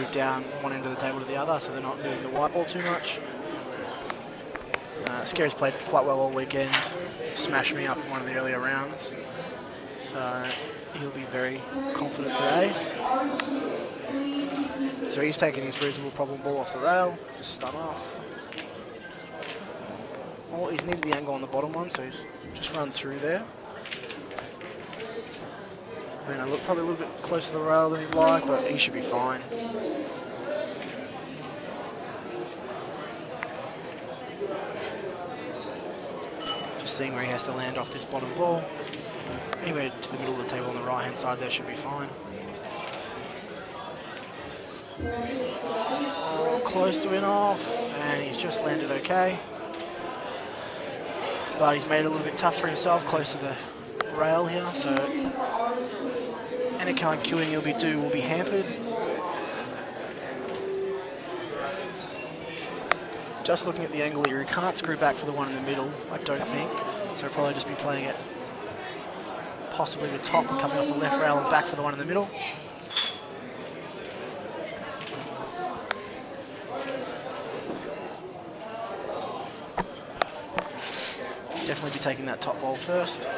move down one end of the table to the other, so they're not moving the white ball too much. Scary's played quite well all weekend. Smashed me up in one of the earlier rounds. So he'll be very confident today. So he's taking his reasonable problem ball off the rail, just stun off. Oh, he's needed the angle on the bottom one, so he's just run through there. Look probably a little bit closer to the rail than he'd like, but he should be fine. Just seeing where he has to land off this bottom ball. Anywhere to the middle of the table on the right hand side there should be fine. Oh, close to in off, and he's just landed okay. But he's made it a little bit tough for himself, close to the rail here, so any kind of queuing he'll be do will be hampered. Just looking at the angle here, he can't screw back for the one in the middle, I don't think, so he'll probably just be playing it possibly the top and coming off the left rail and back for the one in the middle. Definitely be taking that top ball first.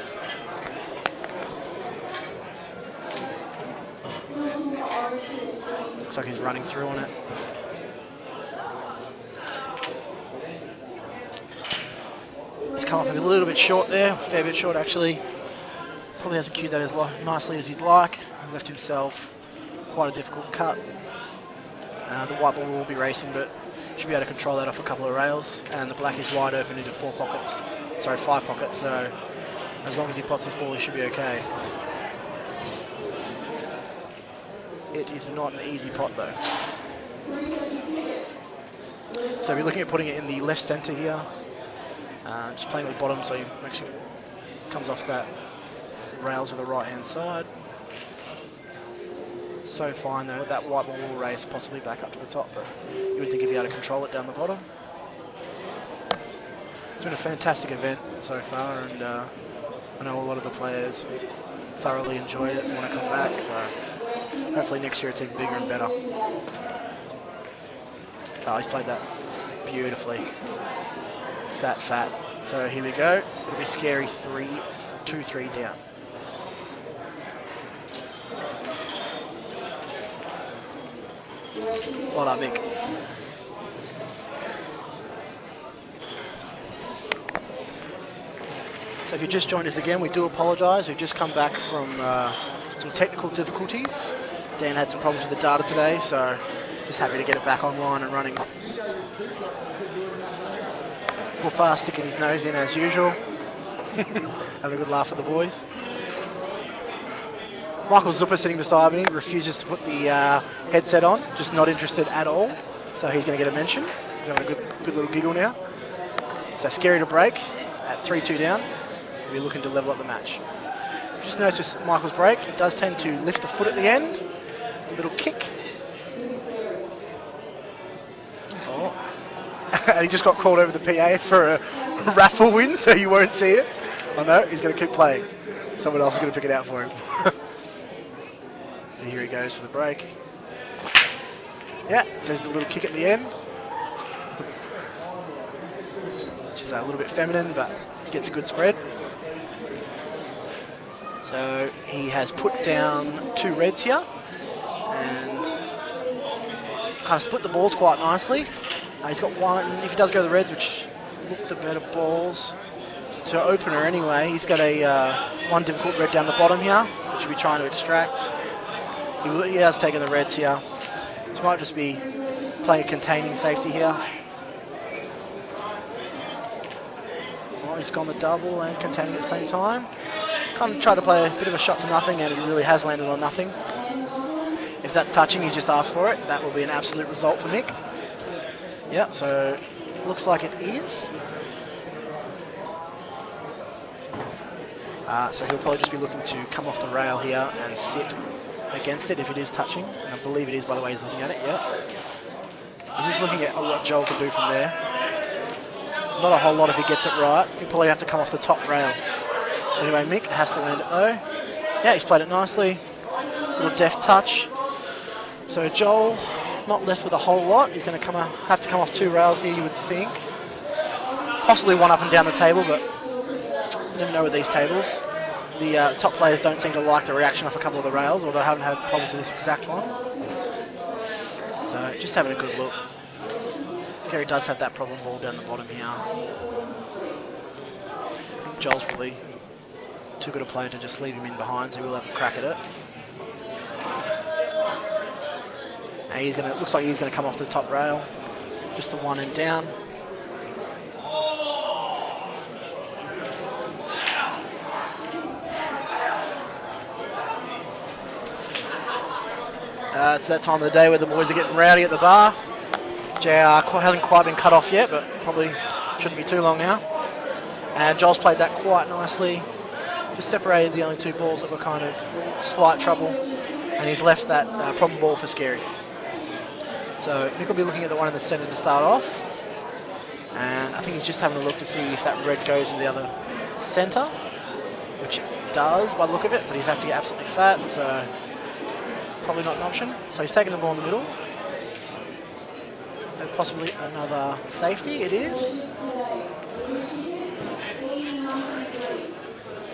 Looks like he's running through on it. He's come up a little bit short there, a fair bit short actually. Probably hasn't cued that as nicely as he'd like. He left himself quite a difficult cut. The white ball will be racing, but should be able to control that off a couple of rails. And the black is wide open into 5 pockets, so as long as he pots this ball, he should be okay. It is not an easy pot though. So we're looking at putting it in the left centre here. Just playing with the bottom so he actually comes off that rail to the right hand side. So fine though, that white ball will race possibly back up to the top, but you would think if you had to control it down the bottom. It's been a fantastic event so far, and I know a lot of the players thoroughly enjoyed it and want to come back, so hopefully next year it's even bigger and better. Oh, he's played that beautifully. Sat fat. So here we go. It'll be scary 2-3 down. Well done, Mick. So if you just joined us again, we do apologise. We've just come back from some technical difficulties. Dan had some problems with the data today, so just happy to get it back online and running. Wolfar sticking his nose in as usual. Having a good laugh with the boys. Michael Zupper sitting beside me refuses to put the headset on, just not interested at all. So he's going to get a mention. He's having a good little giggle now. So scary to break at 3-2 down. We're looking to level up the match. Just notice with Michael's break, it does tend to lift the foot at the end. A little kick. Oh. And he just got called over the PA for a raffle win, so you won't see it. Oh no, he's going to keep playing. Someone else is going to pick it out for him. So here he goes for the break. Yeah, does the little kick at the end. Which is a little bit feminine, but gets a good spread. So he has put down 2 reds here. And kind of split the balls quite nicely. He's got one, if he does go to the reds, which look the better balls. To opener anyway, he's got a one difficult red down the bottom here, which he'll be trying to extract. He has taken the reds here. So might just be playing a containing safety here. Oh, he's gone the double and containing at the same time. Kind of tried to play a bit of a shot to nothing, and it really has landed on nothing. If that's touching, he's just asked for it. That will be an absolute result for Mick. Yep, so looks like it is. So he'll probably just be looking to come off the rail here and sit against it if it is touching. And I believe it is by the way he's looking at it, yeah. He's just looking at what Joel can do from there. Not a whole lot if he gets it right. He'll probably have to come off the top rail. So anyway, Mick has to land it though. Yeah, he's played it nicely. Little deft touch. So Joel not left with a whole lot. He's going to have to come off 2 rails here, you would think. Possibly one up and down the table, but you never know with these tables. The top players don't seem to like the reaction off a couple of the rails, although I haven't had problems with this exact one. So just having a good look. Scary does have that problem ball down the bottom here. I think Joel's probably too good a player to just leave him in behind, so we'll have a crack at it. And looks like he's gonna come off the top rail, just the one and down. It's that time of the day where the boys are getting rowdy at the bar. JR hasn't quite been cut off yet, but probably shouldn't be too long now. And Joel's played that quite nicely. Just separated the only 2 balls that were kind of slight trouble. And he's left that problem ball for Scary. So Nick will be looking at the one in the centre to start off. And I think he's just having a look to see if that red goes in the other centre, which it does by the look of it, but he's had to get absolutely fat, so probably not an option. So he's taking the ball in the middle. And possibly another safety, it is.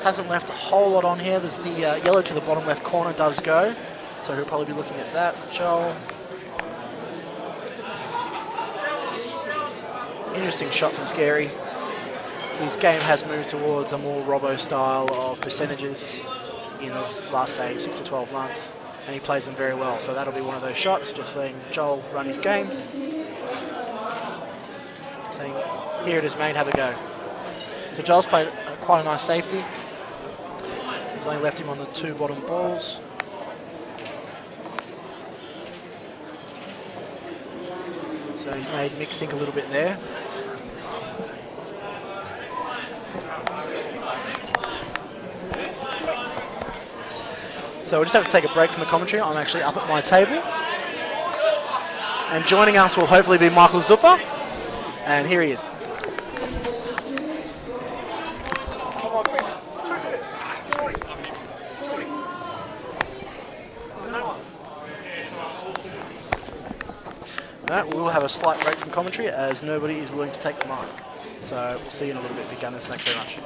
Hasn't left a whole lot on here. There's the yellow to the bottom left corner does go, so he'll probably be looking at that for Joel. Interesting shot from Scary. His game has moved towards a more Robbo style of percentages in his last, say, 6 to 12 months, and he plays them very well. So that'll be one of those shots, just letting Joel run his game. Saying, here it is, mate, have a go. So Joel's played quite a nice safety. He's only left him on the 2 bottom balls. So he's made Mick think a little bit there. So we'll just have to take a break from the commentary. I'm actually up at my table. And joining us will hopefully be Michael Zuppa. And here he is. No, we'll have a slight break from commentary as nobody is willing to take the mic. So we'll see you in a little bit, Big Gunners. Thanks very much.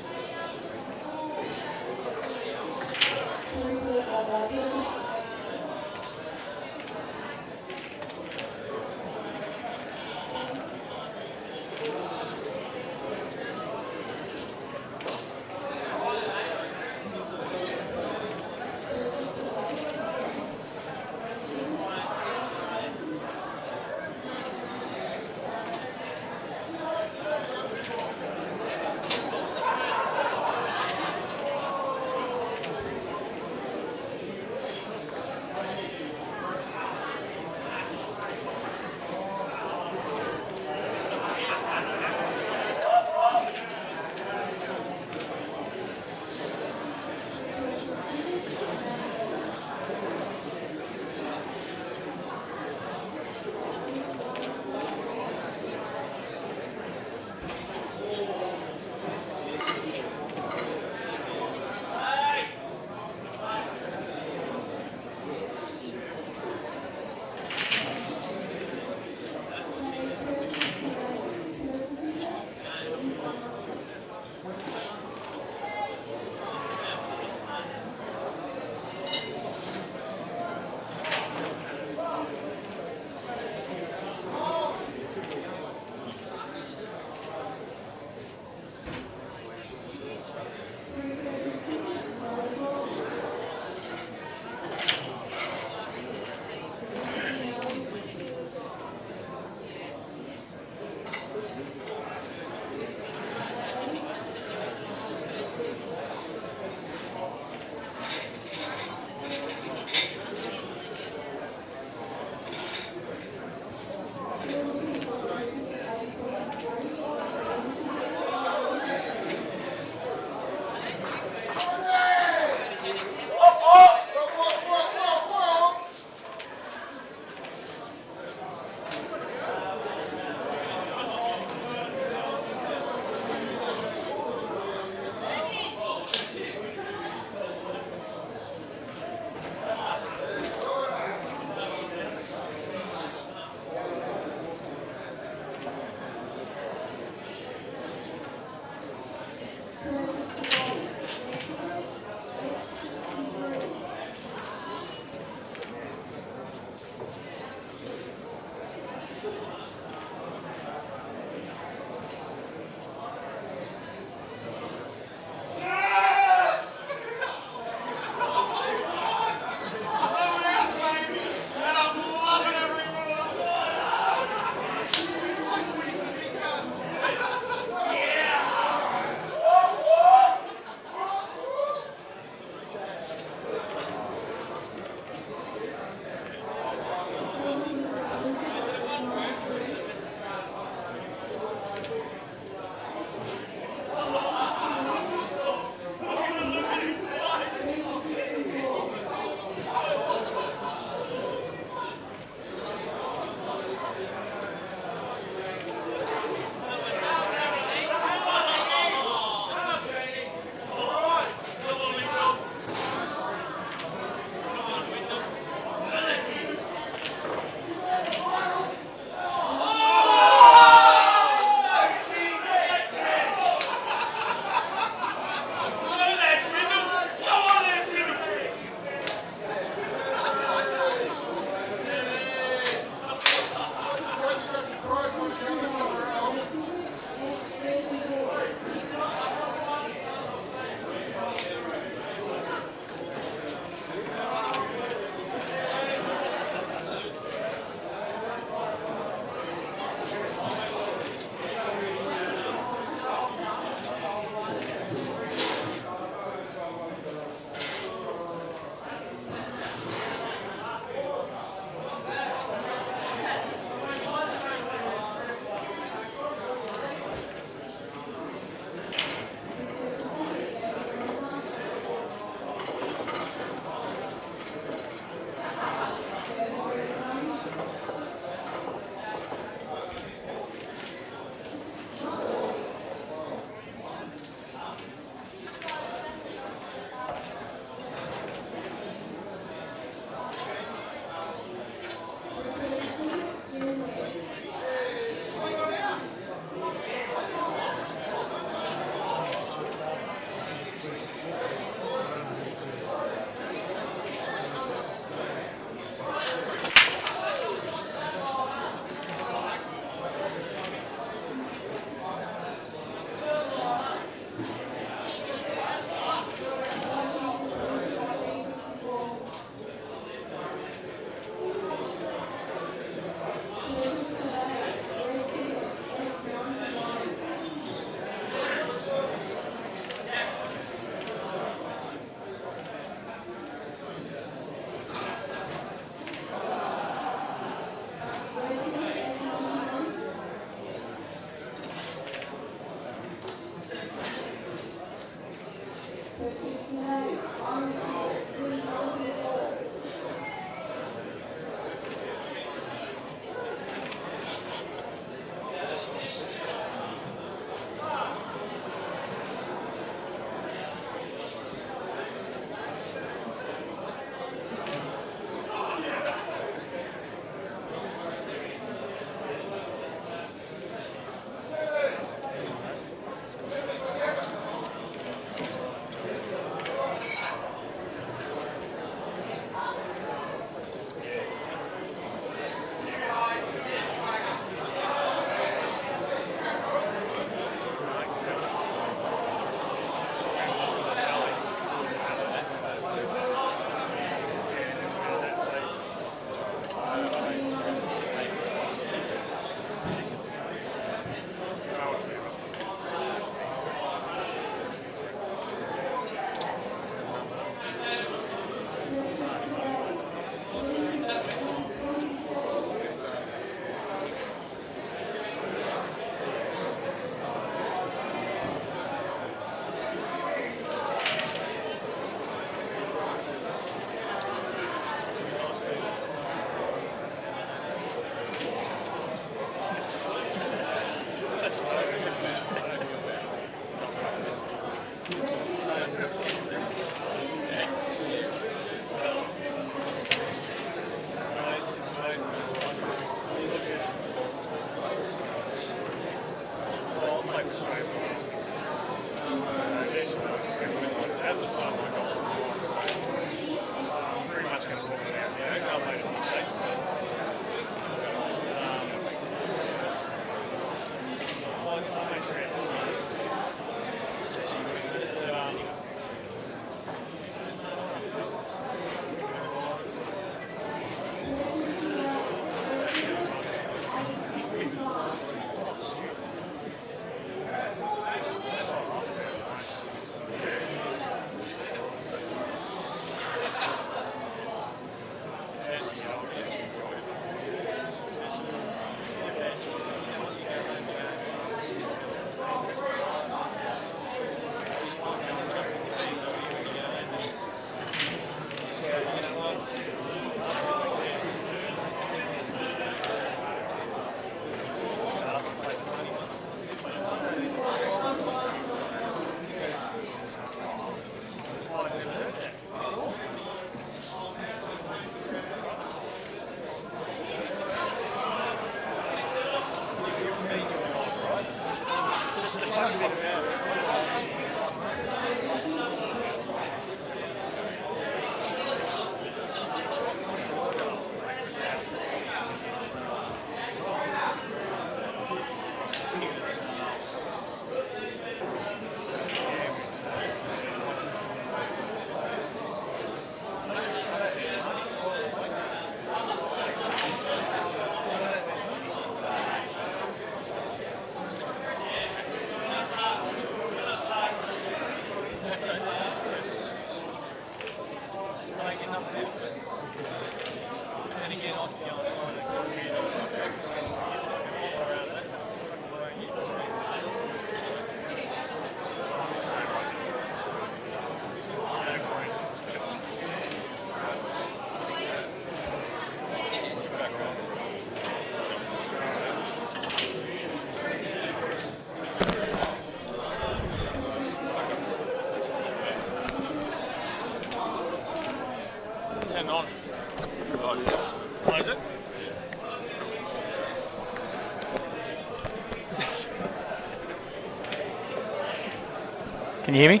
Can you hear me?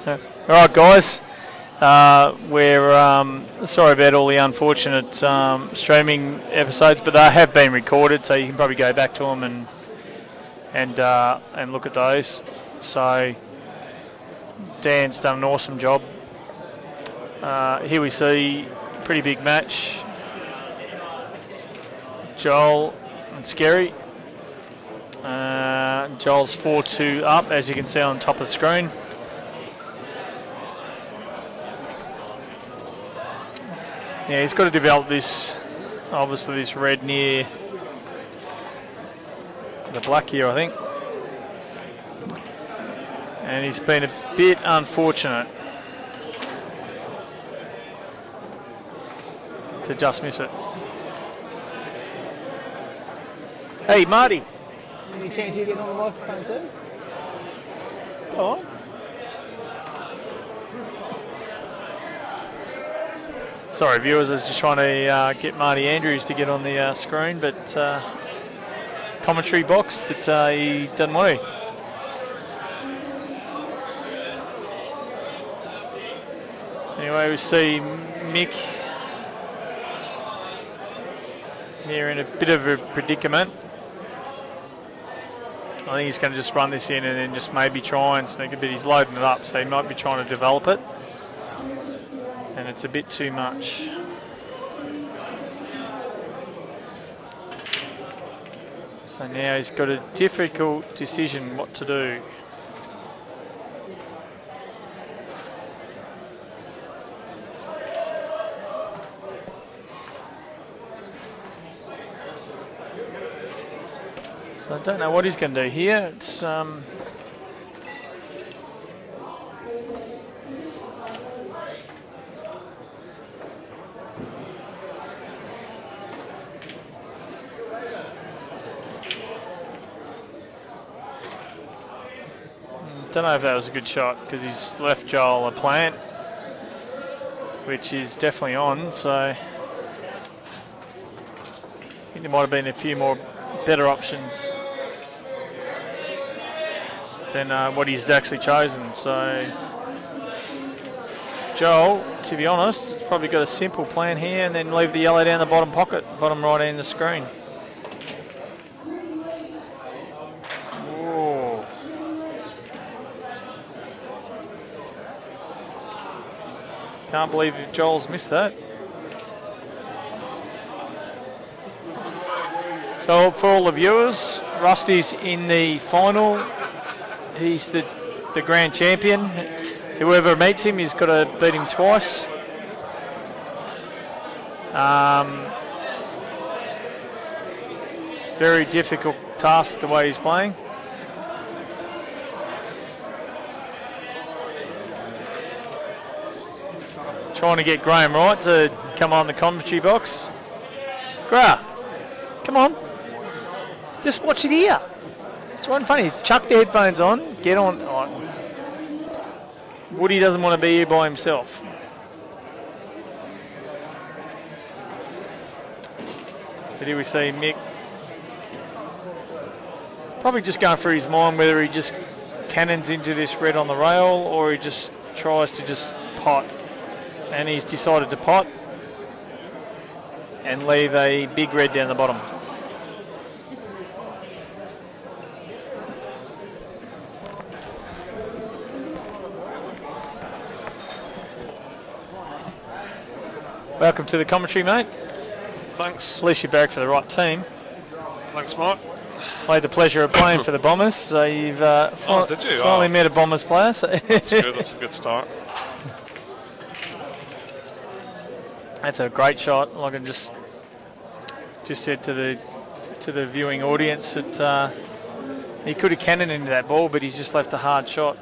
No. All right, guys. We're sorry about all the unfortunate streaming episodes, but they have been recorded, so you can probably go back to them and look at those. So Dan's done an awesome job. Here we see a pretty big match. Joel and Scary. Joel's 4-2 up, as you can see on top of the screen. Yeah, he's got to develop this, obviously this red near the black here, I think. And he's been a bit unfortunate to just miss it. Hey, Marty. Any chance you getting on the microphone too? Go on. Sorry, viewers, I was just trying to get Marty Andrews to get on the screen, but commentary box that he doesn't want to. Anyway, we see Mick here in a bit of a predicament. I think he's going to just run this in and then just maybe try and sneak a bit. He's loading it up, so he might be trying to develop it. And it's a bit too much. So now he's got a difficult decision what to do. So I don't know what he's going to do here. It's don't know if that was a good shot because he's left Joel a plant, which is definitely on. So I think there might have been a few more better options than what he's actually chosen. So Joel, to be honest, has probably got a simple plan here and then leave the yellow down the bottom pocket, bottom right end of the screen. Whoa. Can't believe Joel's missed that. So for all the viewers, Rusty's in the final. He's the grand champion. Whoever meets him, he's got to beat him twice. Very difficult task the way he's playing. Trying to get Graham Wright to come on the commentary box. Gra, come on. Just watch it here. It's one funny. Chuck the headphones on. Get on. Oh. Woody doesn't want to be here by himself. But here we see Mick probably just going through his mind whether he just cannons into this red on the rail or he just tries to just pot. And he's decided to pot and leave a big red down the bottom. Welcome to the commentary, mate. Thanks. At least you barracked for the right team. Thanks, Mark. I had the pleasure of playing for the Bombers, so you've finally met a Bombers player. So That's good. That's a good start. That's a great shot. Like I just said to the viewing audience that he could have cannoned into that ball, but he's just left a hard shot.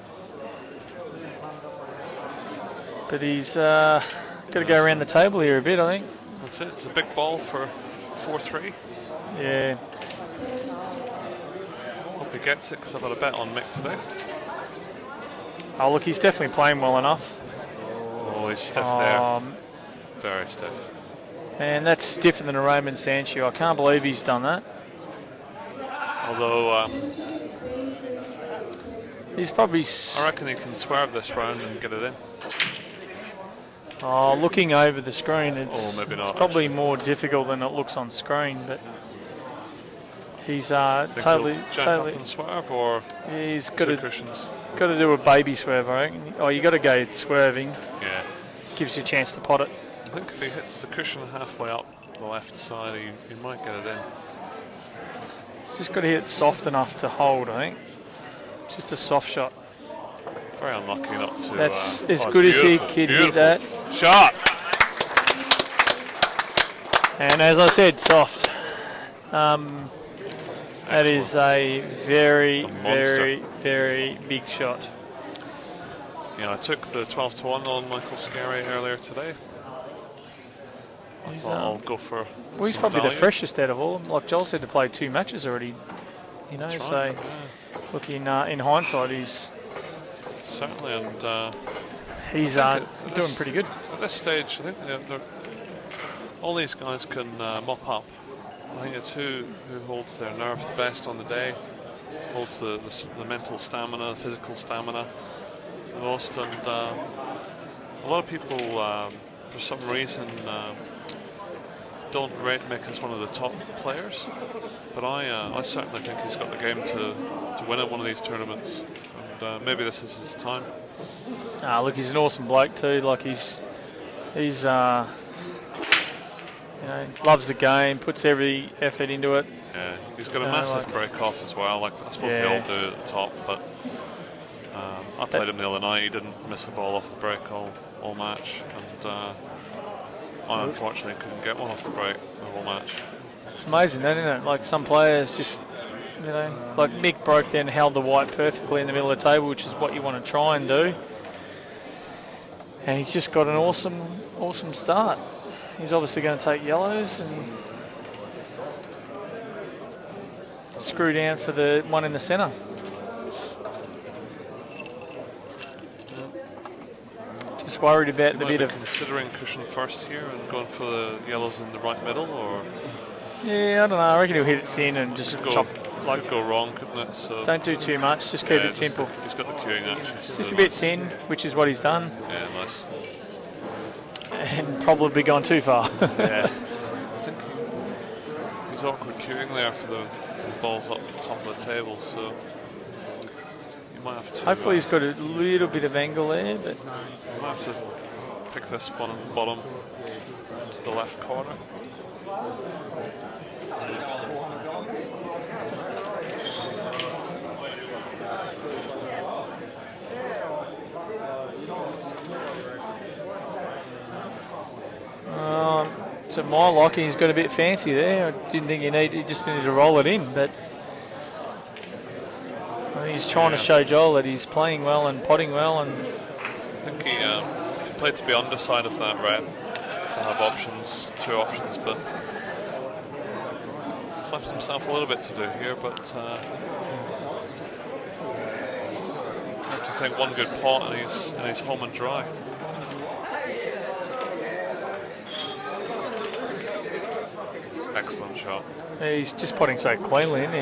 But he's got to go around the table here a bit, I think. That's it. It's a big ball for 4-3. Yeah. Hope he gets it because I've got a bet on Mick today. Oh, look, he's definitely playing well enough. Oh, he's stiff there. Very stiff. And that's different than a Raymond Sancho. I can't believe he's done that. Although He's probably... I reckon he can swerve this round and get it in. Oh, looking over the screen, it's, maybe not, it's probably more difficult than it looks on screen, but he's totally... Up and swerve, or yeah, he's got to cushions? Got to do a baby swerve, I reckon. Oh, you got to go swerving. Yeah. Gives you a chance to pot it. I think if he hits the cushion halfway up the left side, he might get it in. He's just got to hit it soft enough to hold, I think. Just a soft shot. Very unlucky not to... That's as good as he could hit that. Shot! And as I said, soft. That is a very, very, very big shot. Yeah, I took the 12-1 on Michael Scarry earlier today. I thought I'll go for... Well, he's probably the freshest out of all. Like Joel said, to play 2 matches already. You know, That's so right, yeah. look, in hindsight, he's... Certainly, and... he's doing pretty good. At this stage, I think all these guys can mop up. I think it's who holds their nerve the best on the day, holds the mental stamina, the physical stamina the most, and a lot of people, for some reason, don't rate Mick as one of the top players, but I certainly think he's got the game to win at one of these tournaments, and maybe this is his time. Look, he's an awesome bloke too. Like he's you know, loves the game, puts every effort into it. Yeah, he's got a massive break off as well. Like that's what they all do at the top. But I played him the other night. He didn't miss a ball off the break all match, and I unfortunately couldn't get one off the break the whole match. It's amazing, isn't it? Like some players just, you know, like Mick broke then held the white perfectly in the middle of the table, which is what you want to try and do. And he's just got an awesome start. He's obviously going to take yellows and screw down for the one in the centre. Just worried about the bit of... considering cushion first here and going for the yellows in the right middle, or... Yeah, I don't know. I reckon he'll hit it thin and just chop... Like, could go wrong, couldn't it? So don't do too much, just keep it simple. He's got the queuing action. Just a bit thin, which is what he's done. Yeah, nice. And probably gone too far. Yeah. I think he's awkward queuing there for the balls up the top of the table, so you might have to... Hopefully he's got a little bit of angle there, but... You might have to pick this one at the bottom to the left corner. So my liking, he's got a bit fancy there. I didn't think he just needed to roll it in, but I think he's trying to show Joel that he's playing well and potting well. And I think he played to be underside of that red to have two options, but he's left himself a little bit to do here. But I have to think one good pot and he's home and dry. Excellent shot. He's just potting so cleanly, isn't he?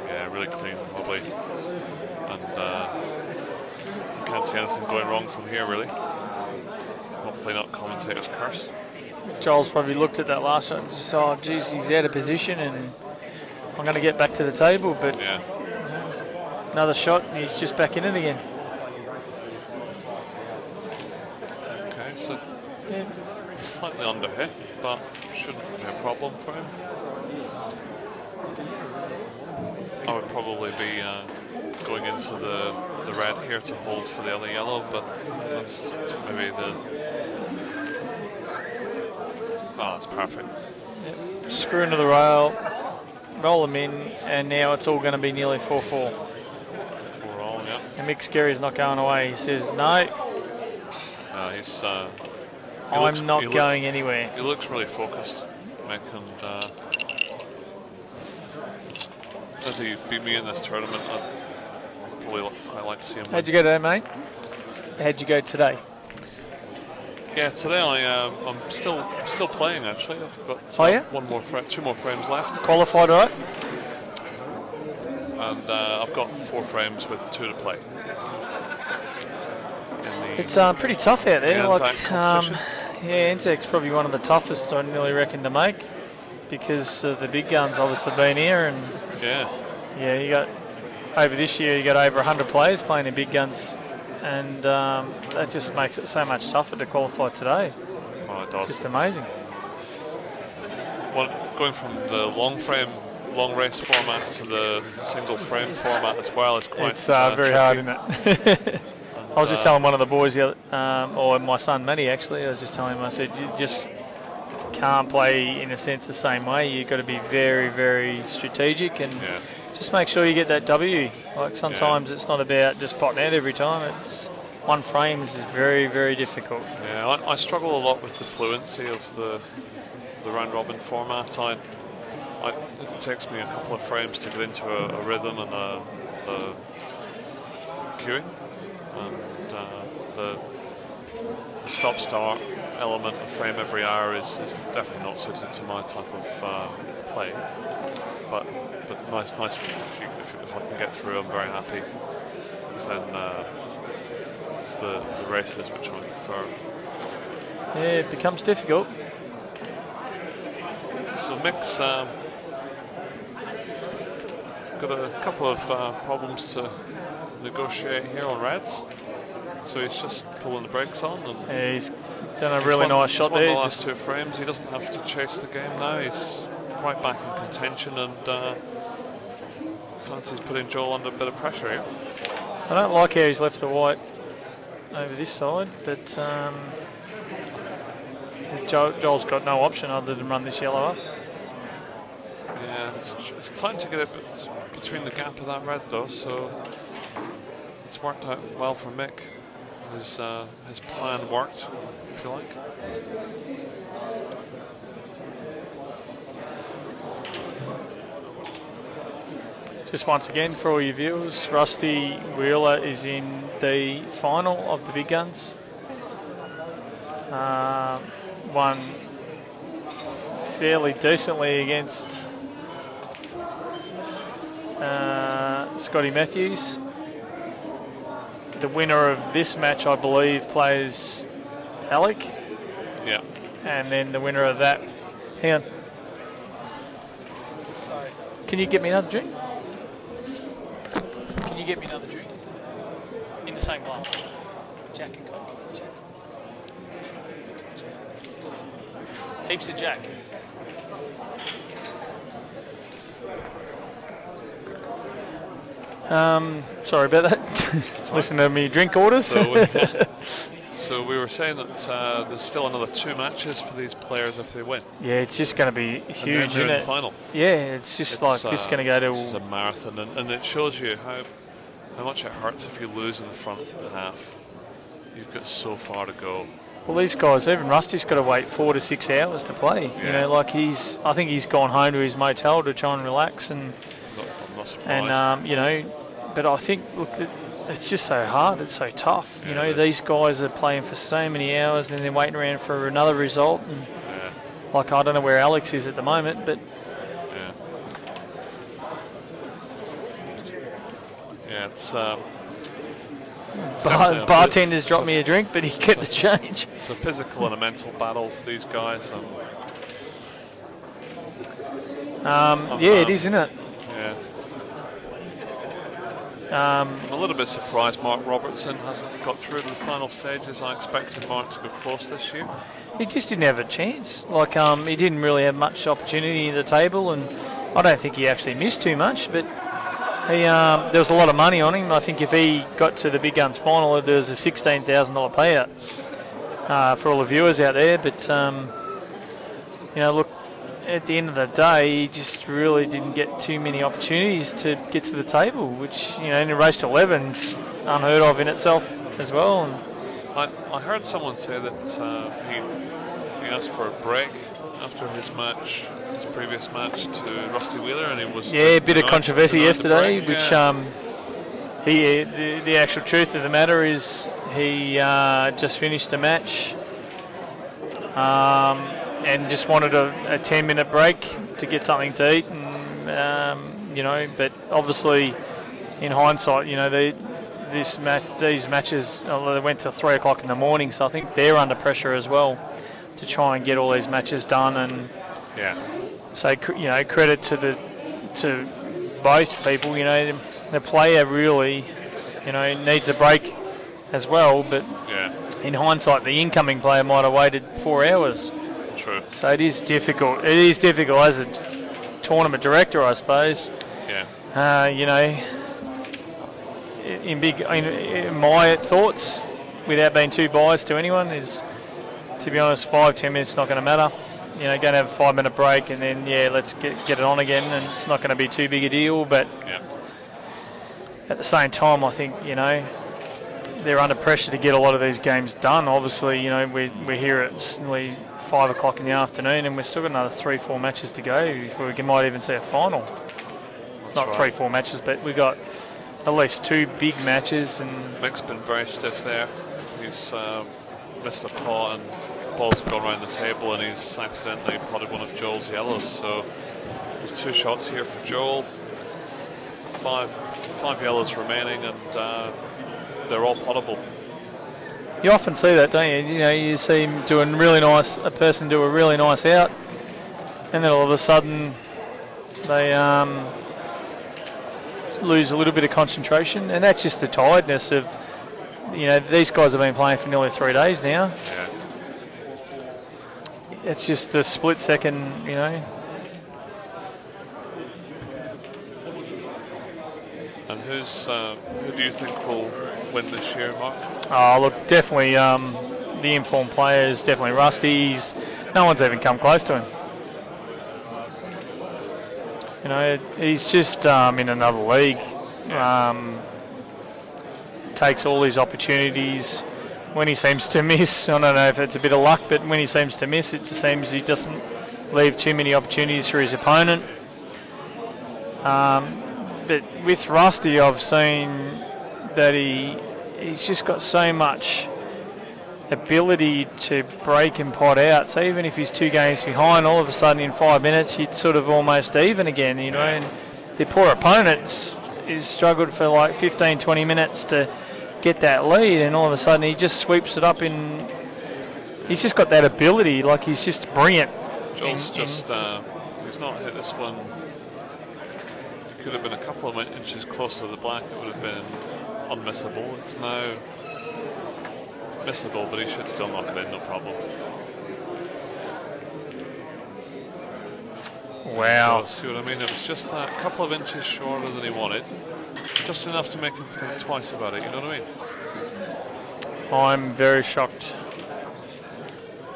Yeah, really clean, wobbly. And you can't see anything going wrong from here, really. Hopefully not commentator's curse. Joel's probably looked at that last shot and just, oh, geez, he's out of position and I'm going to get back to the table, but another shot and he's just back in it again. Okay, so slightly under hit, but shouldn't be a problem for him. I would probably be going into the red here to hold for the other yellow, but that's maybe the... Oh, that's perfect. Yep. Screw into the rail, roll them in, and now it's all going to be nearly 4-4. 4-all, yeah. And Mick Scarry's not going away. He says, no. He's... I'm not going anywhere. He looks really focused, Mick, and as he beat me in this tournament, I'd probably quite like to see him. How'd you go today, mate? How'd you go today? Yeah, today I'm still playing actually. I've got two more frames left. Qualified, all right? and I've got 4 frames with 2 to play. It's pretty tough out there. Like, competition. yeah, Anzac's probably one of the toughest I nearly reckon to make, because the big guns obviously been here, and you got over this year you got over 100 players playing in big guns, and that just makes it so much tougher to qualify today. Oh, it does. It's just amazing. Well, going from the long race format to the single frame format as well is quite. It's very hard, isn't it? I was just telling one of the boys, or my son Matty actually, I was just telling him, I said, you just can't play in a sense the same way. You've got to be very, very strategic and just make sure you get that W. Like sometimes it's not about just potting out every time. It's one frame is very, very difficult. Yeah, I struggle a lot with the fluency of the round robin format. It takes me a couple of frames to get into a rhythm and a queuing. And the stop-start element of frame every hour is definitely not suited to my type of play. But nice if I can get through, I'm very happy. Because then it's the races which I prefer. Yeah, it becomes difficult. So Mick's got a couple of problems to negotiate here on reds, so he's just pulling the brakes on, and he's done a really nice shot there. He's won the last 2 frames. He doesn't have to chase the game now. He's right back in contention, and fancies putting Joel under a bit of pressure here. I don't like how he's left the white over this side, but Joel's got no option other than run this yellow up. Yeah, it's time to get it between the gap of that red though, so it's worked out well for Mick. His plan worked, if you like. Just once again for all your viewers, Rusty Wheeler is in the final of the big guns. Won fairly decently against Scotty Matthews. The winner of this match, I believe, plays Alec. Yeah. And then the winner of that. Hang on. Sorry. Can you get me another drink? Can you get me another drink? In the same glass. Jack and Coke. Jack. Heaps of Jack. Sorry about that. Listen to me drink orders. So we were saying that there's still another 2 matches for these players if they win. Yeah, it's just going to be huge, isn't in it? The final. Yeah, it's just like this going to go to. It's a marathon, and it shows you how much it hurts if you lose in the front half. You've got so far to go. Well, these guys, even Rusty's got to wait 4 to 6 hours to play. Yeah. You know, like I think he's gone home to his motel to try and relax and. I'm not surprised. And you know, but I think look, it's just so hard. It's so tough. Yeah, you know, these guys are playing for so many hours and they're waiting around for another result. And like I don't know where Alex is at the moment, but. Yeah, it's. Bartender's dropped me a drink, but he kept the change. It's a physical and a mental battle for these guys. It is, isn't it? Yeah. I'm a little bit surprised Mark Robertson hasn't got through to the final stages. I expected Mark to go close this year. He just didn't have a chance. Like he didn't really have much opportunity in the table, and I don't think he actually missed too much, but. There was a lot of money on him. I think if he got to the big guns final, there was a $16,000 payout for all the viewers out there. But you know, look, at the end of the day, he just really didn't get too many opportunities to get to the table, which in a race to 11's unheard of in itself as well. And I heard someone say that he asked for a break after his previous match to Rusty Wheeler, and he was a bit of controversy yesterday, which the actual truth of the matter is he just finished a match and just wanted a 10-minute break to get something to eat and you know. But obviously, in hindsight, you know, these matches, they went to 3 o'clock in the morning, so I think they're under pressure as well to try and get all these matches done. And so, you know, credit to both people. You know, the player really, you know, needs a break as well. But in hindsight, the incoming player might have waited 4 hours. True. So it is difficult. It is difficult as a tournament director, I suppose. Yeah. You know, in my thoughts, without being too biased to anyone, is, to be honest, 5-10 minutes not going to matter. You know, going to have a 5-minute break and then let's get it on again, and it's not going to be too big a deal. But at the same time, I think, you know, they're under pressure to get a lot of these games done. Obviously, you know, we're here at nearly 5 o'clock in the afternoon, and we've still got another 3-4 matches to go before we might even see a final. That's not right. 3-4 matches, but we've got at least 2 big matches. And Mick's been very stiff there. He's missed a pot, and balls have gone around the table, and he's accidentally potted one of Joel's yellows. So there's 2 shots here for Joel. 5 yellows remaining, and they're all pottable. you often see that, don't you? You know, you see him doing a person do a really nice out, and then all of a sudden they lose a little bit of concentration, and that's just the tiredness of, you know, these guys have been playing for nearly 3 days now. Yeah. It's just a split second, you know. And who do you think will win this year, Mark? Oh, look, definitely the informed players, definitely Rusty. No one's even come close to him. You know, he's just in another league. Takes all his opportunities. When he seems to miss, I don't know if it's a bit of luck, but when he seems to miss, it just seems he doesn't leave too many opportunities for his opponent. But with Rusty, I've seen that he's just got so much ability to break and pot out. So even if he's 2 games behind, all of a sudden in 5 minutes, he'd sort of almost even again, you know. And the poor opponents is struggled for like 15, 20 minutes to get that lead, and all of a sudden he just sweeps it up in. He's just got that ability, like he's just brilliant. Joel's he's not hit this one. It could have been a couple of inches closer to the black, it would have been unmissable. It's now missable, but he should still knock it in, no problem. Wow. See what I mean? It was just a couple of inches shorter than he wanted. Just enough to make him think twice about it, you know what I mean? I'm very shocked.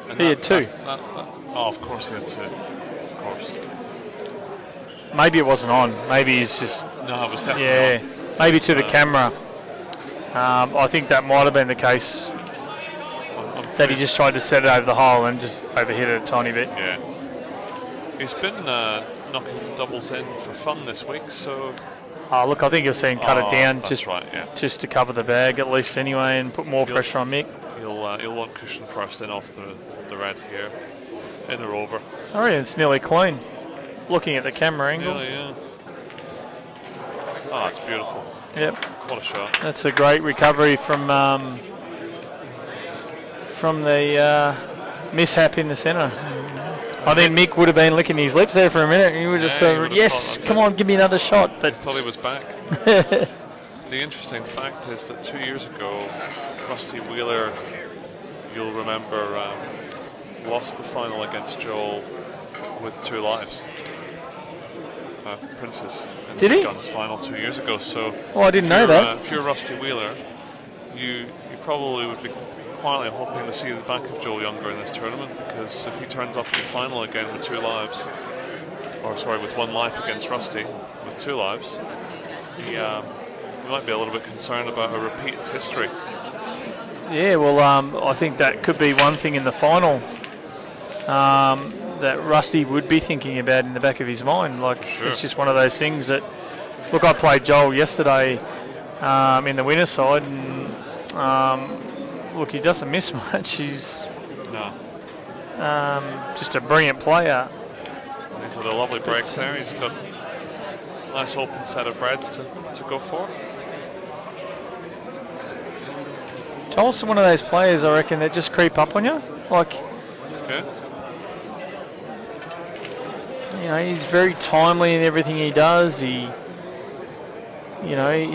And He had 2. Oh, of course he had 2. Of course. Maybe it wasn't on. Maybe he's just... No, it was definitely on. Maybe to the camera. I think that might have been the case. That he just tried to set it over the hole and just overhit it a tiny bit. Yeah. He's been knocking the doubles in for fun this week, so... Look, I think you'll see him cut it down just to cover the bag at least anyway, and put more pressure on Mick. He'll want cushion first, then off the red here, in or over. Oh yeah, it's nearly clean. Looking at the camera angle. Yeah. Oh, it's beautiful. Yep. What a shot. That's a great recovery from the mishap in the centre. I think Mick would have been licking his lips there for a minute. He would just yes, come on, give me another shot. But I thought he was back. The interesting fact is that 2 years ago, Rusty Wheeler, you'll remember, lost the final against Joel with 2 lives. Princess. Did he? Guns final 2 years ago. So. Oh, I didn't know that. If you're Rusty Wheeler, you probably would be quietly hoping to see the back of Joel Younger in this tournament, because if he turns up in the final again with 2 lives, with 1 life against Rusty with 2 lives, he might be a little bit concerned about a repeat of history. Yeah, well, I think that could be one thing in the final that Rusty would be thinking about in the back of his mind. Like, It's just one of those things that, look, I played Joel yesterday in the winner's side, and look, he doesn't miss much. He's just a brilliant player. He's had a lovely break there. He's got nice open set of reds to go for. Joel's one of those players, I reckon, that just creep up on you. Like, Okay. you know, he's very timely in everything he does. He I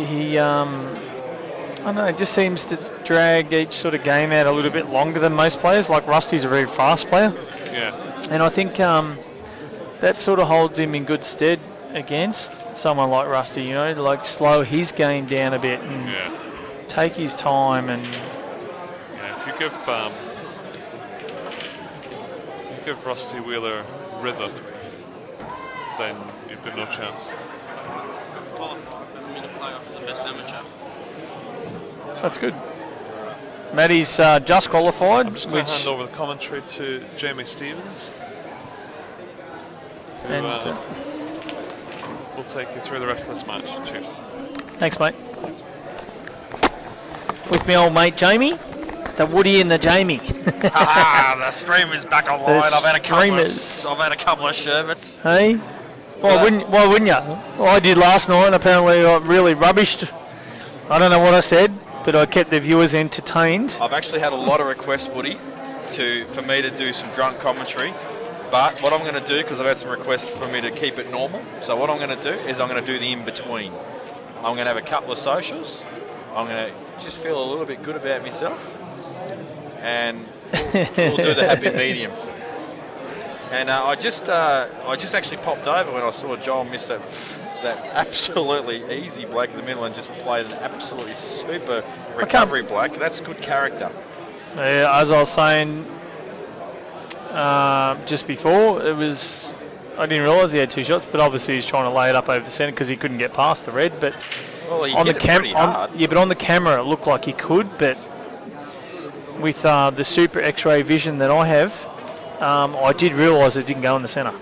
don't know, it just seems to drag each sort of game out a little bit longer than most players. Like Rusty's a very fast player. Yeah. And I think that sort of holds him in good stead against someone like Rusty, you know, like slow his game down a bit and take his time. And if you give Rusty Wheeler rhythm, then you've got no chance. That's good. Matty's just qualified. I'm just going to hand over the commentary to Jamie Stevens, who and will take you through the rest of this match. Cheers. Thanks, mate. With me old mate Jamie, the Woody and the Jamie. The stream is back online. I've had a couple of sherbets. Hey, why wouldn't you? Well, I did last night, and apparently I really rubbished. I don't know what I said, but I kept the viewers entertained. I've actually had a lot of requests, Woody, for me to do some drunk commentary. But what I'm going to do, because I've had some requests for me to keep it normal, so what I'm going to do is I'm going to do the in-between. I'm going to have a couple of socials. I'm going to just feel a little bit good about myself. And we'll do the happy medium. And I just actually popped over when I saw Joel miss that absolutely easy black in the middle and just played an absolutely super recovery black. That's good character. Yeah, as I was saying just before, I didn't realise he had two shots, but obviously he's trying to lay it up over the centre because he couldn't get past the red. But on the camera, but on the camera it looked like he could. But with the super X-ray vision that I have, I did realise it didn't go in the centre.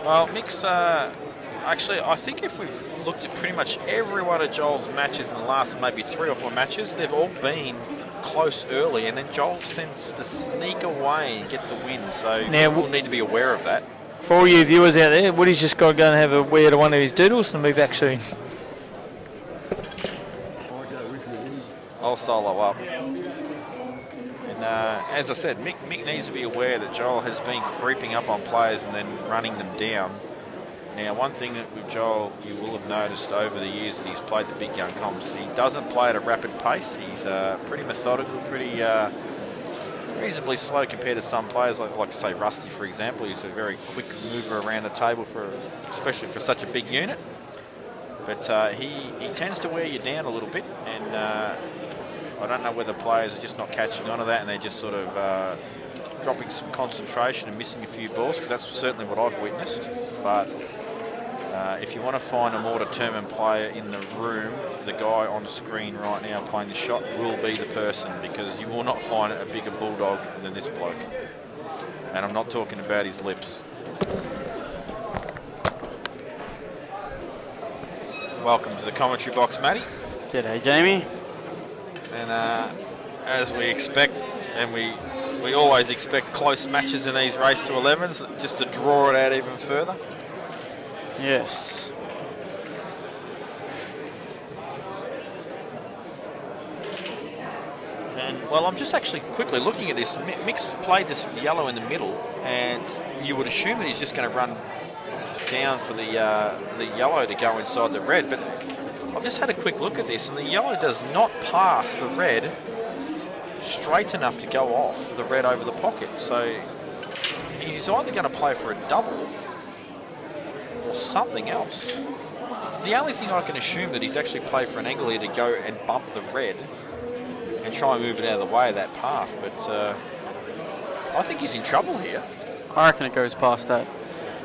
Well, Mick's, actually, I think if we've looked at pretty much every one of Joel's matches in the last maybe 3 or 4 matches, they've all been close early, and then Joel tends to sneak away and get the win. So now we'll need to be aware of that. For all you viewers out there, Woody's just got to go and have a weird one of his doodles, and we've actually... I'll solo up. And as I said, Mick needs to be aware that Joel has been creeping up on players and then running them down. Now, one thing that with Joel you will have noticed over the years that he's played the big gun comps, he doesn't play at a rapid pace. He's pretty methodical, pretty reasonably slow compared to some players, like say Rusty, for example. He's a very quick mover around the table, especially for such a big unit. But he tends to wear you down a little bit, and I don't know whether players are just not catching on to that and they're just sort of dropping some concentration and missing a few balls, because that's certainly what I've witnessed. But if you want to find a more determined player in the room, the guy on screen right now playing the shot will be the person, because you will not find a bigger bulldog than this bloke. And I'm not talking about his lips. Welcome to the commentary box, Matty. G'day, Jamie. And as we expect, and we always expect close matches in these race to 11s, just to draw it out even further. Yes. And well, I'm just actually quickly looking at this. Mick's played this yellow in the middle, and you would assume that he's just going to run down for the yellow to go inside the red, but I've just had a quick look at this, and the yellow does not pass the red straight enough to go off the red over the pocket. So he's either going to play for a double or something else. The only thing I can assume that he's actually played for an angle here to go and bump the red and try and move it out of the way of that path. But I think he's in trouble here. I reckon it goes past that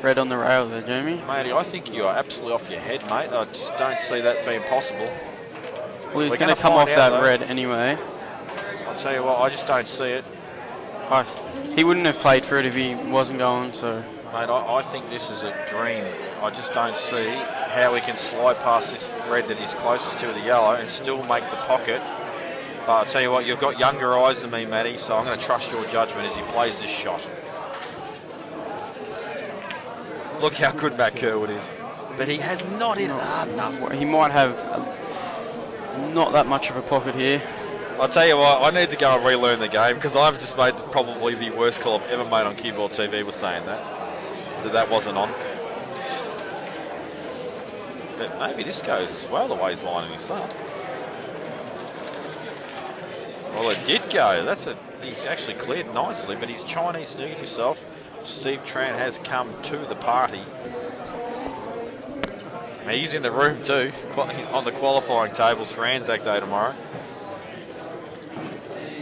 red on the rail there, Jamie. Matey, I think you are absolutely off your head, mate. I just don't see that being possible. Well, he's going to come off that red anyway. I'll tell you what, I just don't see it. He wouldn't have played for it if he wasn't going, so... Mate, I think this is a dream. I just don't see how we can slide past this red that he's closest to the yellow and still make the pocket. But I'll tell you what, you've got younger eyes than me, Matty, so I'm going to trust your judgment as he plays this shot. Look how good Matt Kerwood is. But he has not hit it hard enough. He might have not that much of a pocket here. I'll tell you what, I need to go and relearn the game because I've just made probably the worst call I've ever made on CueballTV was saying that wasn't on. But maybe this goes as well, the way he's lining this up. Well, it did go. He's actually cleared nicely, but he's Chinese sneaking himself. Steve Tran has come to the party. He's in the room too, on the qualifying tables for Anzac Day tomorrow.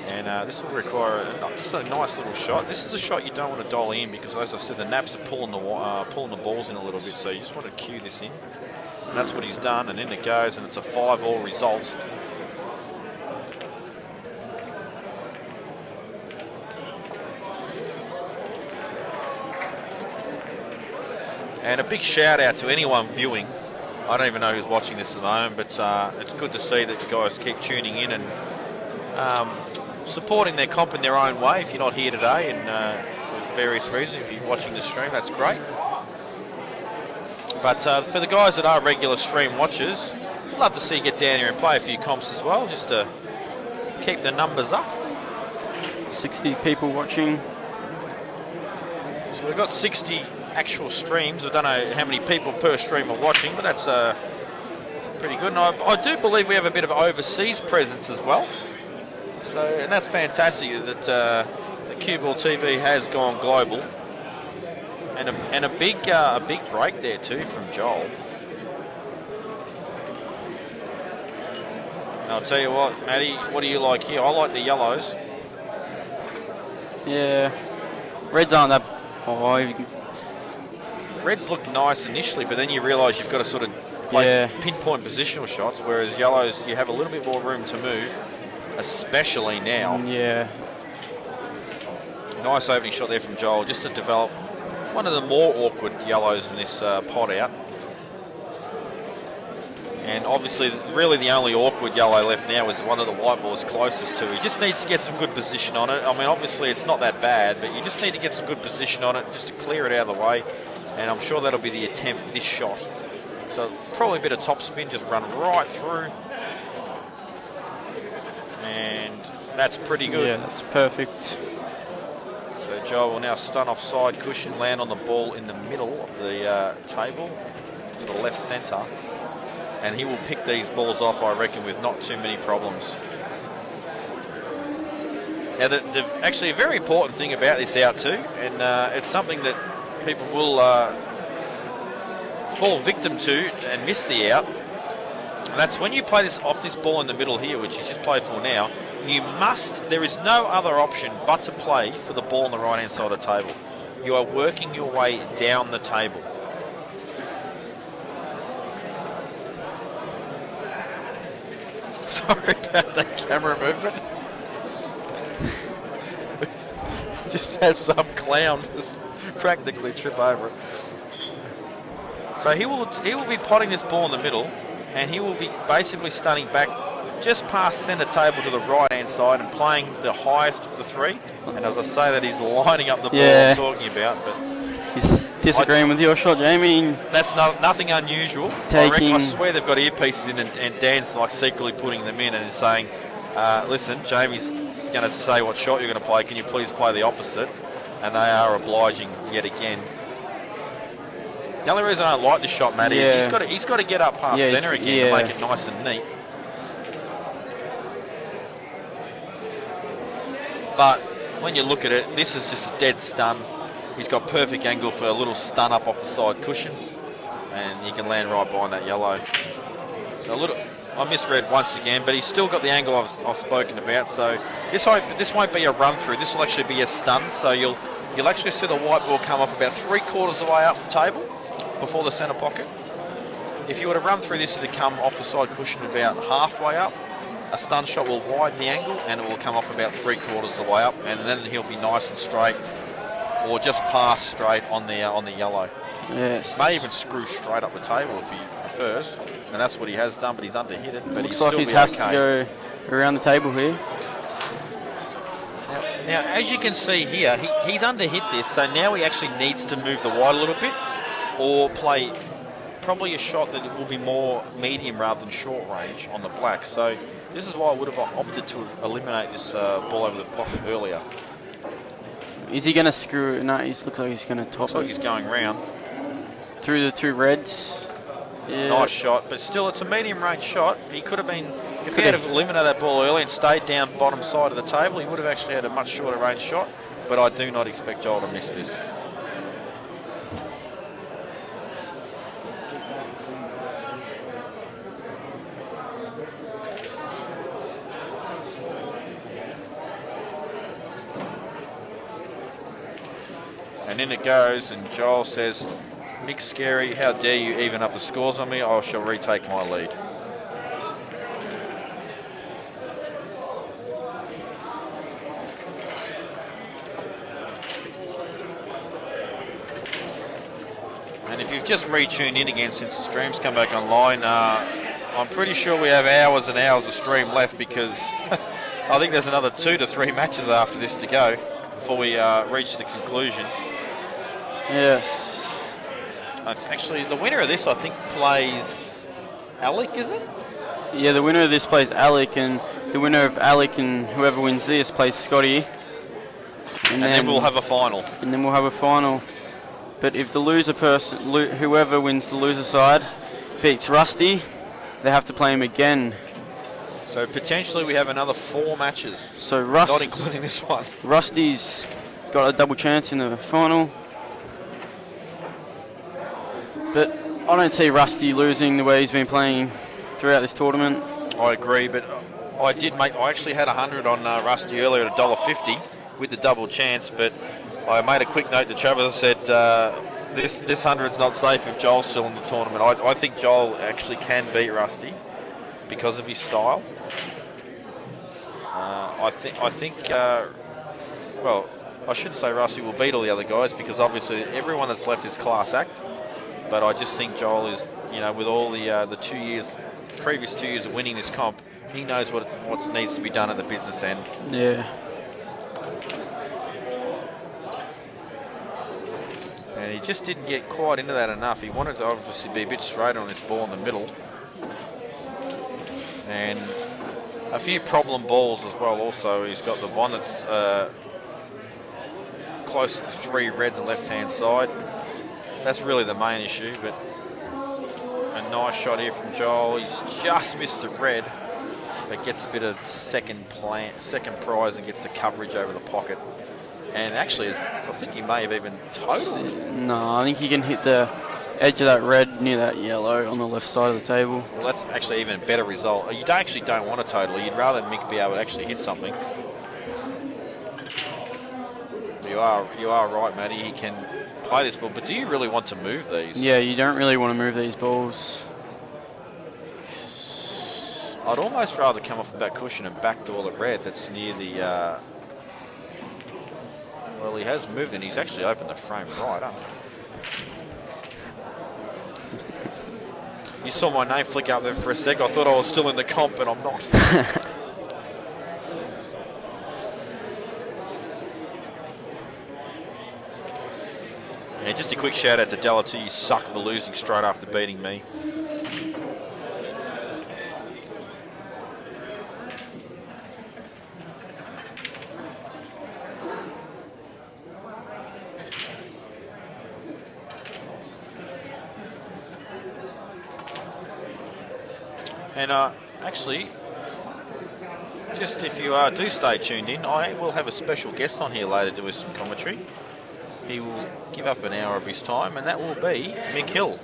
And this will require just a nice little shot. This is a shot you don't want to dolly in because, as I said, the naps are pulling the balls in a little bit, so you just want to cue this in. And that's what he's done, and in it goes, and it's a 5-all result. And a big shout out to anyone viewing. I don't even know who's watching this at the moment, but it's good to see that the guys keep tuning in and supporting their comp in their own way. If you're not here today and for various reasons, if you're watching the stream, that's great. But for the guys that are regular stream watchers, I'd love to see you get down here and play a few comps as well, just to keep the numbers up. 60 people watching. So we've got 60 actual streams. I don't know how many people per stream are watching, but that's pretty good. And I do believe we have a bit of overseas presence as well. So, and that's fantastic that the CueballTV has gone global. And a big break there too from Joel. And I'll tell you what, Matty, what do you like here? I like the yellows. Yeah, reds aren't that. Reds look nice initially, but then you realise you've got to sort of place pinpoint positional shots, whereas yellows, you have a little bit more room to move, especially now. Yeah. Nice opening shot there from Joel, just to develop one of the more awkward yellows in this pot out. And obviously, really the only awkward yellow left now is one of the white balls closest to. He just needs to get some good position on it. I mean, obviously it's not that bad, but you just need to get some good position on it just to clear it out of the way. And I'm sure that'll be the attempt for this shot. So probably a bit of topspin, just run right through. And that's pretty good. Yeah, that's perfect. So Joel will now stun off side cushion, land on the ball in the middle of the table to the left centre. And he will pick these balls off, I reckon, with not too many problems. Now, actually a very important thing about this out too, and it's something that people will fall victim to and miss the out. And that's when you play this off this ball in the middle here, which he's just played for now, there is no other option but to play for the ball on the right-hand side of the table. You are working your way down the table. Sorry about that camera movement. Just had some clown just practically trip over it. So he will be potting this ball in the middle, and he will be basically stunning back just past centre table to the right hand side and playing the highest of the three. And as I say that, he's lining up the ball I'm talking about, but he's disagreeing with your shot, Jamie. That's nothing unusual. I swear they've got earpieces in, and Dan's like secretly putting them in and is saying, listen, Jamie's going to say what shot you're going to play. Can you please play the opposite? And they are obliging yet again. The only reason I don't like this shot, Matt, is he's got to get up past centre again to make it nice and neat. But when you look at it, this is just a dead stun. He's got perfect angle for a little stun up off the side cushion, and he can land right behind that yellow. So I misread once again, but he's still got the angle I've spoken about. So this won't be a run through. This will actually be a stun. So you'll actually see the white ball come off about 3/4 of the way up the table before the centre pocket. If you were to run through this, it'd come off the side cushion about halfway up. A stun shot will widen the angle, and it will come off about 3/4 of the way up, and then he'll be nice and straight, or just pass straight on the yellow. Yes. May even screw straight up the table if he prefers, and that's what he has done. But he's underhit it. But looks like he has to go around the table here. Now, as you can see here, he's underhit this, so now he actually needs to move the white a little bit, or play probably a shot that will be more medium rather than short range on the black. So this is why I would have opted to eliminate this ball over the block earlier. Is he going to screw it? No, he looks like he's going to top Looks like he's going round. through the 2 reds. Yeah. Nice shot, but still it's a medium range shot. He could have been, if he had eliminated that ball early and stayed down bottom side of the table, he would have actually had a much shorter range shot. But I do not expect Joel to miss this. And in it goes, and Joel says, Mick Scary, how dare you even up the scores on me? I shall retake my lead. And if you've just retuned in again since the stream's come back online, I'm pretty sure we have hours and hours of stream left, because I think there's another 2 to 3 matches after this to go before we reach the conclusion. Yes. Actually, the winner of this, I think, plays Alec, is it? Yeah, the winner of this plays Alec, and the winner of Alec and whoever wins this plays Scotty. And then we'll have a final. And then we'll have a final. But if the loser person, whoever wins the loser side, beats Rusty, they have to play him again. So potentially we have another 4 matches. So not including this one. Rusty's got a double chance in the final. But I don't see Rusty losing the way he's been playing throughout this tournament. I agree, but I actually had 100 on Rusty earlier at $1.50 with the double chance, but I made a quick note to Travis. I said this 100's not safe if Joel's still in the tournament. I think Joel actually can beat Rusty because of his style. I think well, I shouldn't say Rusty will beat all the other guys, because obviously everyone that's left is class act. But I just think Joel is, with all the previous 2 years of winning this comp, he knows what needs to be done at the business end. Yeah. And he just didn't get quite into that enough. He wanted to obviously be a bit straighter on this ball in the middle. And a few problem balls as well also. He's got the one that's close to the 3 reds on the left-hand side. That's really the main issue, but a nice shot here from Joel. He's just missed the red, but gets a bit of second prize and gets the coverage over the pocket. And actually, I think he may have even totaled. No, I think he can hit the edge of that red near that yellow on the left side of the table. Well, that's actually even a better result. You actually don't want a total. You'd rather Mick be able to actually hit something. You are right, Matty. He can play this ball, but do you really want to move these? Yeah, you don't really want to move these balls. I'd almost rather come off the back cushion and backdoor the red that's near the... well, he has moved and he's actually opened the frame right up. You saw my name flick up there for a sec. I thought I was still in the comp, but I'm not. Yeah, just a quick shout out to Della too. You suck for losing straight after beating me. And actually, just if you do stay tuned in, I will have a special guest on here later to do some commentary. He will give up an hour of his time, and that will be Mick Hill.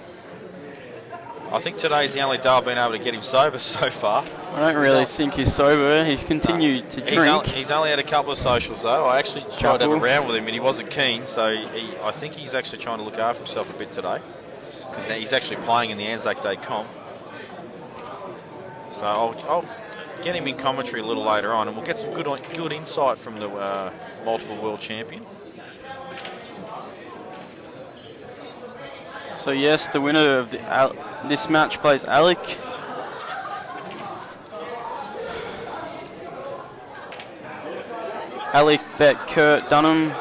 I think today's the only day I've been able to get him sober so far. I don't really think he's sober. He's continued to drink. He's only had a couple of socials though. I actually tried to have a round with him and he wasn't keen, so I think he's actually trying to look after himself a bit today, because he's actually playing in the Anzac Day comp. So I'll get him in commentary a little later on, and we'll get some good insight from the multiple world champion. So yes, the winner of this match plays Alec. Alec bet Kurt Dunham.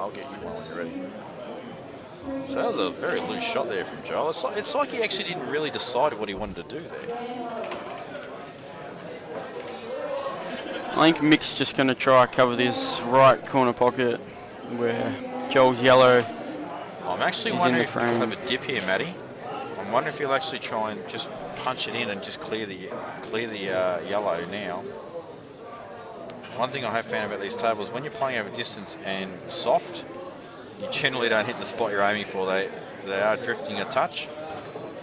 I'll get you one when you're ready. So that was a very loose shot there from Joel. It's like he actually didn't really decide what he wanted to do there. I think Mick's just going to try cover this right corner pocket where Joel's yellow. I'm actually wondering if he'll have a dip here, Matty. I'm wondering if he'll actually try and just punch it in and just clear the yellow now. One thing I have found about these tables, when you're playing over distance and soft, you generally don't hit the spot you're aiming for. They are drifting a touch,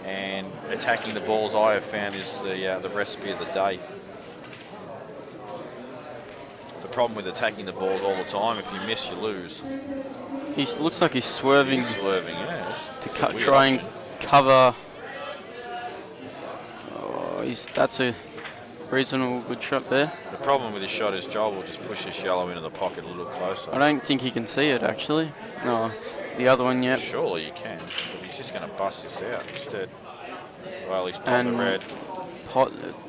and attacking the balls I have found is the recipe of the day. The problem with attacking the balls all the time, if you miss, you lose. He looks like he's swerving. Yeah. To try and cover. Oh, that's a reasonable good shot there. The problem with his shot is Joel will just push this yellow into the pocket a little closer. I don't think he can see it actually. No, the other one yet. Surely you can, but he's just going to bust this out instead. Well, he's popped the red.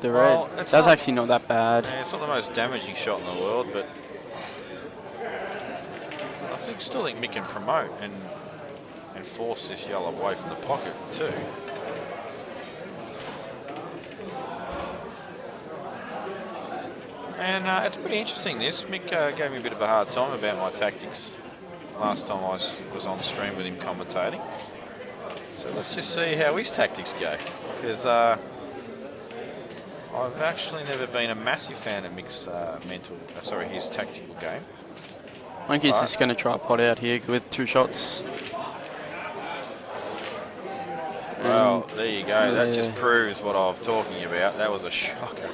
The red. That's actually not that bad. Yeah, it's not the most damaging shot in the world, but I still think Mick can promote and force this yellow away from the pocket too. And it's pretty interesting this. Mick gave me a bit of a hard time about my tactics last time I was on stream with him commentating. So let's just see how his tactics go. Because I've actually never been a massive fan of Mick's his tactical game. I think he's just going to try a pot out here with 2 shots. Well, there you go. That just proves what I'm talking about. That was a shocker.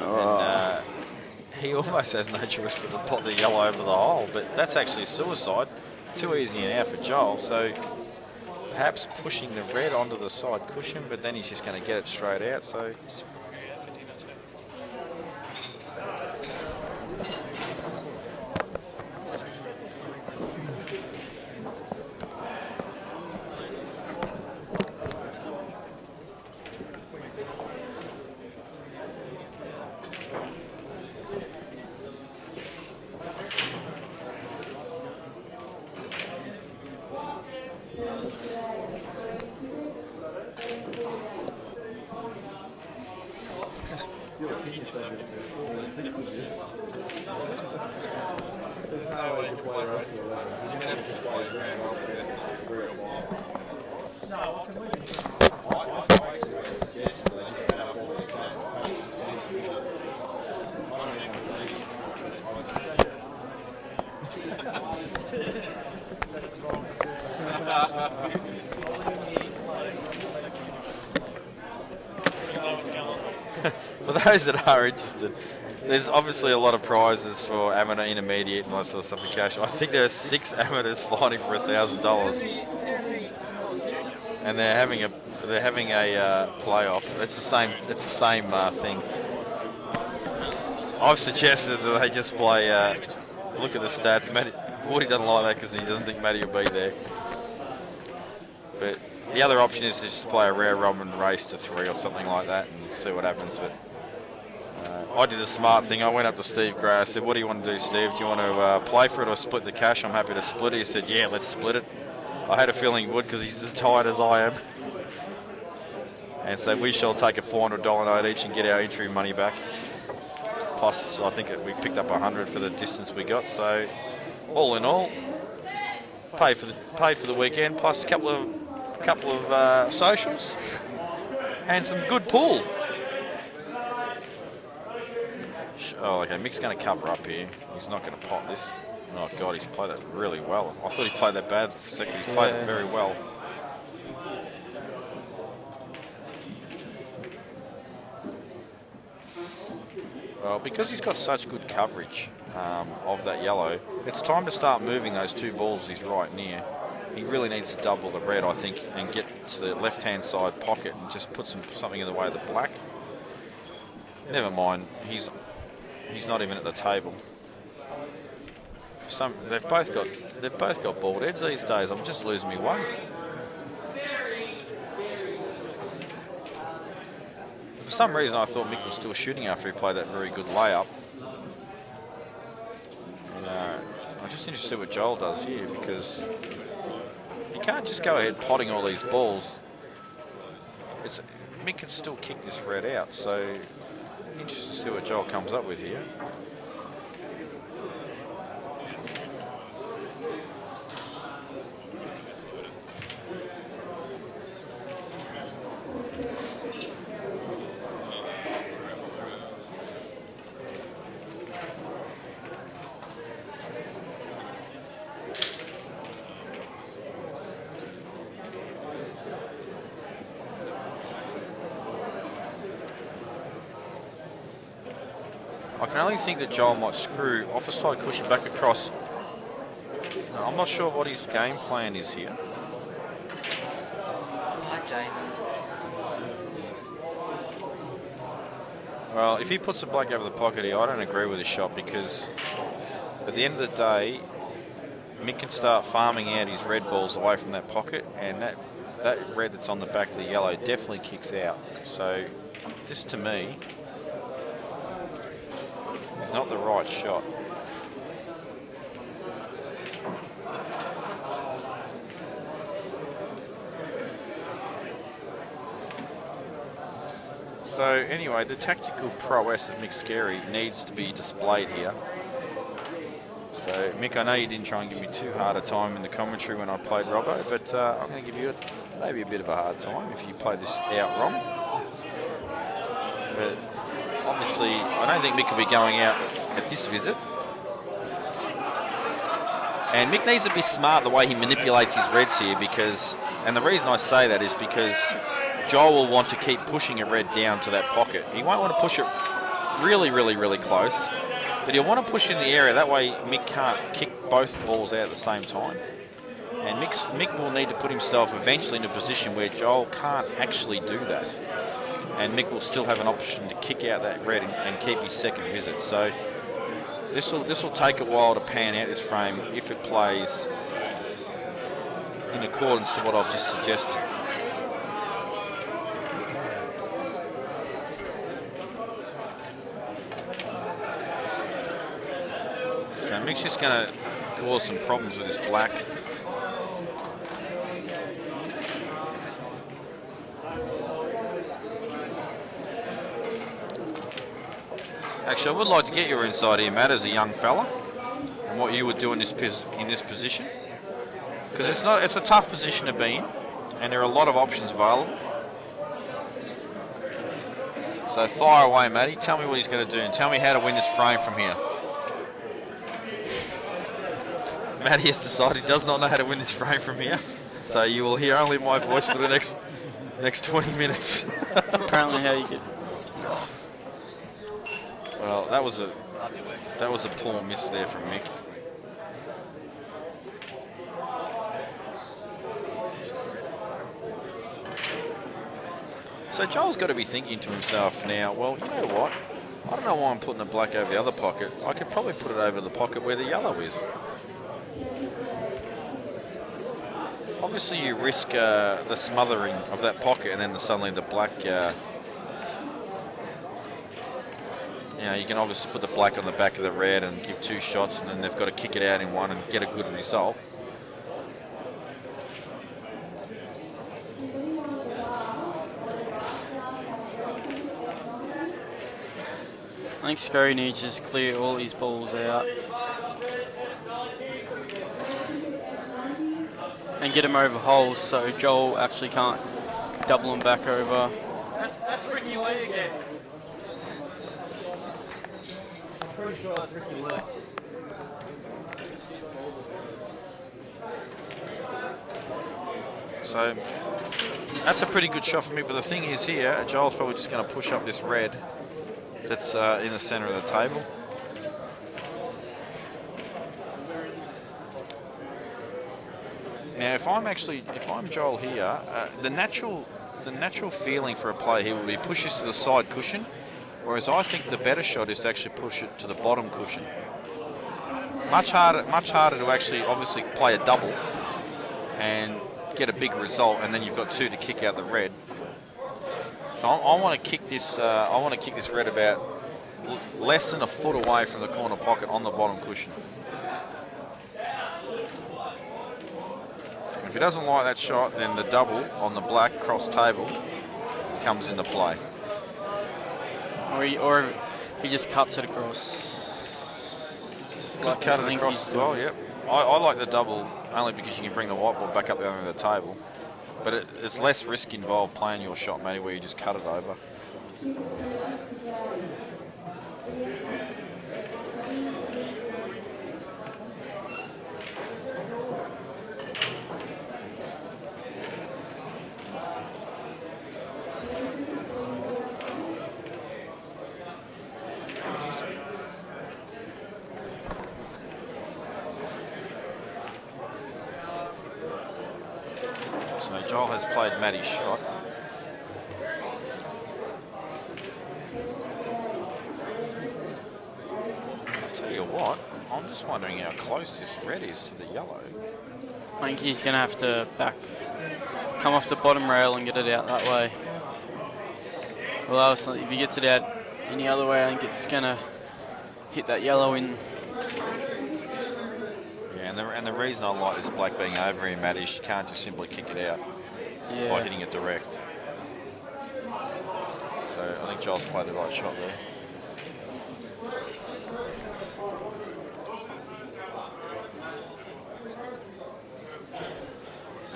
And he almost has no choice but to pot the yellow over the hole, but that's actually suicide. Too easy and out for Joel, so perhaps pushing the red onto the side cushion, but then he's just going to get it straight out. So for those that are interested, there's obviously a lot of prizes for amateur, intermediate, and that sort of stuff in cash. I think there are 6 amateurs fighting for $1,000, and they're having a playoff. It's the same thing. I've suggested that they just play. Look at the stats. Woody doesn't like that because he doesn't think Matty will be there. But the other option is just to play a rare robin race to 3 or something like that and see what happens. But I did a smart thing. I went up to Steve Gray. I said, "What do you want to do, Steve? Do you want to play for it or split the cash? I'm happy to split it." He said, "Yeah, let's split it." I had a feeling he would because he's as tired as I am. And so we shall take a $400 note each and get our entry money back. Plus, I think we picked up 100 for the distance we got. So, all in all, paid for the weekend. Plus a couple of socials and some good pool. Oh, okay. Mick's going to cover up here. He's not going to pot this. Oh God, he's played that really well. I thought he played that bad for a second. He's played it very well. Well, because he's got such good coverage of that yellow, it's time to start moving those 2 balls he's right near. He really needs to double the red, I think, and get to the left-hand side pocket and just put something in the way of the black. Never mind, he's not even at the table. They've both got bald heads these days. I'm just losing me one. For some reason, I thought Mick was still shooting after he played that very good layup. And, I just interested to see what Joel does here, because you can't just go ahead potting all these balls. Mick can still kick this red out, so interested to see what Joel comes up with here. I can only think that Joel might screw off a side cushion back across. I'm not sure what his game plan is here. Hi, Jamie. Well, if he puts the black over the pocket here, I don't agree with his shot, because at the end of the day, Mick can start farming out his red balls away from that pocket, and that red that's on the back of the yellow definitely kicks out. So this, to me, is not the right shot. So anyway, the tactical prowess of Mick Scary needs to be displayed here. So Mick, I know you didn't try and give me too hard a time in the commentary when I played Robbo, but I'm going to give you maybe a bit of a hard time if you played this out wrong. But obviously, I don't think Mick will be going out at this visit. And Mick needs to be smart the way he manipulates his reds here, because, and the reason I say that is because Joel will want to keep pushing a red down to that pocket. He won't want to push it really, really, really close, but he'll want to push in the area. That way Mick can't kick both balls out at the same time. And Mick will need to put himself eventually in a position where Joel can't actually do that. And Mick will still have an option to kick out that red and keep his second visit. So this will take a while to pan out this frame if it plays in accordance to what I've just suggested. So Mick's just going to cause some problems with this black. Actually, I would like to get your insight here, Matt, as a young fella, and what you would do in this position, because it's a tough position to be in, and there are a lot of options available. So fire away, Matty. Tell me what he's going to do, and tell me how to win this frame from here. Matty has decided he does not know how to win this frame from here, so you will hear only my voice for the next 20 minutes. Apparently, how you get. Well, that was a poor miss there from Mick. So Joel's got to be thinking to himself now, well, you know what? I don't know why I'm putting the black over the other pocket. I could probably put it over the pocket where the yellow is. Obviously, you risk the smothering of that pocket, and then suddenly the black. You can obviously put the black on the back of the red and give two shots, and then they've got to kick it out in one and get a good result. I think Scurry needs to just clear all his balls out and get him over holes so Joel actually can't double him back over. That's Ricky Lee again. Pretty sure that's Ricky Lee. So that's a pretty good shot for me, but the thing is here, Joel's probably just going to push up this red that's in the centre of the table. Now, if I'm Joel here, the natural feeling for a player here will be push this to the side cushion, whereas I think the better shot is to actually push it to the bottom cushion. Much harder to actually obviously play a double and get a big result, and then you've got two to kick out the red. So I want to kick this. I want to kick this red about less than a foot away from the corner pocket on the bottom cushion. If he doesn't like that shot, then the double on the black cross table comes into play. Or he just cuts it across. Could cut it across as well, yep. I like the double only because you can bring the white ball back up the other end of the table. But it's less risk involved playing your shot, Matty, where you just cut it over. Joel has played Matty's shot. I'll tell you what, I'm just wondering how close this red is to the yellow. I think he's going to have to come off the bottom rail and get it out that way. Well, if he gets it out any other way, I think it's going to hit that yellow in. Yeah, and the reason I like this black being over him, Matt, is you can't just simply kick it out by hitting it direct. So I think Joel's played the right shot there.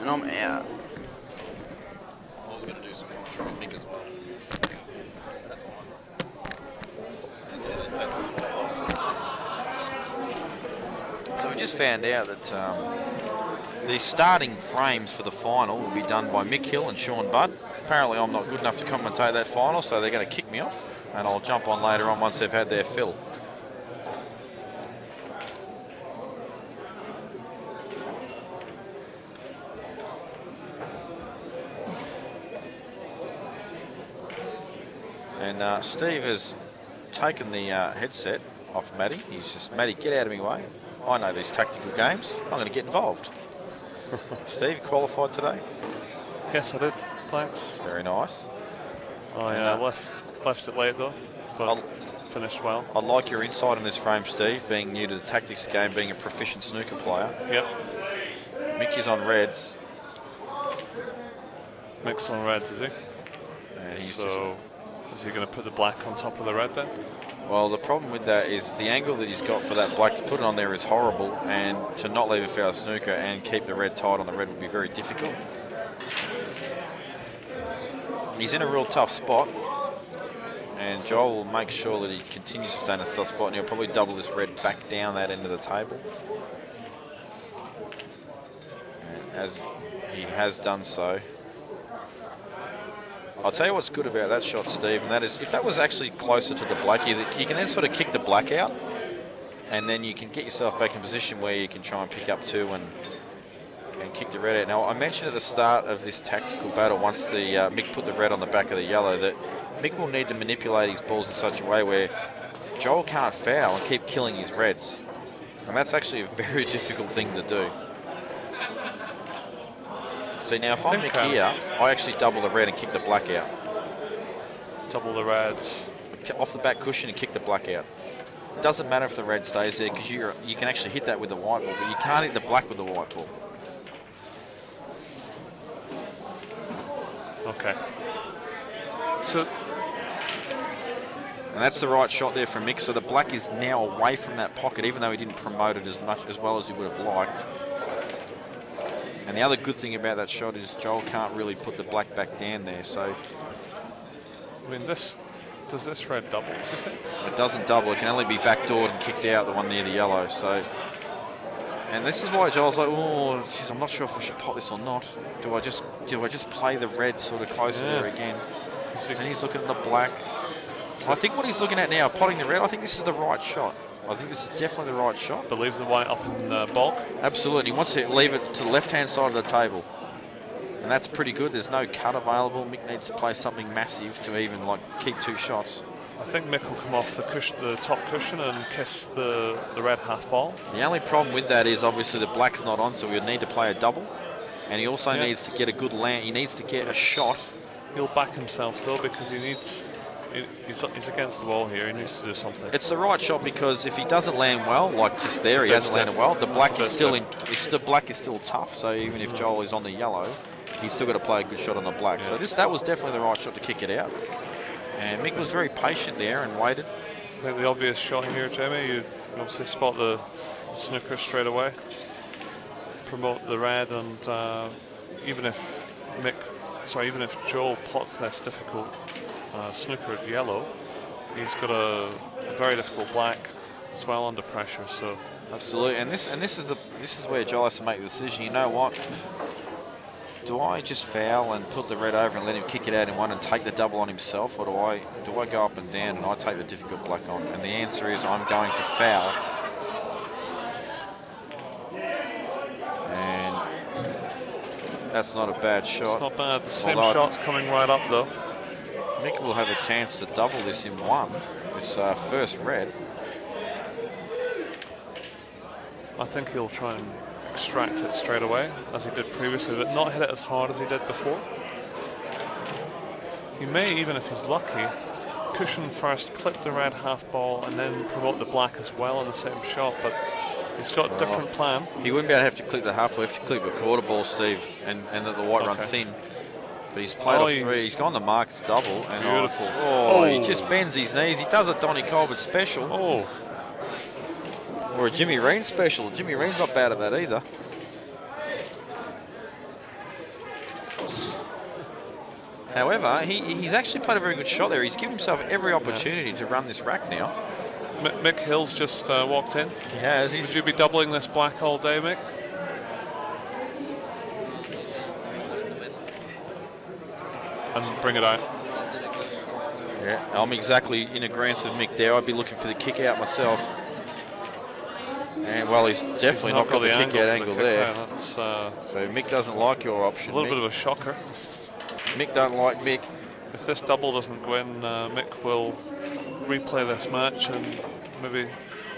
And I'm out. I was going to do some commentary on Mick as well. That's fine. So we just found out that the starting frames for the final will be done by Mick Hill and Sean Budd. Apparently I'm not good enough to commentate that final, so they're going to kick me off, and I'll jump on later on once they've had their fill. And Steve has taken the headset off Matty. He's just, Matty, get out of my way. I know these tactical games. I'm going to get involved. Steve, qualified today? Yes, I did. Thanks. Very nice. I left it late though, but finished well. I like your insight on this frame, Steve, being new to the tactics game, being a proficient snooker player. Yep. Mickey's on reds. Mick's on reds, is he? And he's so, is he going to put the black on top of the red then? Well, the problem with that is the angle that he's got for that black to put it on there is horrible, and to not leave a foul snooker and keep the red tight on the red would be very difficult. He's in a real tough spot, and Joel will make sure that he continues to stay in a tough spot, and he'll probably double this red back down that end of the table. And as he has done so. I'll tell you what's good about that shot, Steve, and that is if that was actually closer to the black, you can then sort of kick the black out, and then you can get yourself back in position where you can try and pick up two and kick the red out. Now, I mentioned at the start of this tactical battle, once the Mick put the red on the back of the yellow, that Mick will need to manipulate his balls in such a way where Joel can't foul and keep killing his reds. And that's actually a very difficult thing to do. See, now if I'm Mick here, I actually double the red and kick the black out. Double the reds. Off the back cushion and kick the black out. It doesn't matter if the red stays there because you can actually hit that with the white ball, but you can't hit the black with the white ball. Okay. So, and that's the right shot there from Mick. So the black is now away from that pocket, even though he didn't promote it as well as he would have liked. And the other good thing about that shot is Joel can't really put the black back down there. So, I mean, does this red double? It doesn't double. It can only be backdoored and kicked out, the one near the yellow. So, and this is why Joel's like, oh, geez, I'm not sure if I should pot this or not. Do I just play the red sort of closer there again? And he's looking at the black. So I think what he's looking at now, potting the red, I think this is the right shot. I think this is definitely the right shot. But leaves the white up in bulk? Absolutely. He wants to leave it to the left-hand side of the table. And that's pretty good. There's no cut available. Mick needs to play something massive to even keep two shots. I think Mick will come off the top cushion and kiss the red half ball. The only problem with that is obviously the black's not on, so we'll need to play a double. And he also needs to get a good land. He needs to get a shot. He'll back himself though because he needs he's against the wall here. He needs to do something. It's the right shot because if he doesn't land well, like just there, he hasn't landed well. The black is still the black is still tough. So even if Joel is on the yellow, he's still got to play a good shot on the black. So that was definitely the right shot to kick it out. And Mick was very patient there and waited. I think the obvious shot here, Jamie, you obviously spot the snooker straight away, promote the red, and even if Joel pots this difficult snooker at yellow, he's got a very difficult black as well under pressure. So absolutely, and this is where Joel has to make the decision. You know what? Do I just foul and put the red over and let him kick it out in one and take the double on himself, or do I go up and down and I take the difficult black on? And the answer is I'm going to foul. And that's not a bad shot. It's not bad. The same shot's coming right up though. Mick will have a chance to double this in one, this first red. I think he'll try and extract it straight away, as he did previously, but not hit it as hard as he did before. He may, even if he's lucky, cushion first, clip the red half ball, and then promote the black as well in the same shot, but he's got a different plan. He wouldn't be able to have to clip the half ball, he has to clip a quarter ball, Steve, and let the white run thin. But he's played off three, he's gone the Marcus double, and beautiful. He just bends his knees, he does a Donny Colbert special. Or a Jimmy Reen special. Jimmy Reen's not bad at that either. However, he's actually played a very good shot there. He's given himself every opportunity to run this rack now. Mick Hill's just walked in. He has. Would you be doubling this black all day, Mick? And bring it out. Yeah, I'm exactly in agreement with Mick there. I'd be looking for the kick out myself. And well, he's definitely not got the kick out angle there. So Mick doesn't like your option. A little bit of a shocker. Mick don't like Mick. If this double doesn't go in, Mick will replay this match and maybe.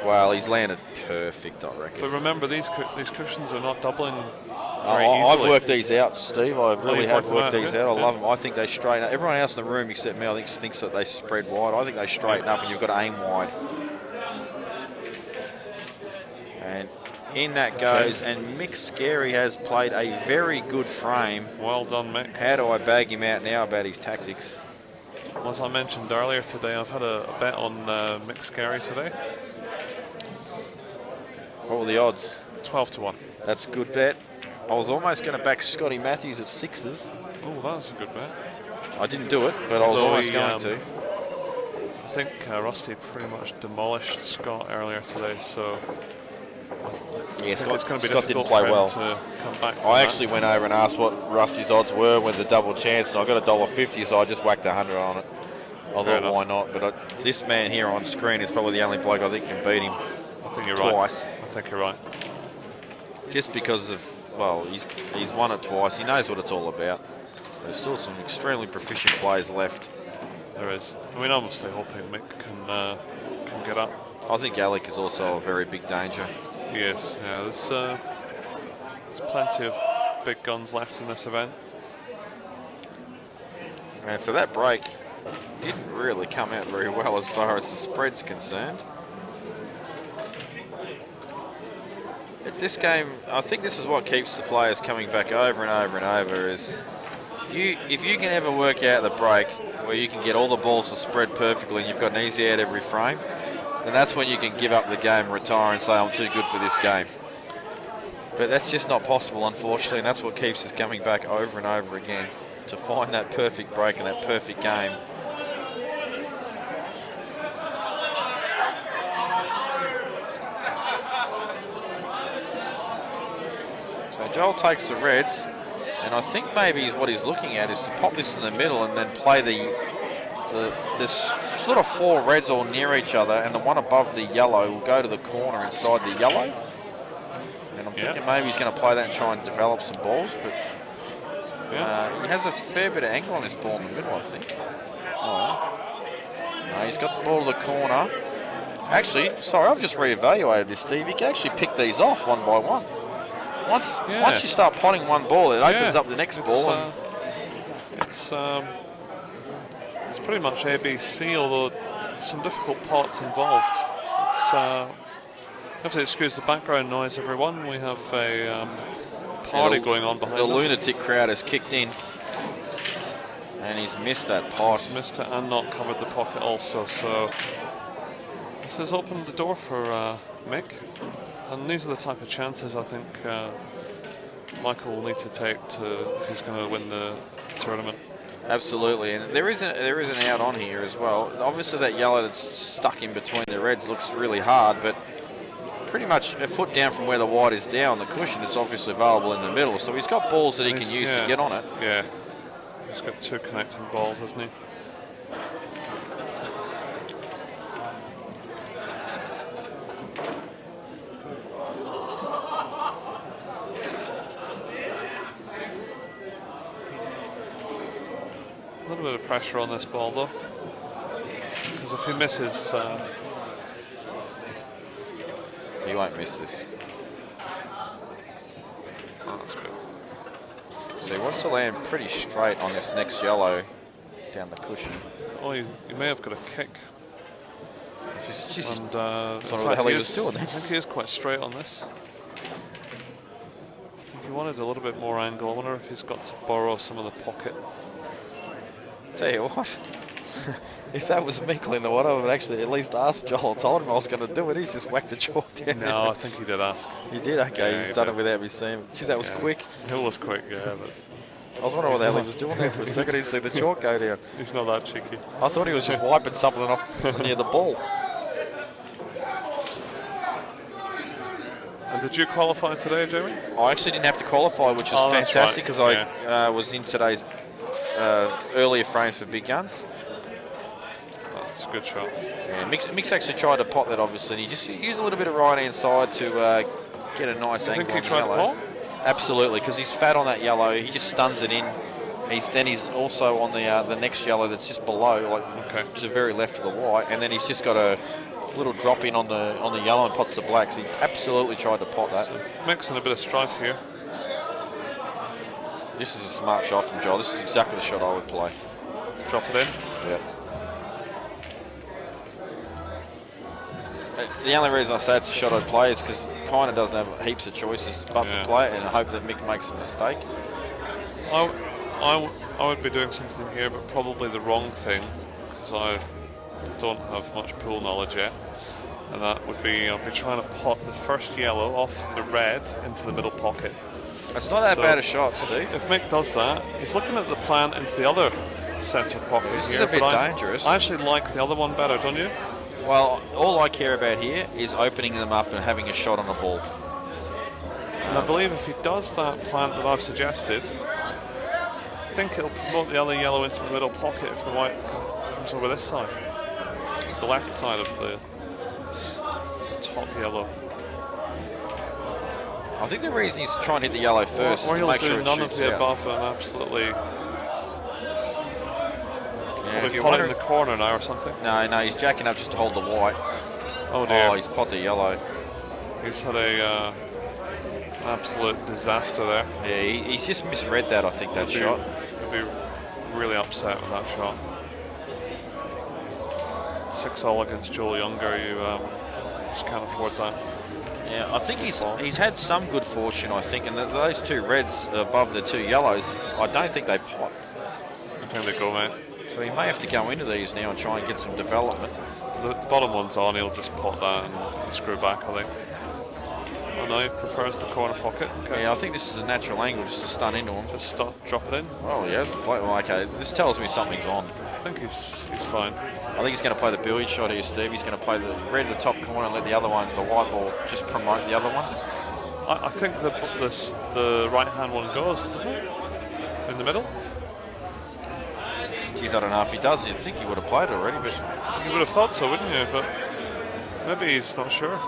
Well, he's landed perfect, I reckon. But remember, these cushions are not doubling very easily. I've worked these out, Steve. I really have worked these out. I love them. I think they straighten up. Everyone else in the room except me, I think, thinks that they spread wide. I think they straighten up, and you've got to aim wide. And in that goes, and Mick Scary has played a very good frame. Well done, Mick. How do I bag him out now about his tactics? Well, as I mentioned earlier today, I've had a bet on Mick Scary today. What were the odds? 12 to 1. That's a good bet. I was almost going to back Scotty Matthews at sixes. Oh, that was a good bet. I didn't do it, but I was almost going to. I think Rusty pretty much demolished Scott earlier today, so. Yeah, Scott didn't play well. To come back I actually went over and asked what Rusty's odds were with the double chance, and I got $1.50, so I just whacked 100 on it. I thought, why not? But this man here on screen is probably the only bloke I think can beat him. I think you're twice. Right. I think you're right. Just because of, well, he's won it twice. He knows what it's all about. There's still some extremely proficient players left. There is. I mean, obviously hoping Mick can get up. I think Alec is also a very big danger. Yes, yeah, there's plenty of big guns left in this event. And so that break didn't really come out very well as far as the spread's concerned. At this game, I think this is what keeps the players coming back over and over and over is if you can ever work out the break where you can get all the balls to spread perfectly and you've got an easy out every frame, then that's when you can give up the game, retire and say I'm too good for this game. But that's just not possible, unfortunately, and that's what keeps us coming back over and over again to find that perfect break and that perfect game. So Joel takes the reds, and I think maybe what he's looking at is to pop this in the middle and then play this sort of four reds all near each other, and the one above the yellow will go to the corner inside the yellow. And I'm thinking maybe he's going to play that and try and develop some balls, but he has a fair bit of angle on his ball in the middle, I think. No, he's got the ball to the corner. Actually, sorry, I've just reevaluated this, Steve. You can actually pick these off one by one. Once you start potting one ball, it opens up the next ball. It's It's pretty much ABC, although some difficult pots involved. It's, you have to excuse the background noise, everyone. We have a party going on behind the us. lunatic crowd has kicked in. And he's missed that pot. He's missed it and not covered the pocket also. So this has opened the door for Mick. And these are the type of chances I think Michael will need to take if he's going to win the tournament. Absolutely, and there is an out on here as well. Obviously that yellow that's stuck in between the reds looks really hard, but pretty much a foot down from where the white is down, the cushion is obviously available in the middle, so he's got balls that he can use to get on it. Yeah, he's got 2 connecting balls, hasn't he? A little bit of pressure on this ball though, because if he misses, he won't miss this. Oh, that's good. So he wants to land pretty straight on this next yellow down the cushion. Oh, he may have got a kick. Jeez, And that's what the hell he was doing. I think he is quite straight on this. I think he wanted a little bit more angle. I wonder if he's got to borrow some of the pocket. Tell you what, if that was Mickle in the water, I would actually at least ask Joel. I told him I was going to do it. He's just whacked the chalk down. No, I think he did ask. He did? Okay, Yeah, he's he done did. it without me seeing. Geez, that was quick. It was quick, yeah, but I was wondering what the hell he was doing there for a second. I didn't see the chalk go down. he's not that cheeky. I thought he was just wiping something off near the ball. And did you qualify today, Jamie? I actually didn't have to qualify, which is Oh, that's fantastic right. because I was in today's earlier frames for big guns. That's a good shot. Yeah, Mick's actually tried to pot that, obviously, and he just used a little bit of right hand side to get a nice You angle think he on the tried to yellow. pot? Absolutely, because he's fat on that yellow. He just stuns it in. He's also on the next yellow that's just below, like to the very left of the white, and then he's just got a little drop in on the yellow and pots the black. So he absolutely tried to pot that. So mixing a bit of strife here. This is a smart shot from Joel. This is exactly the shot I would play. Drop it in. Yeah. The only reason I say it's a shot I'd play is because he kind of doesn't have heaps of choices but to play it, and I hope that Mick makes a mistake. I would be doing something here, but probably the wrong thing, because I don't have much pool knowledge yet. And that would be, I'll be trying to pot the first yellow off the red into the middle pocket. It's not that bad a shot, Steve. If Mick does that, he's looking at the plant into the other centre pocket This here. is a bit but dangerous. I actually like the other one better, don't you? Well, all I care about here is opening them up and having a shot on the ball. And I believe if he does that plant that I've suggested, I think it'll promote the other yellow into the middle pocket if the white comes over this side. The left side of the top yellow. I think the reason he's trying to hit the yellow first Or is to he'll make do sure it none of shoots the out. above and absolutely Yeah, if probably you're pot it in wondering- the corner now or something. No, he's jacking up just to hold the white. Oh dear. Oh, he's pot the yellow. He's had a absolute disaster there. Yeah, he's just misread that, I think, that He'll shot. be really upset with that shot. 6-all against Joel Younger, you just can't afford that. Yeah, I think he's had some good fortune, I think, and those two reds above the two yellows, I don't think they pot. I think they go, mate. So he may have to go into these now and try and get some development. The bottom one's on, he'll just pot that and screw back, I think. Oh no, he prefers the corner pocket. Okay. Yeah, I think this is a natural angle just to stun into him. Just drop it in. Oh, yeah. Well, okay, this tells me something's on. I think he's fine. I think he's going to play the billiard shot here, Steve. He's going to play the red at the top corner and let the other one, the white ball, just promote the other one. I think the right hand one goes, doesn't it? In the middle? Geez, I don't know if he does. You'd think he would have played it already, but You would have thought so, wouldn't you? But maybe he's not sure.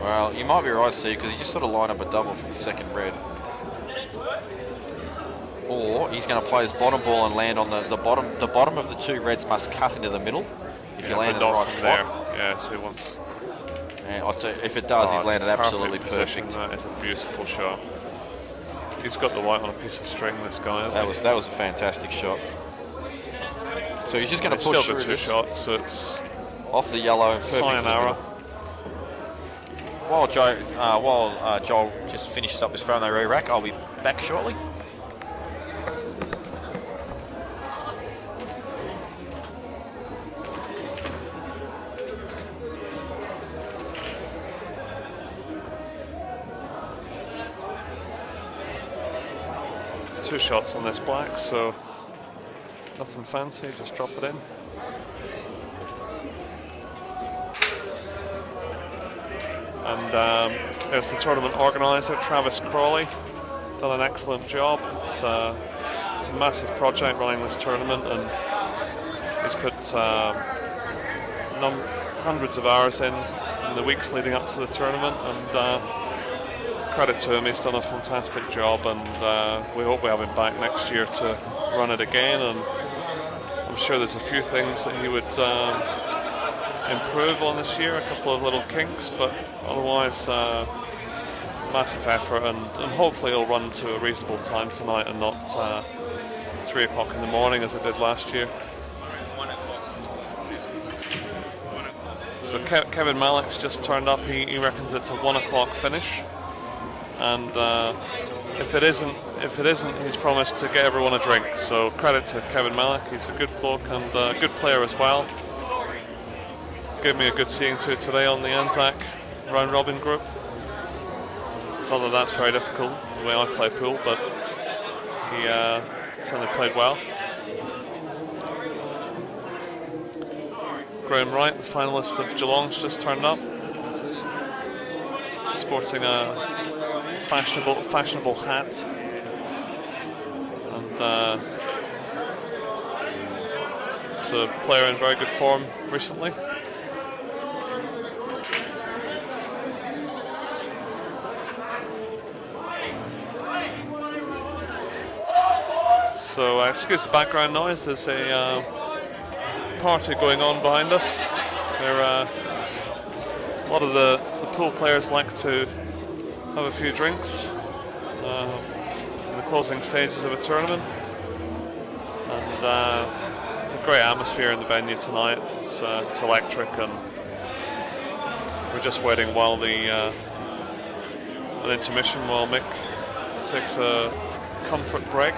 well, you might be right, Steve, because he just sort of lined up a double for the second red. Or he's going to play his bottom ball and land on the bottom. The bottom of the two reds must cut into the middle if you land in but the not right from spot. there. Yeah, so he wants. And if it does, he's it's landed perfect absolutely position, perfect. That is a beautiful shot. He's got the white on a piece of string, this guy, hasn't he? That was a fantastic shot. So he's just going to He's push still through got 2 this shots, so it's off the yellow. Perfect for the sayonara. middle. While Joel just finishes up his throw and they re-rack, I'll be back shortly. Two shots on this black, so nothing fancy, just drop it in. And there's the tournament organiser, Travis Crawley, done an excellent job. It's a massive project running this tournament, and he's put hundreds of hours in the weeks leading up to the tournament, and credit to him, he's done a fantastic job, and we hope we have him back next year to run it again. And I'm sure there's a few things that he would improve on this year, a couple of little kinks, but otherwise massive effort, and hopefully he'll run to a reasonable time tonight and not 3 o'clock in the morning as it did last year. So Kevin Malek's just turned up. He reckons it's a 1 o'clock finish, and if it isn't, he's promised to get everyone a drink. So credit to Kevin Malek. He's a good bloke and a good player as well. Gave me a good seeing to today on the Anzac round robin group. Not that that's very difficult the way I play pool, but he certainly played well. Graham Wright, the finalist of Geelong's, just turned up, sporting a fashionable hat, and it's a player in very good form recently. So excuse the background noise, there's a party going on behind us. A lot of the pool players like to have a few drinks in the closing stages of a tournament, and it's a great atmosphere in the venue tonight. It's electric, and we're just waiting while an intermission while Mick takes a comfort break.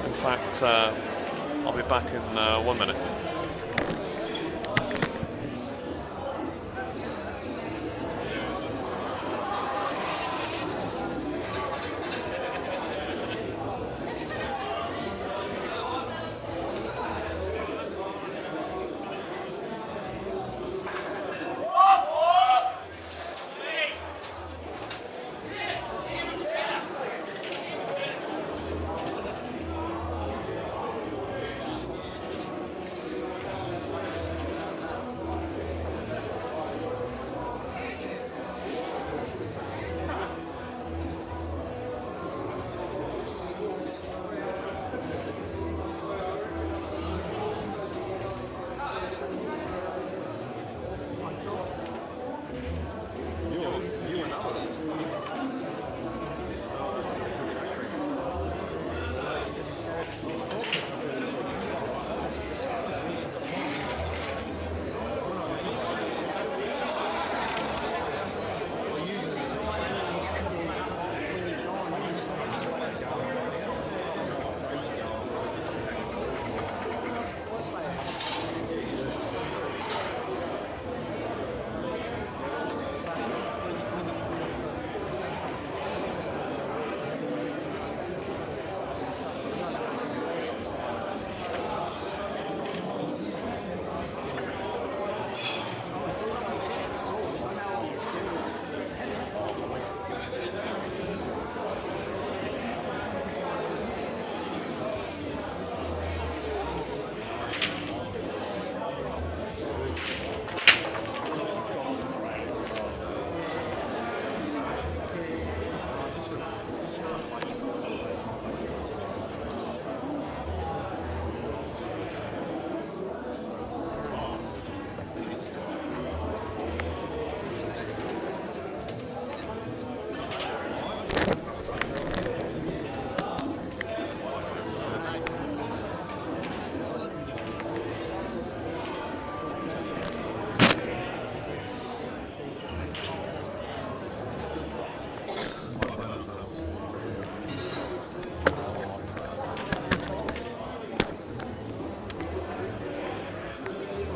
In fact, I'll be back in 1 minute.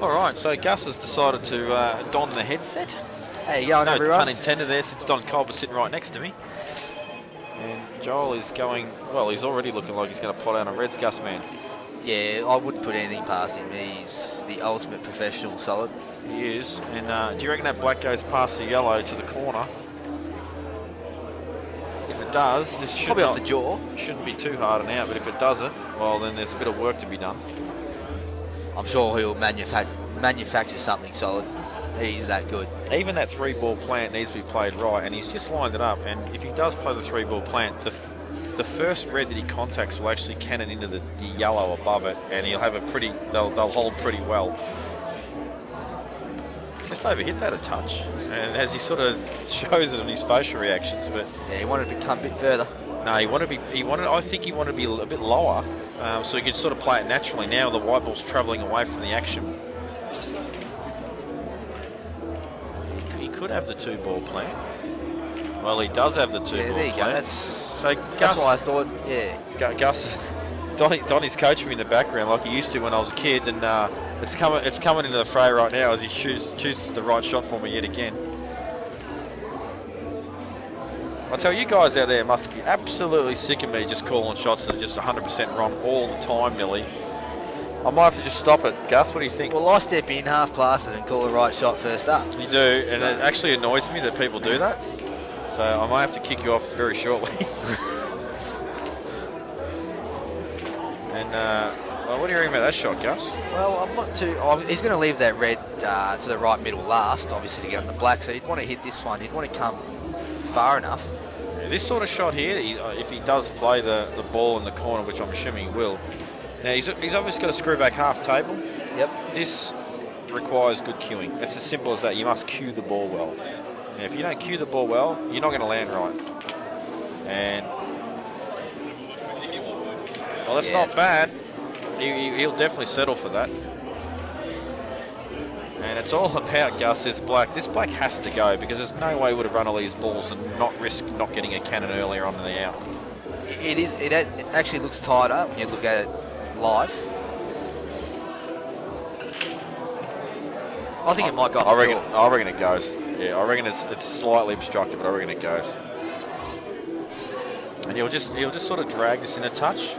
All right, so Gus has decided to don the headset. How you going, No everyone? pun intended there, since Don Cobb was sitting right next to me. And Joel is going, well, he's already looking like he's going to pot out a Reds, Gus, man. Yeah, I wouldn't put anything past him. He's the ultimate professional, solid. He is. And do you reckon that black goes past the yellow to the corner? If it does, this should Probably not, off the jaw. shouldn't be too hard an out, but if it doesn't, well, then there's a bit of work to be done. I'm sure he'll manufacture something solid. He's that good. Even that 3-ball plant needs to be played right, and he's just lined it up. And if he does play the 3-ball plant, the first red that he contacts will actually cannon into the yellow above it, and he'll have a pretty. They'll hold pretty well. Just overhit that a touch, and as he sort of shows it in his facial reactions, but Yeah, he wanted to come a bit further. no, I think he wanted to be a bit lower, so he could sort of play it naturally. Now the white ball's travelling away from the action. He could have the 2-ball plant. Well, he does have the 2-ball Yeah, there you go. plant. So That's Gus, why I thought, yeah. Gus, Donnie's coaching me in the background like he used to when I was a kid, and it's coming into the fray right now as he chooses the right shot for me yet again. I tell you guys out there must be absolutely sick of me just calling shots that are just 100% wrong all the time, Millie. I might have to just stop it. Gus, what do you think? Well, I step in half plastered and call the right shot first up. You do, and it actually annoys me that people do that. So I might have to kick you off very shortly. And well, what do you reckon about that shot, Gus? Well, I'm not too. He's going to leave that red to the right middle last, obviously, to get on the black. So he'd want to hit this one. He'd want to come far enough. Yeah, this sort of shot here, if he does play the ball in the corner, which I'm assuming he will. Now he's obviously got to screw back half table. Yep. This requires good cueing. It's as simple as that. You must cue the ball well. Now, if you don't cue the ball well, you're not going to land right. And well, that's not bad. He'll definitely settle for that. And it's all about Gus. This black has to go, because there's no way he would have run all these balls and not risk not getting a cannon earlier on in the out. It actually looks tighter when you look at it live. I think it might go off I the jaw. reckon it goes. Yeah, I reckon it's slightly obstructed, but I reckon it goes. And he'll just sort of drag this in a touch.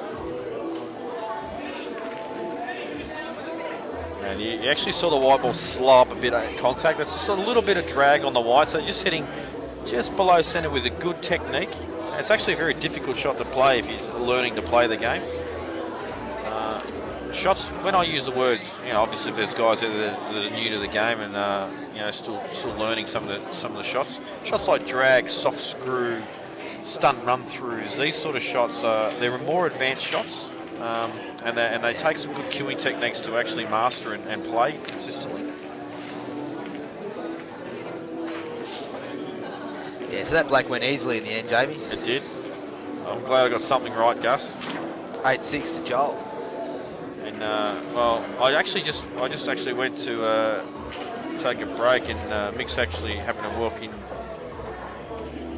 And you actually saw the white ball slow up a bit at contact. That's just a little bit of drag on the white, so just hitting just below centre with a good technique. And it's actually a very difficult shot to play if you're learning to play the game. Shots, when I use the words, obviously if there's guys that are new to the game and still learning some of the shots. Shots like drag, soft screw, stunt run throughs, these sort of shots they're more advanced shots, and they take some good cueing techniques to actually master and play consistently. Yeah, so that black went easily in the end, Jamie. It did. I'm glad I got something right, Gus. 8-6 to Joel. And well, I just actually went to take a break, and Mick's actually happened to walk in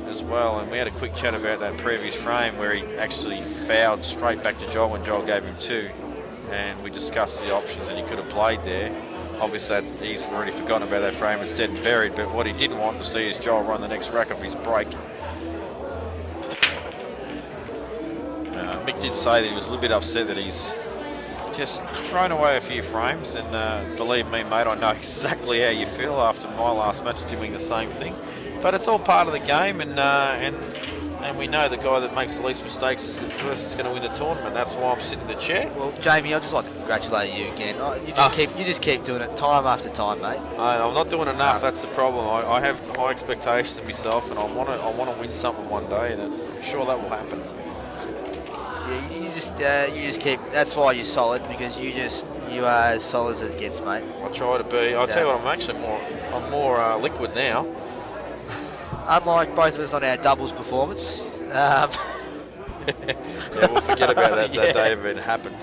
as well, and we had a quick chat about that previous frame where he actually fouled straight back to Joel when Joel gave him 2, and we discussed the options that he could have played there. Obviously he's already forgotten about that frame, it's dead and buried, but what he didn't want to see is Joel run the next rack of his break. Mick did say that he was a little bit upset that he's just thrown away a few frames, and believe me, mate, I know exactly how you feel after my last match doing the same thing. But it's all part of the game, and we know the guy that makes the least mistakes is the person that's going to win the tournament. That's why I'm sitting in the chair. Well, Jamie, I'd just like to congratulate you again. You just keep doing it time after time, mate. I'm not doing enough. That's the problem. I have high expectations of myself, and I want to win something one day, and I'm sure that will happen. Yeah, you just keep. That's why you're solid, because you are as solid as it gets, mate. I try to be. I'll tell you what, I'm more liquid now. Unlike both of us on our doubles performance. Yeah, we'll forget about that. That day event happened.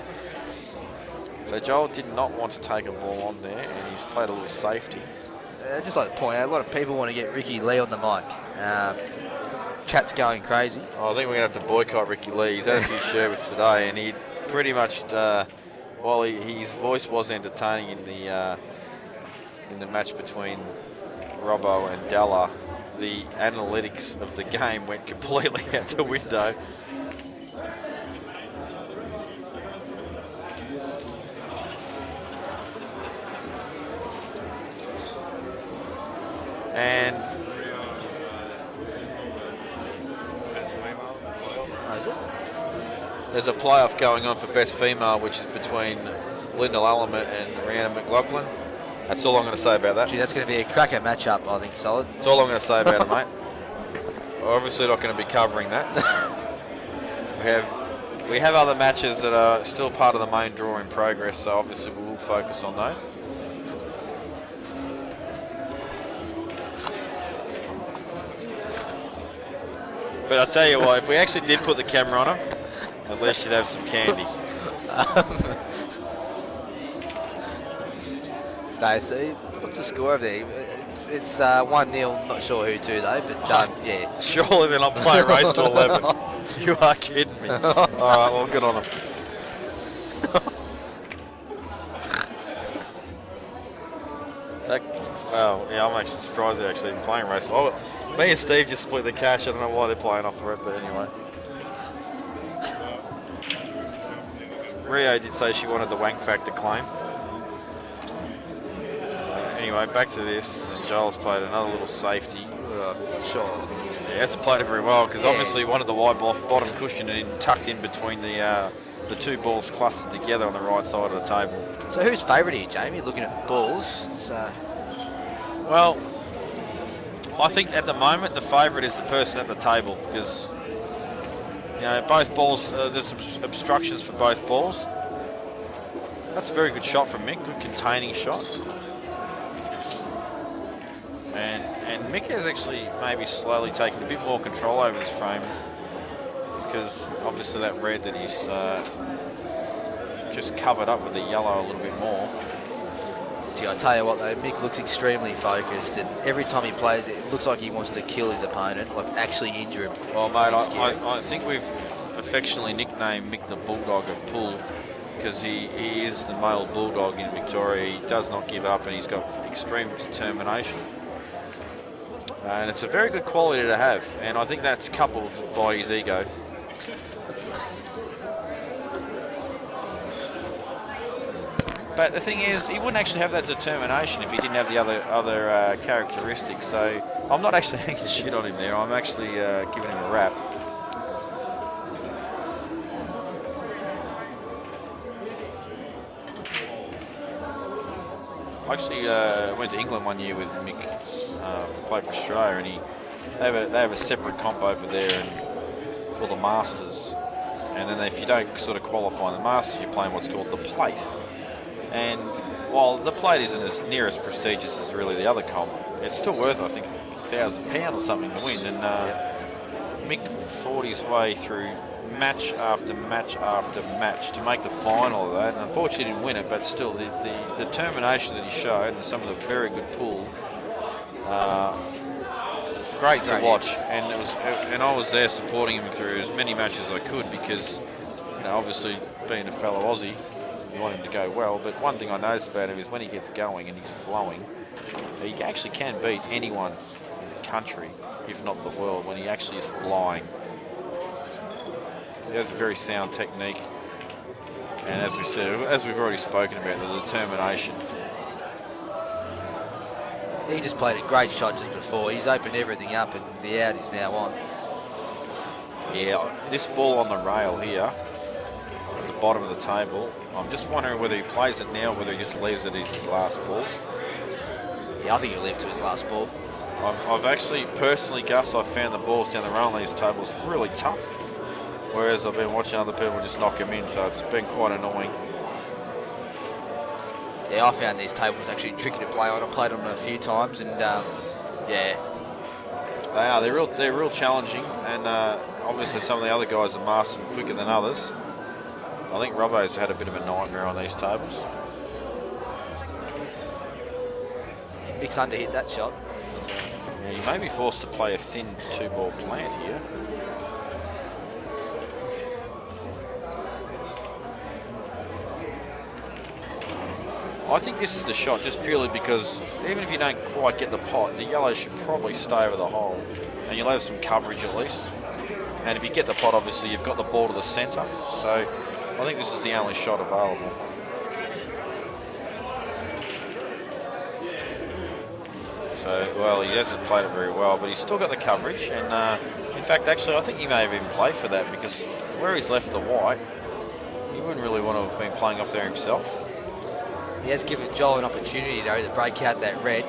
So Joel did not want to take a ball on there, and he's played a little safety. I'd just like to point out, a lot of people want to get Ricky Lee on the mic. Chat's going crazy. I think we're going to have to boycott Ricky Lee. He's had a few sherbets today, and he pretty much, while his voice was entertaining in the in the match between Robbo and Della, the analytics of the game went completely out the window. And there's a playoff going on for best female, which is between Linda Alamet and Rhiannon McLaughlin. That's all I'm going to say about that. Gee, that's going to be a cracker matchup, I think, Solid. That's all I'm going to say about it, mate. We're obviously not going to be covering that. We have other matches that are still part of the main draw in progress, so obviously we will focus on those. But I tell you what, if we actually did put the camera on her, at least she'd have some candy. No, so what's the score of there? It's 1-0, not sure who to though, but yeah. Surely they're not playing race to 11. You are kidding me. Alright, well, good on them. Well, yeah, I'm actually surprised they're actually playing race. Oh, me and Steve just split the cash. I don't know why they're playing off for it, but anyway. Rio did say she wanted the wank factor claim. Anyway, back to this. And Joel's played another little safety. Sure. He hasn't played it very well because obviously one of the wide bottom cushion and tucked in between the two balls clustered together on the right side of the table. So who's favourite here, Jamie? Looking at the balls. Well, I think at the moment the favourite is the person at the table because both balls, there's some obstructions for both balls. That's a very good shot from Mick, good containing shot. And Mick has actually maybe slowly taken a bit more control over this frame because obviously that red that he's just covered up with the yellow a little bit more. Gee, I tell you what though, Mick looks extremely focused, and every time he plays, it looks like he wants to kill his opponent, like actually injure him. Well, mate, I think we've affectionately nicknamed Mick the Bulldog of Pool because he is the male bulldog in Victoria. He does not give up, and he's got extreme determination. And it's a very good quality to have, and I think that's coupled by his ego. But the thing is, he wouldn't actually have that determination if he didn't have the other characteristics. So I'm not actually hanging shit on him there. I'm actually giving him a rap. I actually went to England one year with Mick, played for Australia, and they have a separate comp over there and called the Masters. And then if you don't sort of qualify in the Masters, you're playing what's called the Plate. And while the Plate isn't as near as prestigious as really the other comp, it's still worth, I think, £1,000 or something to win. And Mick fought his way through match after match after match to make the final of that. And unfortunately, he didn't win it, but still, the determination that he showed and some of the very good pull, great to watch. And I was there supporting him through as many matches as I could because, obviously, being a fellow Aussie, you want him to go well, but one thing I noticed about him is when he gets going and he's flowing, he actually can beat anyone in the country, if not the world, when he actually is flying. He has a very sound technique, and as we said, as we've already spoken about, the determination. He just played a great shot just before. He's opened everything up, and the out is now on. Yeah, this ball on the rail here, at the bottom of the table, I'm just wondering whether he plays it now or whether he just leaves it as his last ball. Yeah, I think he'll leave to his last ball. I've actually, personally, Gus, I've found the balls down the rail on these tables really tough. Whereas I've been watching other people just knock them in, so it's been quite annoying. Yeah, I found these tables actually tricky to play on. I've played on them a few times, and yeah. They are, they're real challenging, and obviously some of the other guys are mastered quicker than others. I think Robbo's had a bit of a nightmare on these tables. Mick's under hit that shot. Yeah, you may be forced to play a thin two-ball plant here. I think this is the shot just purely because even if you don't quite get the pot, the yellows should probably stay over the hole and you'll have some coverage at least. And if you get the pot, obviously you've got the ball to the centre. So I think this is the only shot available. So, well, he hasn't played it very well, but he's still got the coverage. And in fact, actually, I think he may have even played for that because where he's left the white, he wouldn't really want to have been playing off there himself. He has given Joel an opportunity, though, to break out that red,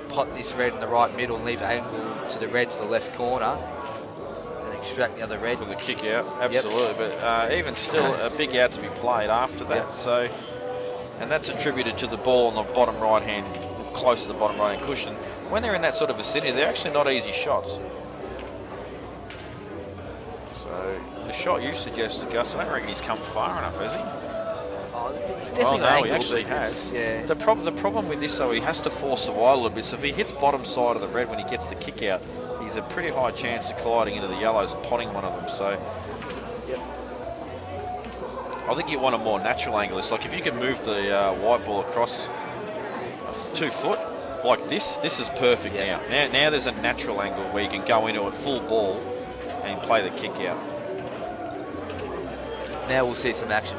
pot this red in the right middle and leave angle to the red to the left corner, and extract the other red. For the kick out, absolutely. Yep. But even still, a big out to be played after that. Yep. So, and that's attributed to the ball on the bottom right hand, close to the bottom right hand cushion. When they're in that sort of vicinity, they're actually not easy shots. So the shot you suggested, Gus, I don't reckon he's come far enough, has he? It's definitely no, angled, he actually has. Yeah. The problem with this, though, he has to force the wide a little bit. So if he hits bottom side of the red when he gets the kick out, he's a pretty high chance of colliding into the yellows and potting one of them. So yep. I think you want a more natural angle. It's like if you can move the white ball across 2 foot like this is perfect. Now there's a natural angle where you can go into it full ball and play the kick out. Now we'll see some action.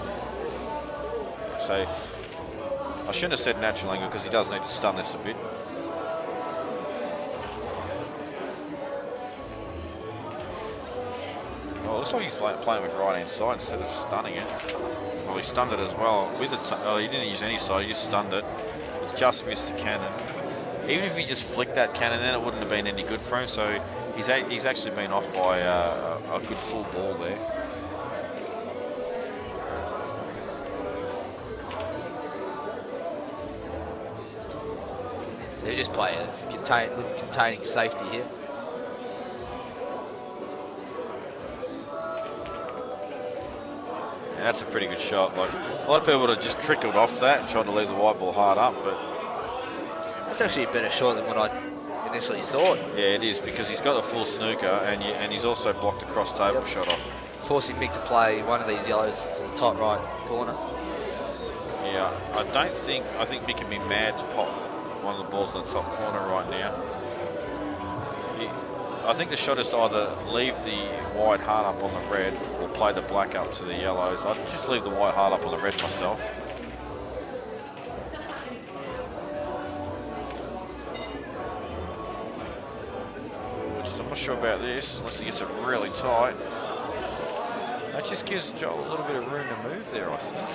So I shouldn't have said natural angle because he does need to stun this a bit. Oh, it looks like he's playing with right hand side instead of stunning it. Well, he stunned it as well. With the he didn't use any side, he just stunned it. It's just missed the cannon. Even if he just flicked that cannon, then it wouldn't have been any good for him. So he's actually been off by a good full ball there. They just play a containing safety here. Yeah, that's a pretty good shot. Like a lot of people would have just trickled off that and tried to leave the white ball hard up, but that's actually a better shot than what I initially thought. Yeah, it is because he's got the full snooker and he's also blocked a cross table shot off. Forcing Mick to play one of these yellows to the top right corner. Yeah, I think Mick can be mad to pop one of the balls in the top corner right now. I think the shot is to either leave the white hard up on the red or play the black up to the yellows. I'd just leave the white hard up on the red myself. I'm not sure about this unless he gets it really tight. That just gives Joel a little bit of room to move there, I think.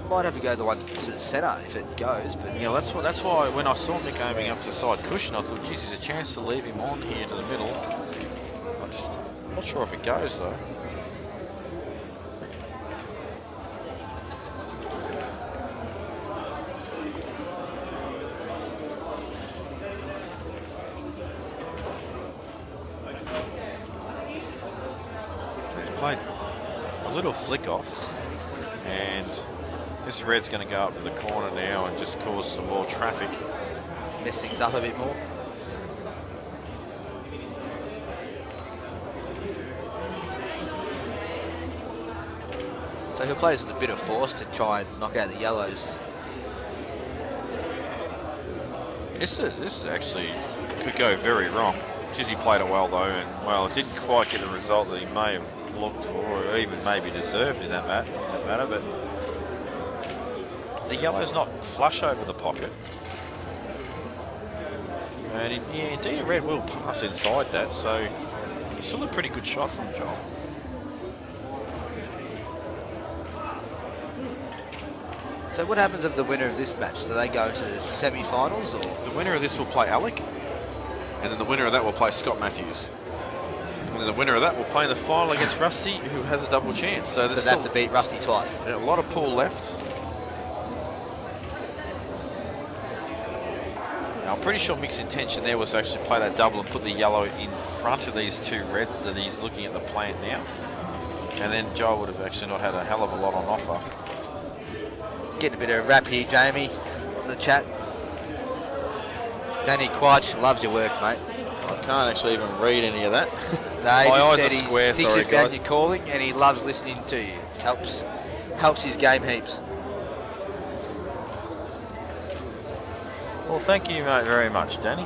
Might have to go the one to the centre if it goes, but yeah, that's why when I saw Mick aiming up to the side cushion, I thought, geez, there's a chance to leave him on here to the middle. I'm not sure if it goes though. So he's played a little flick off, and this red's going to go up to the corner now and just cause some more traffic. Mess things up a bit more. So he'll play this with a bit of force to try and knock out the yellows. This is actually could go very wrong. Jizzy played it well though, and well, it didn't quite get the result that he may have looked for, or even maybe deserved in that matter. But the yellow's not flush over the pocket. And indeed, red will pass inside that, so it's still a pretty good shot from Joel. So what happens if the winner of this match? Do they go to the semi-finals, or? The winner of this will play Alec, and then the winner of that will play Scott Matthews. And then the winner of that will play in the final against Rusty, who has a double chance. So they have to beat Rusty twice. A lot of pool left. Now, I'm pretty sure Mick's intention there was to actually play that double and put the yellow in front of these two reds that he's looking at the plant now. And then Joe would have actually not had a hell of a lot on offer. Getting a bit of a rap here, Jamie, on the chat. Danny Quach loves your work, mate. can't actually even read any of that. No, he My just eyes said are he square, thinks sorry you found guys. your calling and he loves listening to you. Helps his game heaps. Well, thank you, mate, very much, Danny.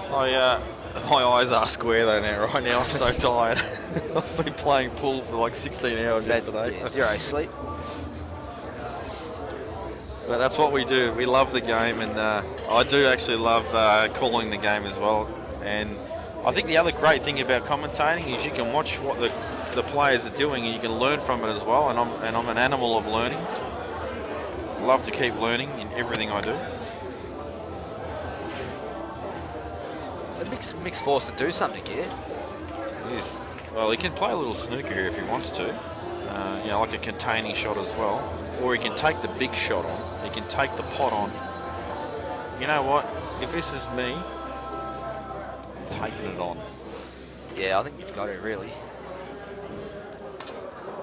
My eyes are square though now. Right now, I'm so tired. I've been playing pool for like 16 hours yesterday. Yeah, 0 sleep. But that's what we do. We love the game, and I do actually love calling the game as well. And I think the other great thing about commentating is you can watch what the players are doing, and you can learn from it as well. And I'm an animal of learning. Love to keep learning in everything I do. It's a mixed force to do something here. It is. Well, he can play a little snooker here if he wants to. You know, like a containing shot as well. Or he can take the big shot on. He can take the pot on. You know what? If this is me, I'm taking it on. Yeah, I think you've got it really.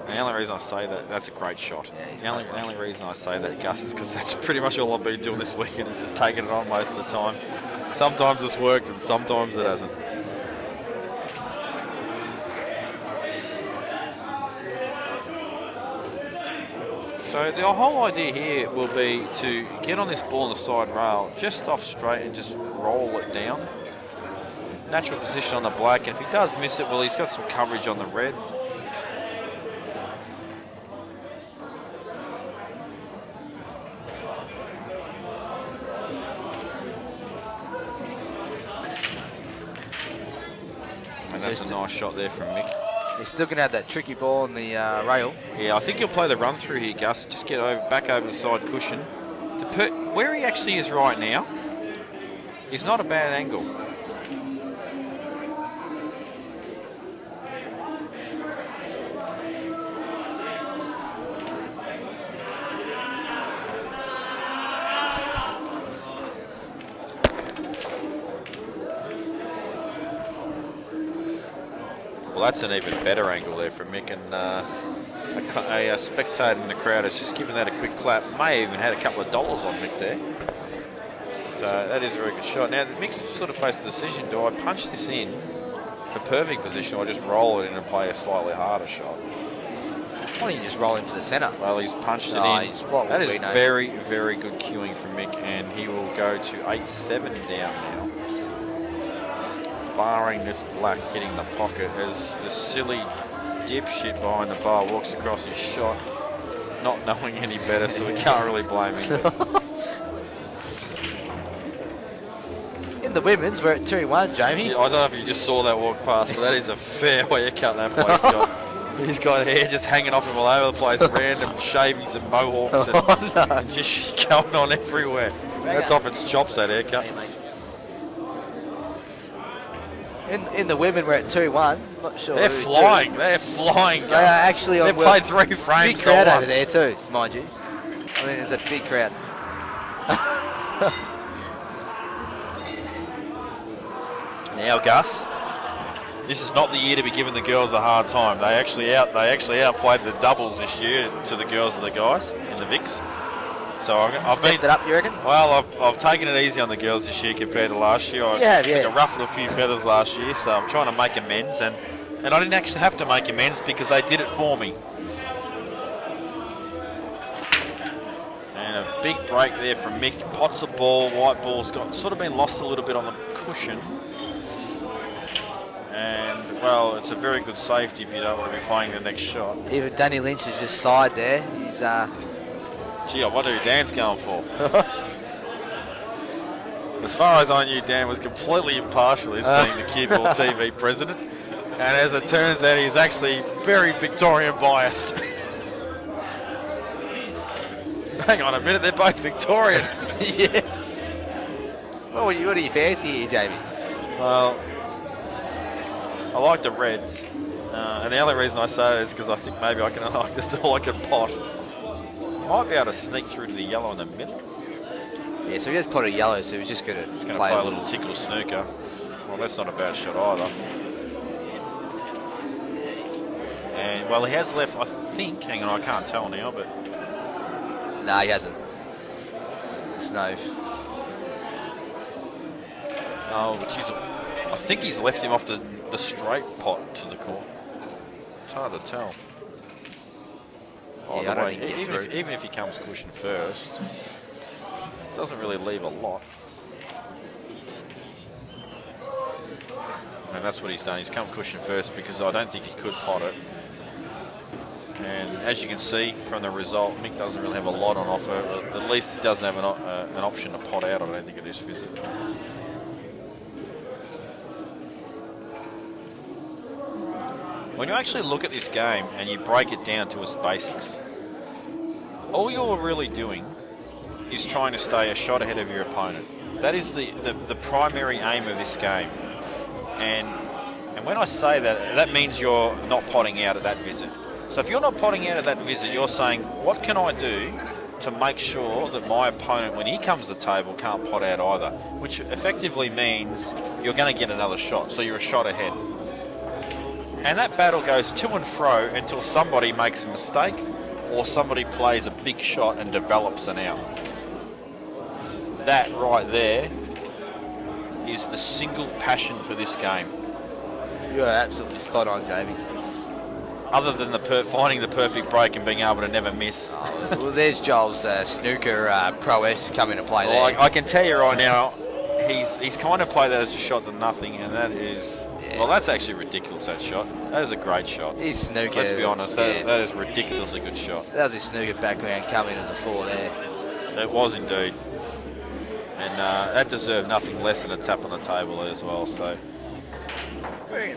And the only reason I say that, that's a great shot. Yeah, he's The only reason I say that, Gus, is because that's pretty much all I've been doing this weekend, is just taking it on most of the time. Sometimes it's worked and sometimes it hasn't. So the whole idea here will be to get on this ball on the side rail, just off straight and just roll it down. Natural position on the black, and if he does miss it, well, he's got some coverage on the red. And that's a nice shot there from Mick. He's still going to have that tricky ball on the rail. Yeah, I think he'll play the run through here, Gus. Just get back over the side cushion. Where he actually is right now is not a bad angle. Well, that's an even better angle there for Mick, and a spectator in the crowd has just given that a quick clap. May have even had a couple of dollars on Mick there. So that is a very good shot. Now, Mick's sort of faced the decision, do I punch this in for perfect position, or I just roll it in and play a slightly harder shot? I think you just roll him to the centre. Well, he's punched it in. That is very, very good cueing from Mick, and he will go to 8-7 down now. Barring this black hitting the pocket as the silly dipshit behind the bar walks across his shot, not knowing any better, so we can't really blame him. In the women's, we're at 2-1, Jamie. Yeah, I don't know if you just saw that walk past, but that is a fair haircut that place got. He's got hair just hanging off him all over the place, random shavings and mohawks and just going on everywhere. That's off its chops, that haircut. In the women, we're at 2-1. Not sure. They're flying. They're flying. They are actually on. They've played 3 frames. Big crowd over there too, mind you. I think there's a big crowd. Now, Gus, this is not the year to be giving the girls a hard time. They actually outplayed the doubles this year to the girls and the guys in the Vicks. So I've stepped it up, you reckon? Well, I've taken it easy on the girls this year compared to last year. I think I ruffled a few feathers last year, so I'm trying to make amends, and I didn't actually have to make amends because they did it for me. And a big break there from Mick. Pots the ball, white ball's got sort of been lost a little bit on the cushion. And, well, it's a very good safety if you don't want to be playing the next shot. Even Danny Lynch has just sighed there. He's Gee, I wonder who Dan's going for. As far as I knew, Dan was completely impartial as being the CueballTV president. And as it turns out, he's actually very Victorian biased. Hang on a minute, they're both Victorian. yeah. What do you fancy here, Jamie? Well, I like the reds. And the only reason I say it is because I think maybe I can like this all I can pot. Might be able to sneak through to the yellow in the middle. Yeah, so he has potted yellow, so he's just going to play a little tickle snooker. Well, that's not a bad shot either. And, well, he has left, I think, hang on, I can't tell now, but... No, he hasn't. It's no. Oh, I think he's left him off the straight pot to the court. It's hard to tell. Yeah, I don't think he gets through. Even if he comes cushion first, it doesn't really leave a lot. And that's what he's done. He's come cushion first because I don't think he could pot it. And as you can see from the result, Mick doesn't really have a lot on offer. At least he doesn't have an option to pot out, I don't think, at this visit. When you actually look at this game and you break it down to its basics, all you're really doing is trying to stay a shot ahead of your opponent. That is the primary aim of this game. And when I say that, that means you're not potting out at that visit. So if you're not potting out at that visit, you're saying, what can I do to make sure that my opponent, when he comes to the table, can't pot out either? Which effectively means you're going to get another shot, so you're a shot ahead. And that battle goes to and fro until somebody makes a mistake or somebody plays a big shot and develops an out. That right there is the single passion for this game. You're absolutely spot on, Jamie. Other than finding the perfect break and being able to never miss. Oh, well, there's Joel's snooker prowess coming to play there. I can tell you right now, he's kind of played that as a shot to nothing, and that is... Yeah. Well, that's actually ridiculous, that shot. That is a great shot. His snooker... Let's be honest, that is a ridiculously good shot. That was his snooker background coming to the fore there. It was indeed. And that deserved nothing less than a tap on the table as well, so...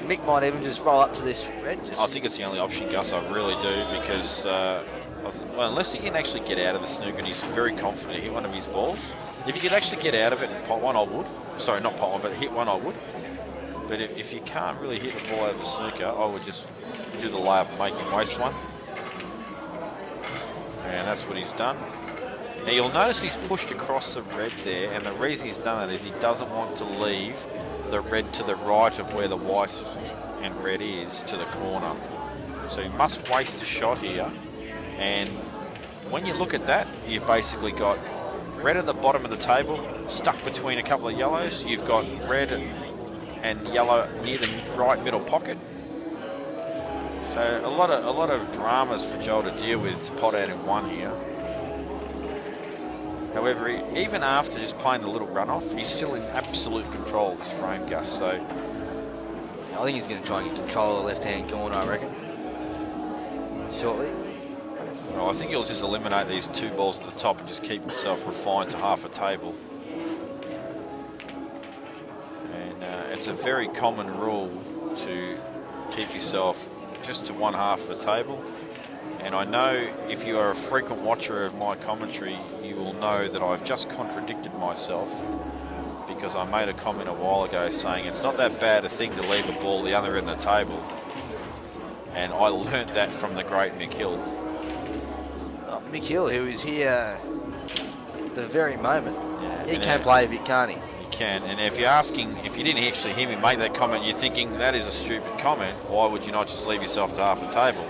Mick might even just roll up to this red. I think it's the only option, Gus. I really do, because well, unless he can actually get out of the snooker and he's very confident to hit one of his balls. If you could actually get out of it and pot one, I would. Sorry, not pot one, but hit one, I would. But if you can't really hit the ball out of the snooker, I would just do the layup and make him waste one. And that's what he's done. Now you'll notice he's pushed across the red there, and the reason he's done it is he doesn't want to leave the red to the right of where the white and red is to the corner. So he must waste a shot here, and when you look at that, you've basically got red at the bottom of the table, stuck between a couple of yellows. You've got red and yellow near the right middle pocket. So a lot of dramas for Joel to deal with to pot out in one here. However, even after just playing the little runoff, he's still in absolute control of this frame, Gus. So I think he's going to try and get control of the left-hand corner, I reckon, shortly. Well, I think he'll just eliminate these two balls at the top and just keep himself refined to half a table. And it's a very common rule to keep yourself just to one half of the table. And I know if you are a frequent watcher of my commentary, you will know that I've just contradicted myself, because I made a comment a while ago saying it's not that bad a thing to leave a ball the other end of the table. And I learnt that from the great Mick Hill. Oh, Mick Hill, who is here at the very moment. Yeah, he can play a bit, can't he? He can. And if you're asking, if you didn't actually hear me make that comment, you're thinking that is a stupid comment. Why would you not just leave yourself to half the table?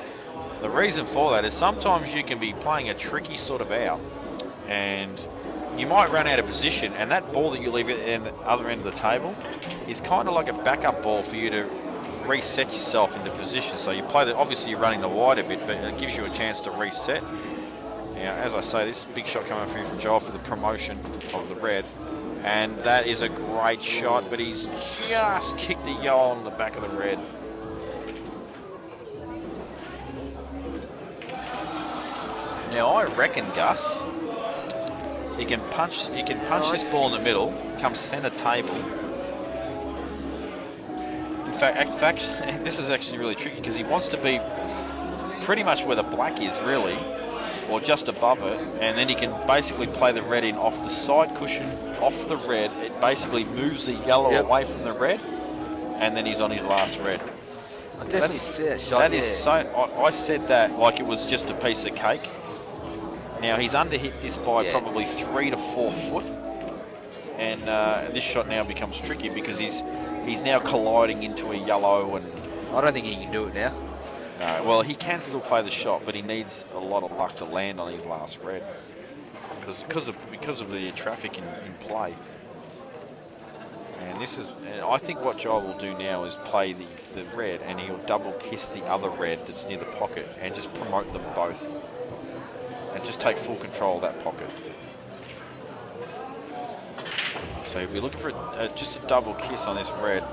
The reason for that is sometimes you can be playing a tricky sort of out and you might run out of position, and that ball that you leave at the other end of the table is kind of like a backup ball for you to reset yourself into position. So you play that, obviously you're running the wide a bit, but it gives you a chance to reset. Now, as I say, this big shot coming through from Joel for the promotion of the red, and that is a great shot, but he's just kicked the yellow on the back of the red. Now I reckon, Gus, he can punch this ball in the middle, come centre table. In fact, this is actually really tricky because he wants to be pretty much where the black is, really, or just above it, and then he can basically play the red in off the side cushion, off the red. It basically moves the yellow away from the red, and then he's on his last red. I definitely see that shot. That is so. I said that like it was just a piece of cake. Now he's underhit this by probably 3 to 4 foot, and this shot now becomes tricky because he's now colliding into a yellow, and I don't think he can do it now. No, well he can still play the shot, but he needs a lot of luck to land on his last red because of the traffic in play. And And I think what Joel will do now is play the red, and he'll double kiss the other red that's near the pocket, and just promote them both, and just take full control of that pocket. So he'll be looking for just a double kiss on this red.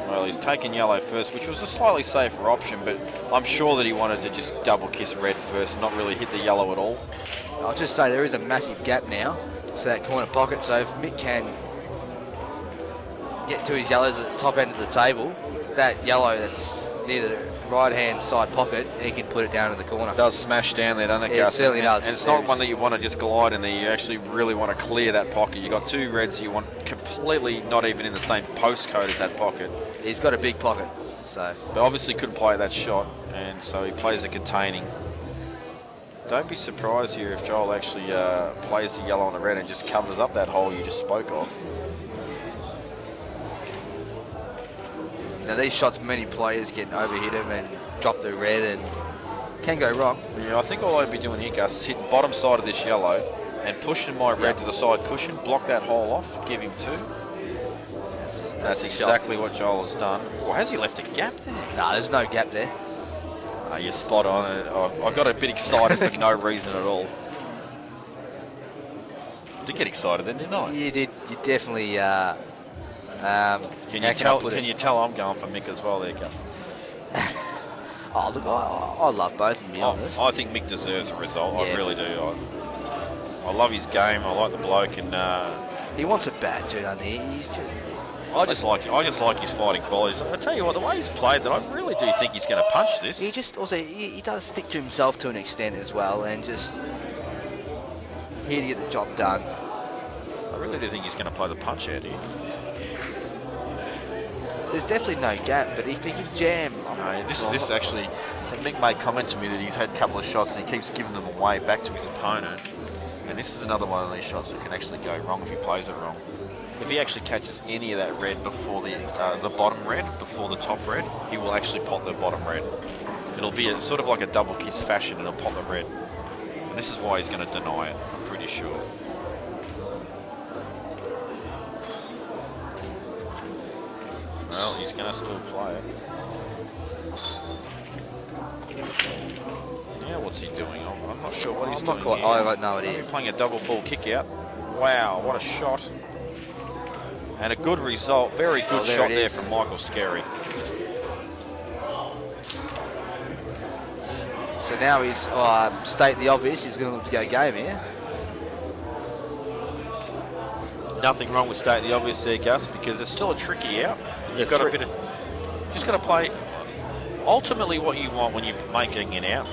Well, he's taken yellow first, which was a slightly safer option, but I'm sure that he wanted to just double kiss red first, not really hit the yellow at all. I'll just say there is a massive gap now to that corner pocket, so if Mick can get to his yellows at the top end of the table, that yellow that's near the right hand side pocket, he can put it down in the corner. It does smash down there, doesn't it, Yeah, Gus? it certainly does. And it's not one that you want to just glide in there. You actually really want to clear that pocket. You've got two reds you want completely not even in the same postcode as that pocket. He's got a big pocket, so. But obviously couldn't play that shot, and so he plays a containing. Don't be surprised here if Joel actually plays the yellow on the red and just covers up that hole you just spoke of. Now these shots, many players can overhit them and drop the red and can go wrong. Yeah, I think all I'd be doing here, Gus, is hitting bottom side of this yellow and pushing my red to the side cushion, block that hole off, give him two. That's exactly what Joel has done. Or has he left a gap there? No, there's no gap there. You're spot on. I got a bit excited for no reason at all. Did get excited then, didn't I? You did. You definitely. Can you tell I'm going for Mick as well there, Gus? Oh, look, I love both of them, to be honest. I think Mick deserves a result. Yeah. I really do. I love his game. I like the bloke, and he wants it bad too, doesn't he? He's just. I just like his fighting qualities. I tell you what, the way he's played, that I really do think he's going to punch this. He just also he does stick to himself to an extent as well, and just here to get the job done. I really do think he's going to play the punch out here. There's definitely no gap, but if he can jam. No, this actually, Mick made comment to me that he's had a couple of shots and he keeps giving them away back to his opponent. And this is another one of these shots that can actually go wrong if he plays it wrong. If he actually catches any of that red before the bottom red, before the top red, he will actually pop the bottom red. It'll be sort of like a double kiss fashion, and he'll pop the red. And this is why he's going to deny it, I'm pretty sure. Well, he's going to still play it. Yeah, what's he doing? I'm not sure what he's doing. I got no idea. He's playing a double ball kick out. Wow, what a shot. And a good result. Very good shot there from Michael Scarry. So now he's state the obvious. He's going to look to go game here. Nothing wrong with state the obvious there, Gus, because it's still a tricky out. You've got a bit of, just got to play. Ultimately, what you want when you're making an out,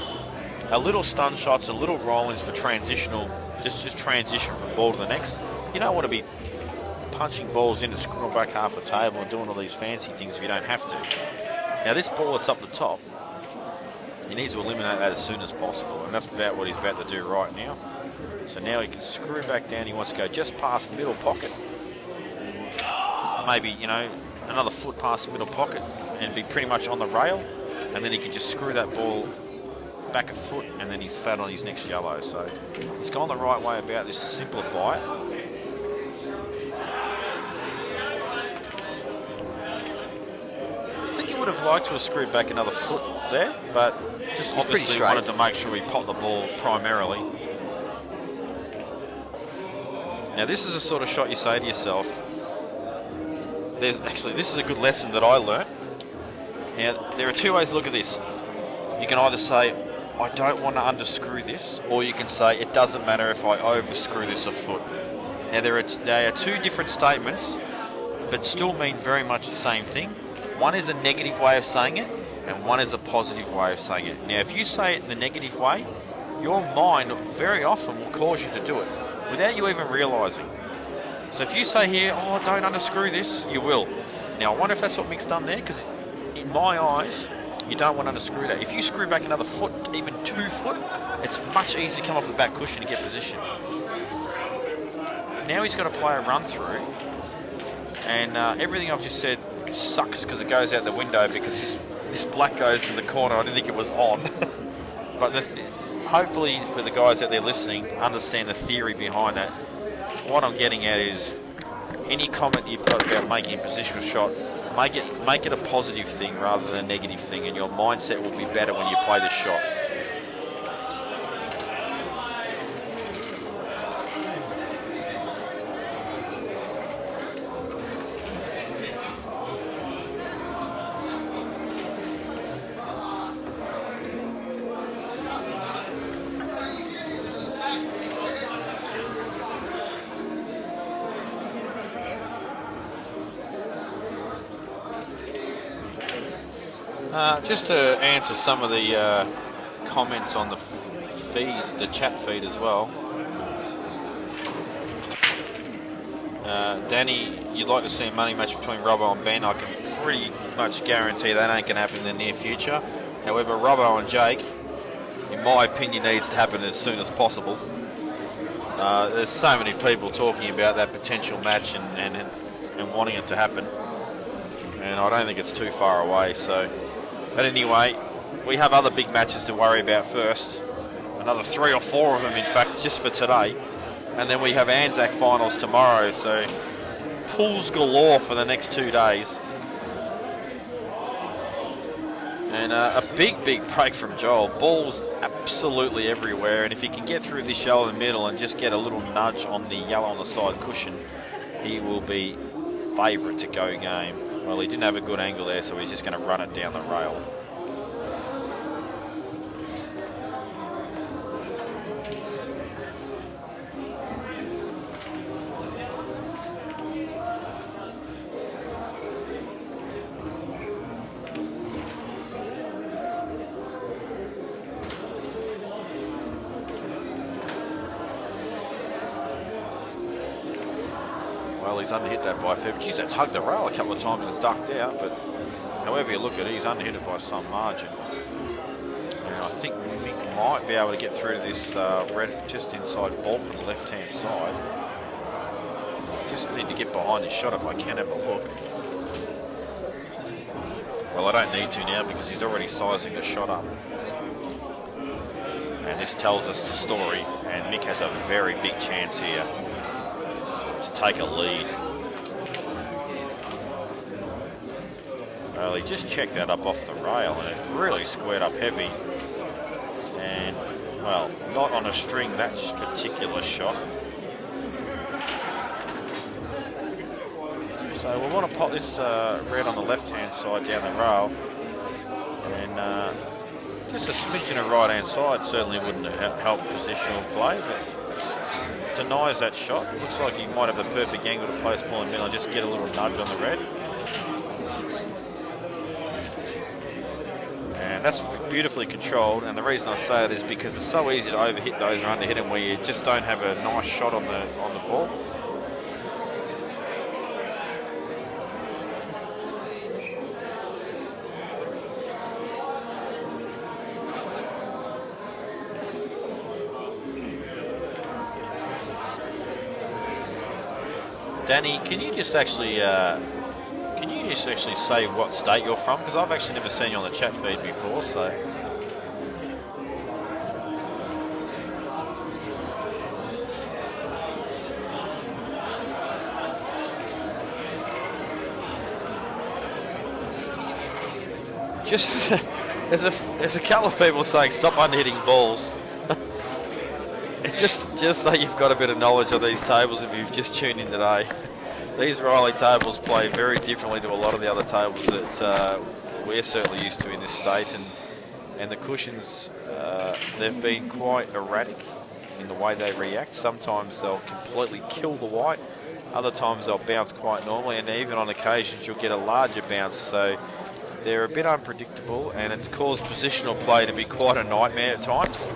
a little stun shots, a little roll-ins for transitional, just transition from ball to the next. You don't want to be punching balls in to screw back half a table and doing all these fancy things if you don't have to. Now this ball that's up the top, he needs to eliminate that as soon as possible, and that's about what he's about to do right now. So now he can screw back down. He wants to go just past middle pocket, maybe, you know, another foot past the middle pocket and be pretty much on the rail, and then he can just screw that ball back a foot, and then he's fat on his next yellow. So he's gone the right way about this to simplify it. Would have liked to have screwed back another foot there, but just obviously wanted to make sure he popped the ball primarily. Now this is a sort of shot you say to yourself, this is a good lesson that I learnt. Now there are two ways to look at this. You can either say, I don't want to underscrew this, or you can say, it doesn't matter if I overscrew this a foot. Now they are two different statements, but still mean very much the same thing. One is a negative way of saying it, and one is a positive way of saying it. Now, if you say it in the negative way, your mind very often will cause you to do it without you even realising. So if you say here, oh, don't unscrew this, you will. Now, I wonder if that's what Mick's done there, because in my eyes, you don't want to unscrew that. If you screw back another foot, even 2 foot, it's much easier to come off the back cushion and get position. Now he's got to play a run through, and everything I've just said sucks because it goes out the window because this black goes to the corner. I didn't think it was on. But hopefully for the guys out there listening, understand the theory behind that. What I'm getting at is any comment you've got about making a positional shot, make it a positive thing rather than a negative thing, and your mindset will be better when you play this shot. Just to answer some of the comments on the feed, the chat feed as well. Danny, you'd like to see a money match between Robbo and Ben. I can pretty much guarantee that ain't going to happen in the near future. However, Robbo and Jake, in my opinion, needs to happen as soon as possible. There's so many people talking about that potential match and wanting it to happen. And I don't think it's too far away. So, but anyway, we have other big matches to worry about first. Another 3 or 4 of them, in fact, just for today. And then we have Anzac finals tomorrow. So, pools galore for the next 2 days. And a big break from Joel. Balls absolutely everywhere. And if he can get through this yellow in the middle and just get a little nudge on the yellow on the side cushion, he will be favourite to go game. Well, he didn't have a good angle there, so he's just going to run it down the rail. Well, he's underhit that by Feb. Geez, that's hugged the rail a couple of times and ducked out, but however you look at it, he's underhit it by some margin. And I think Mick might be able to get through to this red just inside bulk on the left-hand side. Just need to get behind his shot if I can have a look. Well, I don't need to now because he's already sizing the shot up. And this tells us the story, and Mick has a very big chance here to take a lead. Well, he just checked that up off the rail and it really squared up heavy. And, well, not on a string, that particular shot. So we'll want to pop this red on the left-hand side down the rail. And just a smidgen of right-hand side certainly wouldn't help positional play, but denies that shot. Looks like he might have the perfect angle to post ball in middle and just get a little nudge on the red. And that's beautifully controlled, and the reason I say it is because it's so easy to overhit those or underhit them where you just don't have a nice shot on the ball. Danny, can you just actually say what state you're from? Because I've actually never seen you on the chat feed before, so. Just there's a couple of people saying stop underhitting balls. Just so you've got a bit of knowledge of these tables if you've just tuned in today. These Riley tables play very differently to a lot of the other tables that we're certainly used to in this state, and the cushions, they've been quite erratic in the way they react. Sometimes they'll completely kill the white, other times they'll bounce quite normally, and even on occasions you'll get a larger bounce, so they're a bit unpredictable, and it's caused positional play to be quite a nightmare at times.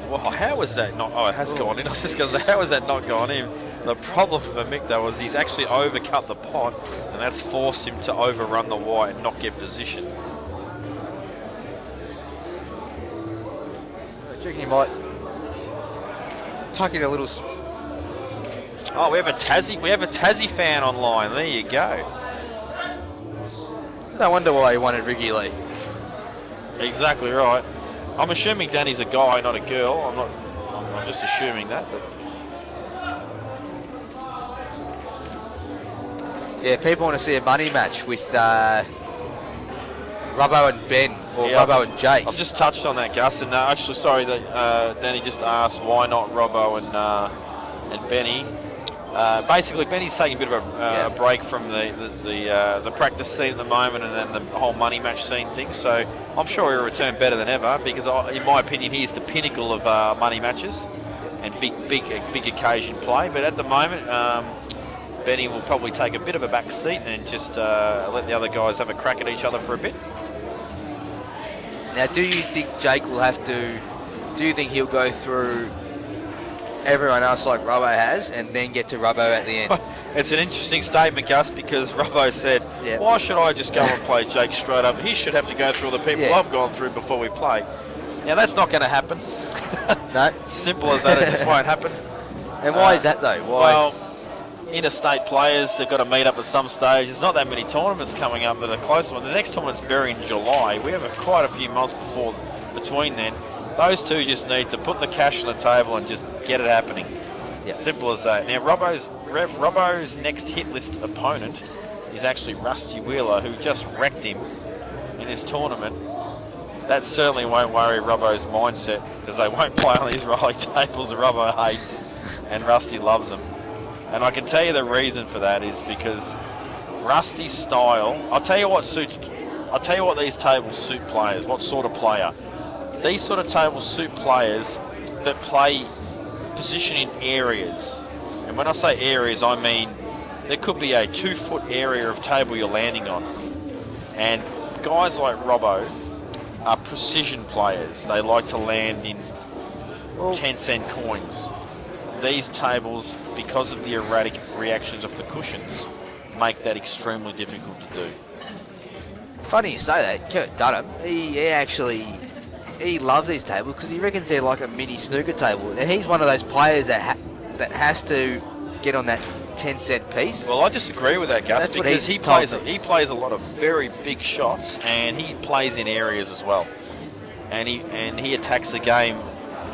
Well, how was that not? Oh, it has gone in. I was just going to say, how was that not gone in? The problem for Mick, though, was he's actually overcut the pot, and that's forced him to overrun the white and not get position. I reckon he might tuck in a little. Oh, we have a Tassie fan online. There you go. No wonder why he wanted Ricky Lee. Exactly right. I'm assuming Danny's a guy, not a girl. I'm just assuming that. But Yeah, people want to see a money match with Robbo and Ben, or Yeah, Robbo and Jake. I've just touched on that, Gus, and actually, sorry that Danny just asked why not Robbo and Benny. Basically, Benny's taking a bit of a break from the practice scene at the moment, and then the whole money match scene thing. So I'm sure he'll return better than ever, because in my opinion, he's the pinnacle of money matches and big occasion play. But at the moment, Benny will probably take a bit of a back seat and just let the other guys have a crack at each other for a bit. Now, do you think Jake will have to? Do you think he'll go through everyone else like Robbo has, and then get to Robbo at the end? It's an interesting statement, Gus, because Robbo said, why should I just go and play Jake straight up? He should have to go through all the people I've gone through before we play. Now, that's not going to happen. No. Simple as that, it just won't happen. And why is that, though? Why? Well, interstate players, they've got to meet up at some stage. There's not that many tournaments coming up that are close. The next tournament's Berry in July. We have quite a few months between then. Those two just need to put the cash on the table and just get it happening. Yeah. Simple as that. Now, Robbo's next hit list opponent is actually Rusty Wheeler, who just wrecked him in this tournament. That certainly won't worry Robbo's mindset, because they won't play on these rolling tables that Robbo hates, and Rusty loves them. And I can tell you the reason for that is because Rusty's style. I'll tell you what these tables suit players. What sort of player? These sort of tables suit players that play position in areas. And when I say areas, I mean there could be a 2-foot area of table you're landing on. And guys like Robbo are precision players. They like to land in 10-cent coins. These tables, because of the erratic reactions of the cushions, make that extremely difficult to do. Funny you say that. Kurt Dunham, he loves these tables because he reckons they're like a mini snooker table, and he's one of those players that has to get on that 10-cent piece. Well, I disagree with that, Gus, That's what because he's he plays a lot of very big shots, and he plays in areas as well, and he attacks the game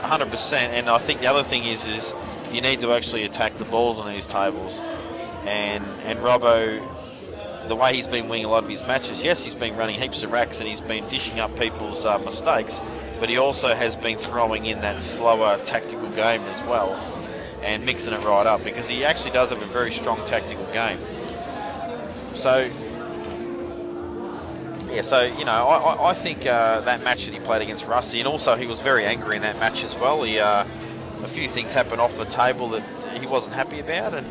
100%. And I think the other thing is you need to actually attack the balls on these tables, and Robbo, the way he's been winning a lot of his matches, yes, he's been running heaps of racks and he's been dishing up people's mistakes, but he also has been throwing in that slower tactical game as well and mixing it right up, because he actually does have a very strong tactical game. So, I think that match that he played against Rusty, and also he was very angry in that match as well. A few things happened off the table that he wasn't happy about, and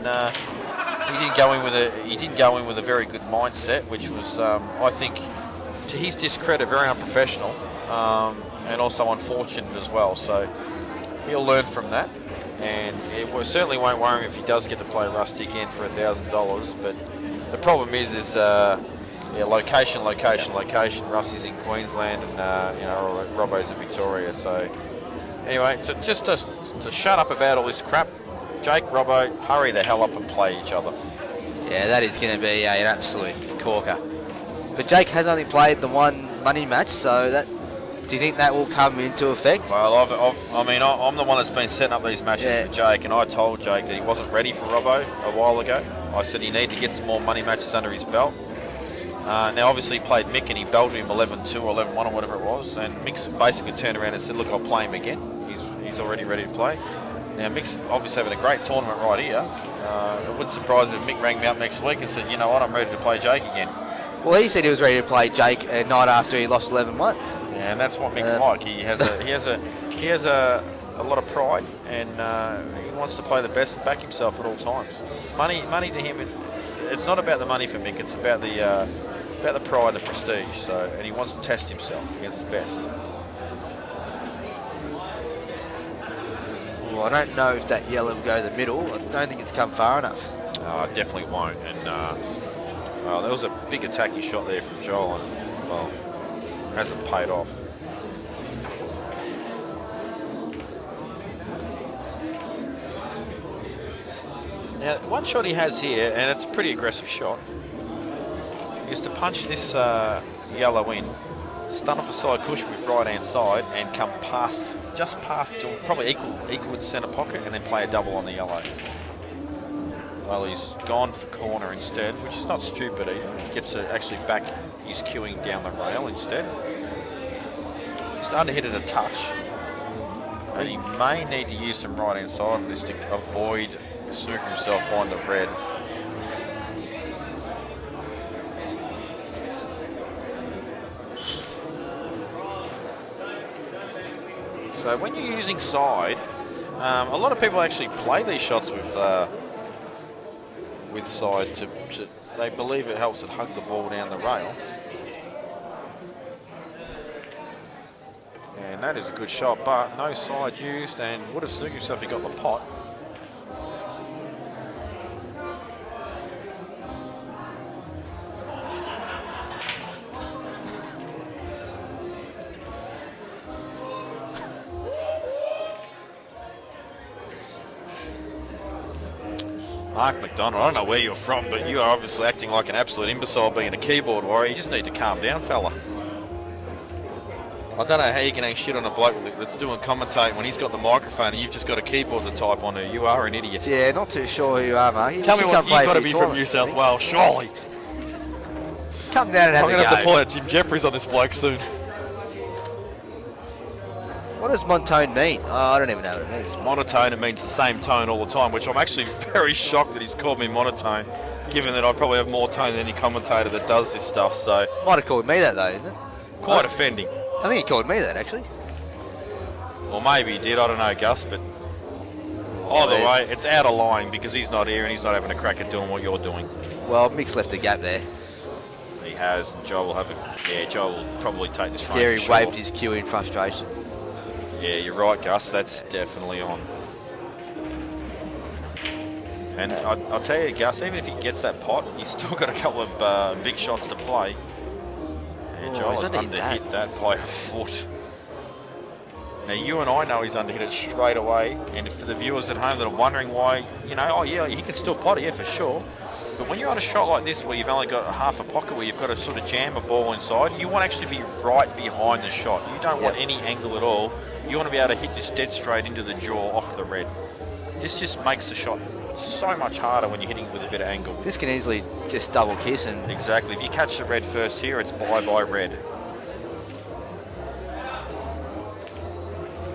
he didn't go in with a very good mindset, which was, I think, to his discredit, very unprofessional, and also unfortunate as well. So he'll learn from that, and it certainly won't worry him if he does get to play Rusty again for $1,000. But the problem is location. Rusty's in Queensland, and Robbo's in Victoria. So anyway, just to shut up about all this crap, Jake, Robbo, hurry the hell up and play each other. Yeah, that is going to be an absolute corker. But Jake has only played the one money match, so do you think that will come into effect? Well, I'm the one that's been setting up these matches for Jake, and I told Jake that he wasn't ready for Robbo a while ago. I said he needed to get some more money matches under his belt. Now, obviously, he played Mick and he belted him 11-2 or 11-1 or whatever it was, and Mick's basically turned around and said, look, I'll play him again. He's already ready to play. Now, Mick's obviously having a great tournament right here. It wouldn't surprise if Mick rang me up next week and said, you know what, I'm ready to play Jake again. Well, he said he was ready to play Jake a night after he lost 11-1. Yeah, and that's what Mick's like. He has a lot of pride, and he wants to play the best and back himself at all times. Money to him, it's not about the money for Mick. It's about the pride, the prestige. So, and he wants to test himself against the best. Well, I don't know if that yellow will go to the middle. I don't think it's come far enough. No, it definitely won't. And there was a big attacking shot there from Joel, and well, hasn't paid off. Now, one shot he has here, and it's a pretty aggressive shot, is to punch this yellow in, stun off a side cushion with right hand side, and come just past, probably equal with the centre pocket, and then play a double on the yellow. Well, he's gone for corner instead, which is not stupid either. He gets to actually back his queuing down the rail instead. Just underhit it a touch. And he may need to use some right hand side of this to avoid snooking himself behind the red. So when you're using side, a lot of people actually play these shots with side to they believe it helps it hug the ball down the rail. And that is a good shot, but no side used, and would have snooked himself if he got the pot. Mark McDonald, I don't know where you're from, but you are obviously acting like an absolute imbecile being a keyboard warrior. You just need to calm down, fella. I don't know how you can hang shit on a bloke that's doing commentating when he's got the microphone and you've just got a keyboard to type on her. You are an idiot. Yeah, not too sure who you are, mate. Tell me what, you've got to be from New South Wales, surely. Come down and have I'm a going to have to go. pull out Jim Jeffries on this bloke soon. What does monotone mean? Oh, I don't even know what it means. Monotone, it means the same tone all the time, which I'm actually very shocked that he's called me monotone, given that I probably have more tone than any commentator that does this stuff, so... Might have called me that though, isn't it? Quite offending. I think he called me that actually. Or maybe he did, I don't know, Gus, but... Either way, it's out of line because he's not here and he's not having a crack at doing what you're doing. Well, Mick's left a gap there. He has, and Joe will have a... Yeah, Joe will probably take this frame. Gary for sure. waved his cue in frustration. Yeah, you're right, Gus. That's definitely on. And I'll tell you, Gus, even if he gets that pot, he's still got a couple of big shots to play. And Joel has underhit that by a foot. Now, you and I know he's underhit it straight away. And for the viewers at home that are wondering why, you know, oh yeah, he can still pot here for sure. But when you're on a shot like this where you've only got half a pocket where you've got to sort of jam a ball inside, you want to actually be right behind the shot. You don't want any angle at all. You want to be able to hit this dead straight into the jaw off the red. This just makes the shot so much harder when you're hitting it with a bit of angle. This can easily just double kiss and... Exactly. If you catch the red first here, it's bye-bye red.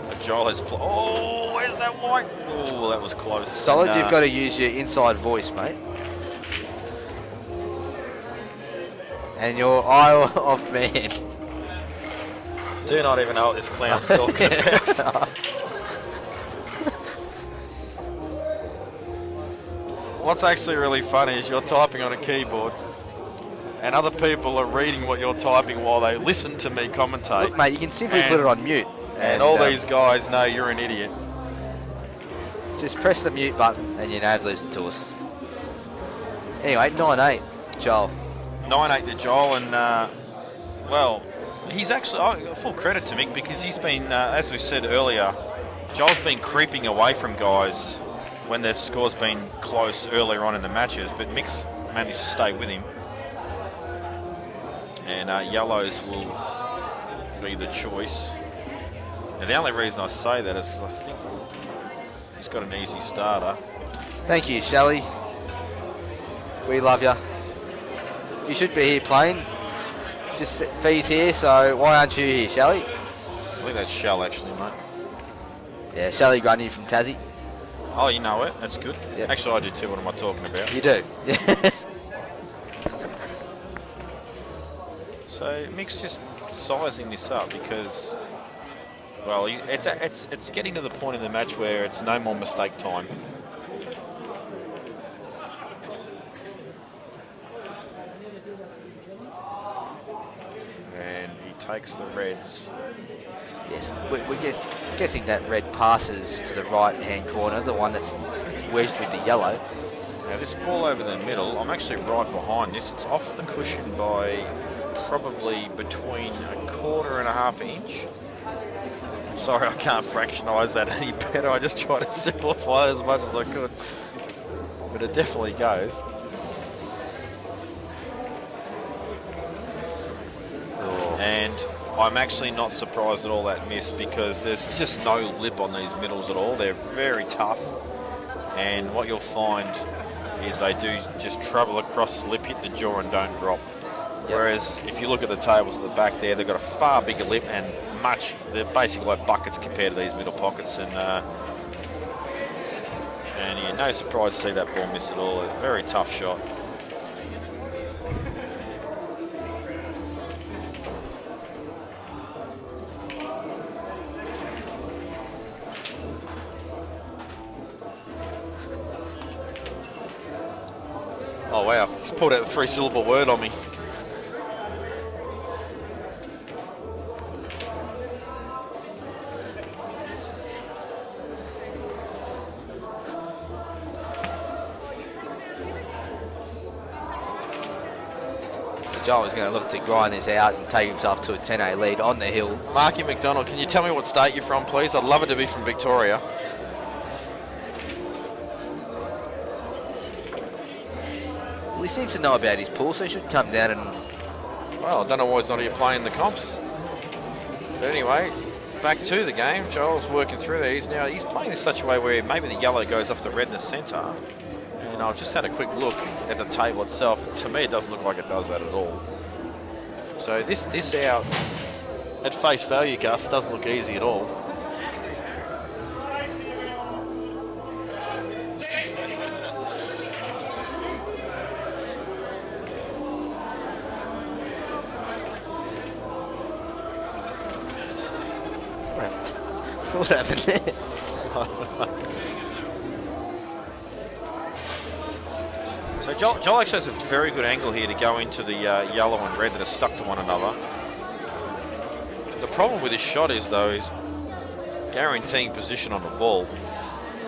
But Joel has... Oh, where's that white? Oh, that was close. Solid, you've got to use your inside voice, mate. And your Isle of Man. Do not even know what this clown's talking about. What's actually really funny is you're typing on a keyboard and other people are reading what you're typing while they listen to me commentate. Look, mate, you can simply put it on mute. And all these guys know you're an idiot. Just press the mute button and you know to listen to us. Anyway, 9-8, Joel. 9-8 to Joel, and well, he's actually full credit to Mick because he's been, as we said earlier, Joel's been creeping away from guys when their score's been close earlier on in the matches, but Mick's managed to stay with him. And yellows will be the choice. Now the only reason I say that is because I think he's got an easy starter. Thank you, Shelley. We love you. You should be here playing. Just Fee's here, so why aren't you here, Shelley? I think that's Shell actually, mate. Yeah, Shelley Grundy from Tassie. Oh, you know it. That's good. Yep. Actually, I do too. What am I talking about? You do. Yeah. So Mick's just sizing this up because, well, it's getting to the point in the match where it's no more mistake time. And he takes the reds. Yes, we're just guessing that red passes to the right-hand corner, the one that's wedged with the yellow. Now this ball over the middle, I'm actually right behind this. It's off the cushion by probably between 1/4 and 1/2 inch. Sorry, I can't fractionise that any better. I just try to simplify it as much as I could. But it definitely goes. And I'm actually not surprised at all that miss because there's just no lip on these middles at all. They're very tough. And what you'll find is they do just travel across the lip, hit the jaw and don't drop. Whereas if you look at the tables at the back there, they've got a far bigger lip and they're basically like buckets compared to these middle pockets. And yeah, no surprise to see that ball miss at all. A very tough shot. Oh wow, he's pulled out a 3-syllable word on me. Joel is going to look to grind this out and take himself to a 10-8 lead on the hill. Marky McDonald, can you tell me what state you're from, please? I'd love it to be from Victoria. Well, he seems to know about his pool, so he should come down and... Well, I don't know why he's not here playing the comps. But anyway, back to the game. Joel's working through there. He's playing in such a way where maybe the yellow goes off the red in the centre. And I've just had a quick look at the table itself. To me, it doesn't look like it does that at all. So this out at face value, Gus, doesn't look easy at all. What happened there? So Joel actually has a very good angle here to go into the yellow and red that are stuck to one another. The problem with this shot is, though, is guaranteeing position on the ball.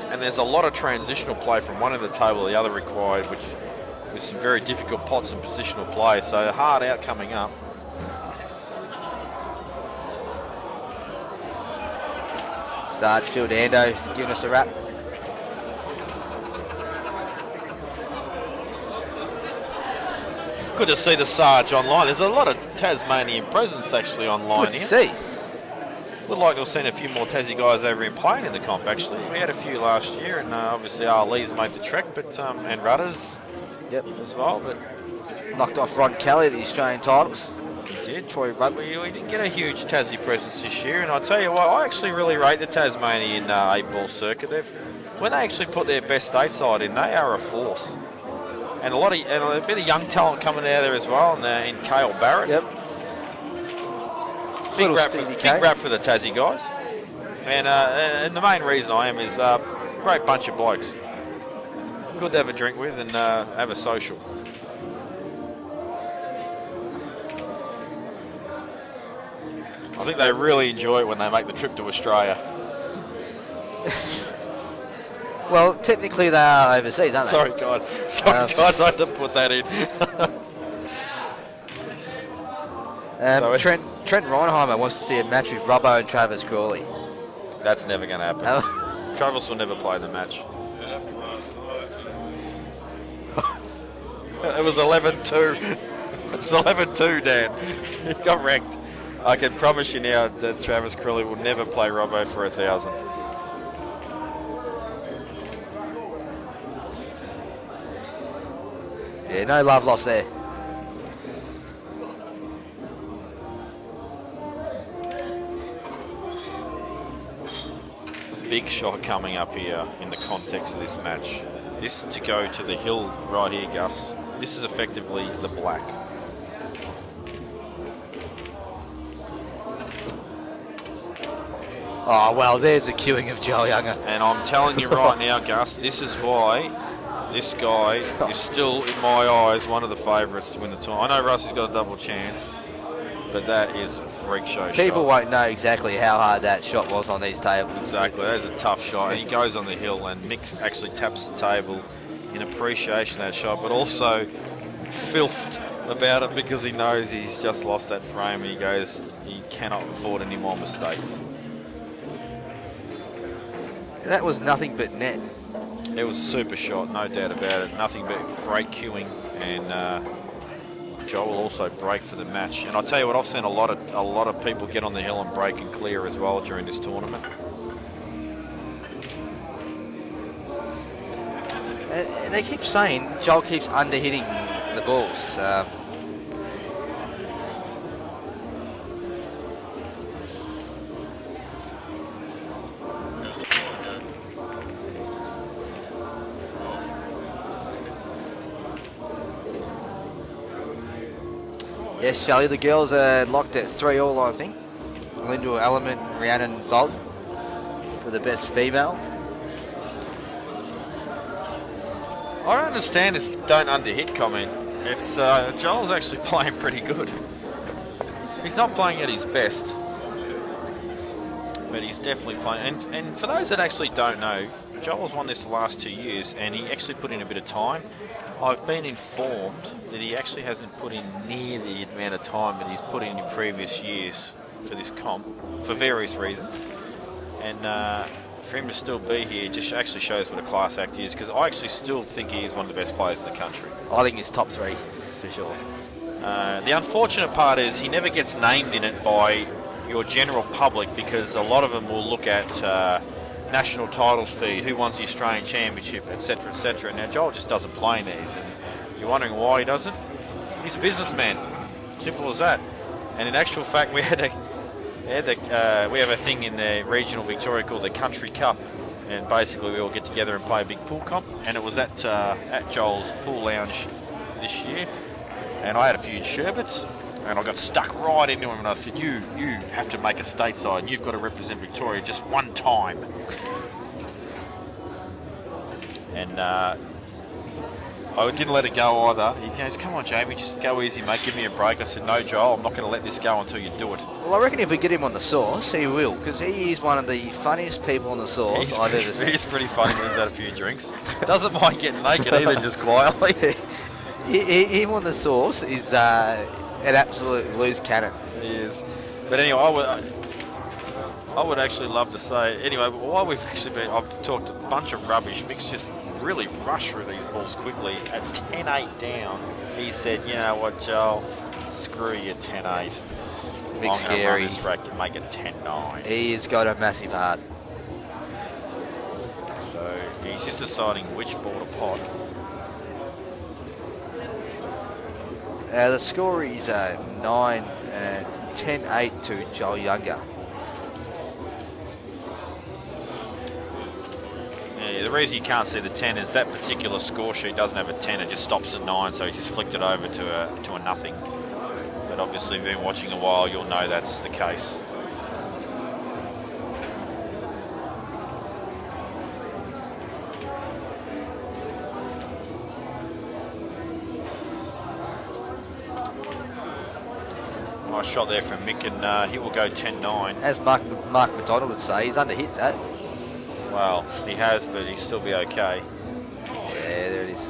And there's a lot of transitional play from one end of the table to the other required, which with some very difficult pots and positional play. So hard out coming up. Sarge Ando giving us a wrap. Good to see the Sarge online. There's a lot of Tasmanian presence actually online Good here. to see. Would like to have seen a few more Tassie guys over here playing in the comp actually. We had a few last year, and obviously Lee's made the trek, but and Rudders as well. But knocked off Ron Kelly at the Australian titles. he did. Troy Rudley. We didn't get a huge Tassie presence this year, and I tell you what, I actually really rate the Tasmanian 8-ball circuit. When they actually put their best state side in, they are a force. And a bit of young talent coming out there as well, and in Cale Barrett. Yep. Big rap for the Tassie guys. And the main reason I am is great bunch of blokes. Good to have a drink with and have a social. I think they really enjoy it when they make the trip to Australia. Well, technically they are overseas, aren't they? Sorry, guys. Guys, I had to put that in. Trent Reinheimer wants to see a match with Robbo and Travis Crawley. That's never going to happen. Travis will never play the match. It was 11-2. It's 11-2, Dan. You got wrecked. I can promise you now that Travis Crawley will never play Robbo for 1,000. Yeah, no love lost there. Big shot coming up here in the context of this match. This to go to the hill right here, Gus. This is effectively the black. Oh, well, there's the queuing of Joel Younger. And I'm telling you right now, Gus, this is why this guy is still, in my eyes, one of the favourites to win the tournament. I know Russie's got a double chance, but that is a freak show shot. People won't know exactly how hard that shot was on these tables. Exactly, that is a tough shot. And he goes on the hill, and Mick actually taps the table in appreciation of that shot, but also filthed about it because he knows he's just lost that frame, and he goes, he cannot afford any more mistakes. That was nothing but net. It was a super shot, no doubt about it. Nothing but great queuing, and Joel will also break for the match. And I'll tell you what, I've seen a lot of people get on the hill and break and clear as well during this tournament. And they keep saying Joel keeps under-hitting the balls. Yes, Shelley, the girls are locked at 3-all, I think. Linda Element, Rhiannon Bolton for the best female. I don't understand this don't under-hit comment. It's Joel's actually playing pretty good. He's not playing at his best, but he's definitely playing. And for those that actually don't know, Joel's won this the last 2 years, and he actually put in a bit of time. I've been informed that he actually hasn't put in near the amount of time that he's put in previous years for this comp, for various reasons. And for him to still be here just actually shows what a class act he is, because I actually still think he is one of the best players in the country. I think he's top 3 for sure. The unfortunate part is he never gets named in it by your general public, because a lot of them will look at national titles feed, who won the Australian Championship, etc, etc. Now Joel just doesn't play in these, and you're wondering why he doesn't. He's a businessman, simple as that. And in actual fact, we have a thing in the regional Victoria called the Country Cup, and basically we all get together and play a big pool comp, and it was at Joel's pool lounge this year, and I had a few sherbets, and I got stuck right into him, and I said, you have to make a stateside, and you've got to represent Victoria just one time. And I didn't let it go either. He goes, come on Jamie, just go easy mate, give me a break. I said, no Joel, I'm not going to let this go until you do it. Well, I reckon if we get him on the sauce, he will, because he is one of the funniest people on the sauce I've ever seen. He's pretty funny when he's had a few drinks. Doesn't mind getting naked either, just quietly. Him on the sauce is an absolute loose cannon. He is. But anyway, I would actually love to say, anyway, while I've talked a bunch of rubbish, Mick's just really rushed through these balls quickly. At 10-8 down, he said, you know what, Joel, screw you 10-8. Mick's scary. This rack and make it 10-9. He has got a massive heart. So he's just deciding which ball to pot. The score is 10-8 to Joel Younger. Yeah, the reason you can't see the 10 is that particular score sheet doesn't have a 10, it just stops at 9, so he just flicked it over to a nothing. But obviously if you've been watching a while, you'll know that's the case. Nice shot there from Mick, and he will go 10-9. As Mark McDonald would say, he's under-hit that. Well, he has, but he'll still be okay. Yeah, there it is.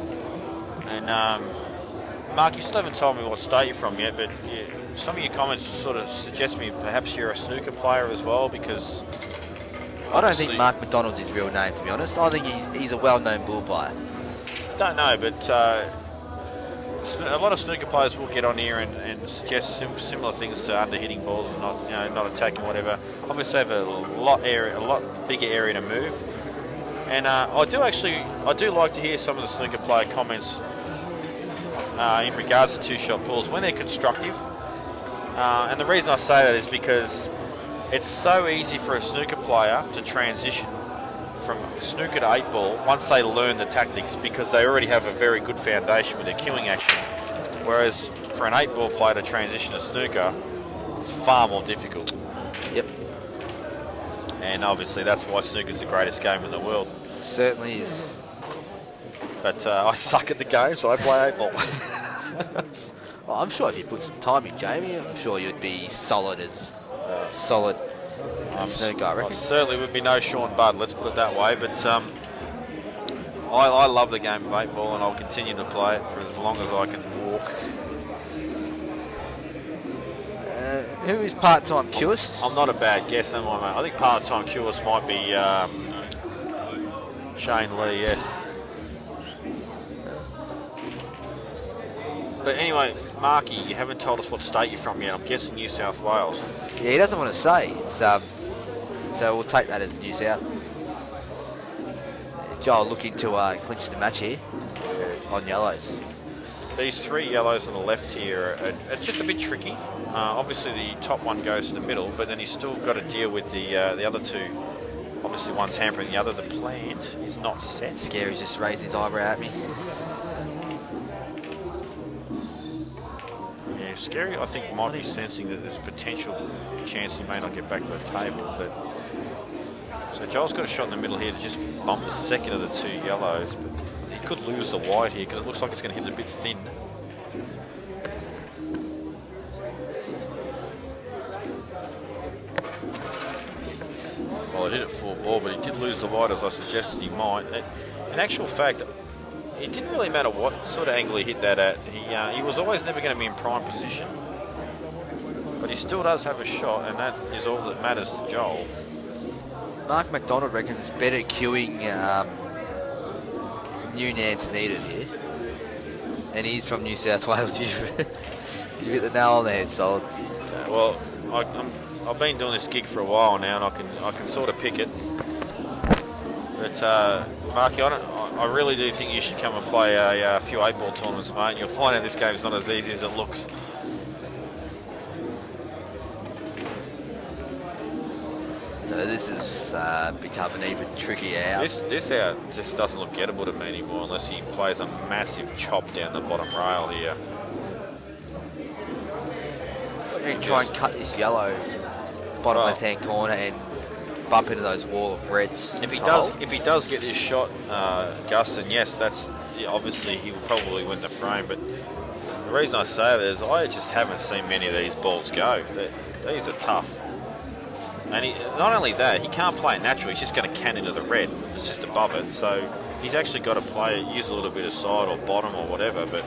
And Mark, you still haven't told me what state you're from yet, but some of your comments sort of suggest to me perhaps you're a snooker player as well, because I don't think Mark McDonald's his real name, to be honest. I think he's a well-known bull player. Don't know, but a lot of snooker players will get on here and suggest similar things to under-hitting balls and not attacking whatever. Obviously, have a lot bigger area to move. And I do like to hear some of the snooker player comments in regards to two-shot pools when they're constructive. And the reason I say that is because it's so easy for a snooker player to transition from snooker to 8-ball once they learn the tactics, because they already have a very good foundation with their cueing action. Whereas for an 8-ball player to transition to snooker, it's far more difficult. Yep. And obviously that's why snooker's the greatest game in the world. Certainly is. But I suck at the game, so I play 8-ball. Well, I'm sure if you put some time in, Jamie, I'm sure you'd be solid as solid. Snooker, I reckon. Certainly would be no Sean Budd, let's put it that way. But I love the game of 8-ball, and I'll continue to play it for as long as I can walk. Who is part-time Cewis? I'm not a bad guess, am I, mate? I think part-time Cewis might be Shane Lee, yes. But anyway, Marky, you haven't told us what state you're from yet. I'm guessing New South Wales. Yeah, he doesn't want to say. It's, so we'll take that as New South. Joel looking to clinch the match here on yellows. These 3 yellows on the left here are just a bit tricky. Obviously the top one goes to the middle, but then he's still got to deal with the other 2. Obviously one's hampering the other. The plant is not set. Scary's just raised his eyebrow at me. Yeah, Scary I think might be sensing that there's a potential chance he may not get back to the table. But so Joel's got a shot in the middle here to just bump the second of the 2 yellows. But he could lose the white here because it looks like it's going to hit it a bit thin. Well, it hit it 4 ball, but he did lose the white as I suggested he might. In actual fact, it didn't really matter what sort of angle he hit that at. He was always never going to be in prime position. But he still does have a shot, and that is all that matters to Joel. Mark McDonald reckons it's better queuing New Nance needed here. And he's from New South Wales. You hit the nail on the head, solid. Well, I've been doing this gig for a while now, and I can sort of pick it. But Marky, I really do think you should come and play a few 8-ball tournaments, mate. And you'll find out this game's not as easy as it looks. So this has become an even trickier out. This out just doesn't look gettable to me anymore unless he plays a massive chop down the bottom rail here. You can try and cut this yellow bottom left-hand corner and bump into those wall of reds. If he does get this shot, Gus, then yes, obviously he will probably win the frame. But the reason I say that is I just haven't seen many of these balls go. These are tough. And not only that, he can't play it naturally. He's just going to can into the red. It's just above it. So he's actually got to use a little bit of side or bottom or whatever. But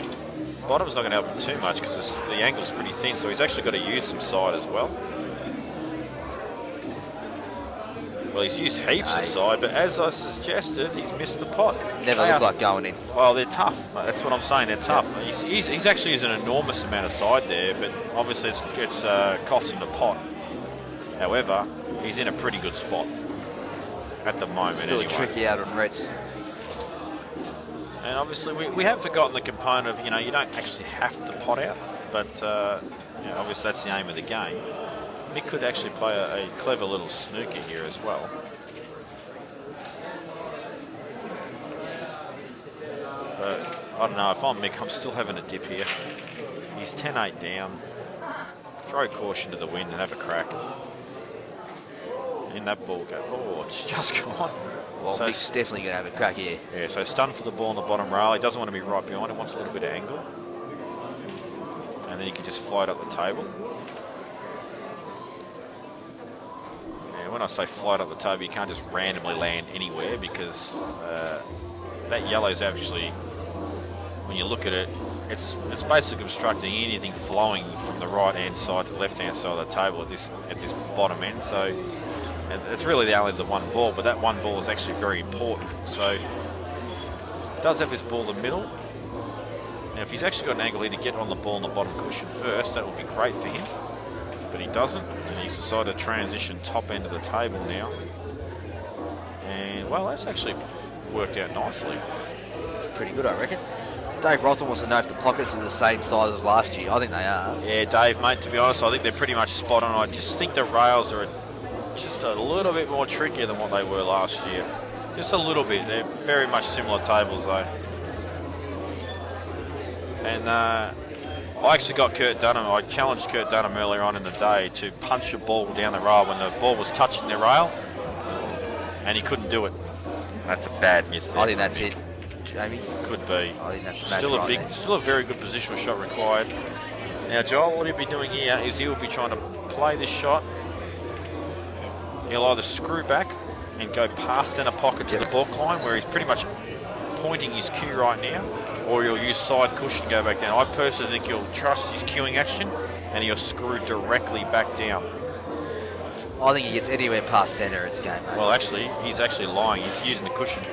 bottom's not going to help him too much because the angle's pretty thin. So he's actually got to use some side as well. Well, he's used heaps of side, but as I suggested, he's missed the pot. Never looked like going in. Well, they're tough. That's what I'm saying. They're tough. He's actually using an enormous amount of side there, but obviously it's costing the pot. However, he's in a pretty good spot at the moment. Still anyway. tricky out on reds. And obviously, we have forgotten the component of, you don't actually have to pot out, but obviously that's the aim of the game. Mick could actually play a clever little snooker here as well. But I don't know, if I'm Mick, I'm still having a dip here. He's 10-8 down. Throw caution to the wind and have a crack. In that ball go. Oh, it's just gone. Well, so Mick's definitely going to have a crack here. Yeah, so stunned for the ball on the bottom rail. He doesn't want to be right behind. He wants a little bit of angle. And then he can just fly it up the table. Yeah, when I say fly it up the table, you can't just randomly land anywhere because that yellow's actually, when you look at it, it's basically obstructing anything flowing from the right hand side to the left hand side of the table at this bottom end. So it's really only the one ball, but that one ball is actually very important. So it does have this ball in the middle. Now if he's actually got an angle here to get on the ball on the bottom cushion first, that would be great for him. But he doesn't, and he's decided to transition top end of the table now. And well, that's actually worked out nicely. It's pretty good, I reckon. Dave Rotham wants to know if the pockets are the same size as last year. I think they are. Yeah, Dave, mate, to be honest, I think they're pretty much spot on. I just think the rails are just a little bit more trickier than what they were last year. Just a little bit. They're very much similar tables, though. And I actually got Kurt Dunham. I challenged Kurt Dunham earlier on in the day to punch a ball down the rail when the ball was touching the rail, and he couldn't do it. That's a bad miss. I think that's it, Jamie. Could be. I think that's still a very good positional shot required. Now, Joel, what he'll be doing here is he will be trying to play this shot. He'll either screw back and go past centre pocket to the balk line, where he's pretty much pointing his cue right now, or he'll use side cushion and go back down. I personally think he'll trust his cueing action and he'll screw directly back down. I think he gets anywhere past centre, it's game, mate. Well, actually, he's actually lying. He's using the cushion.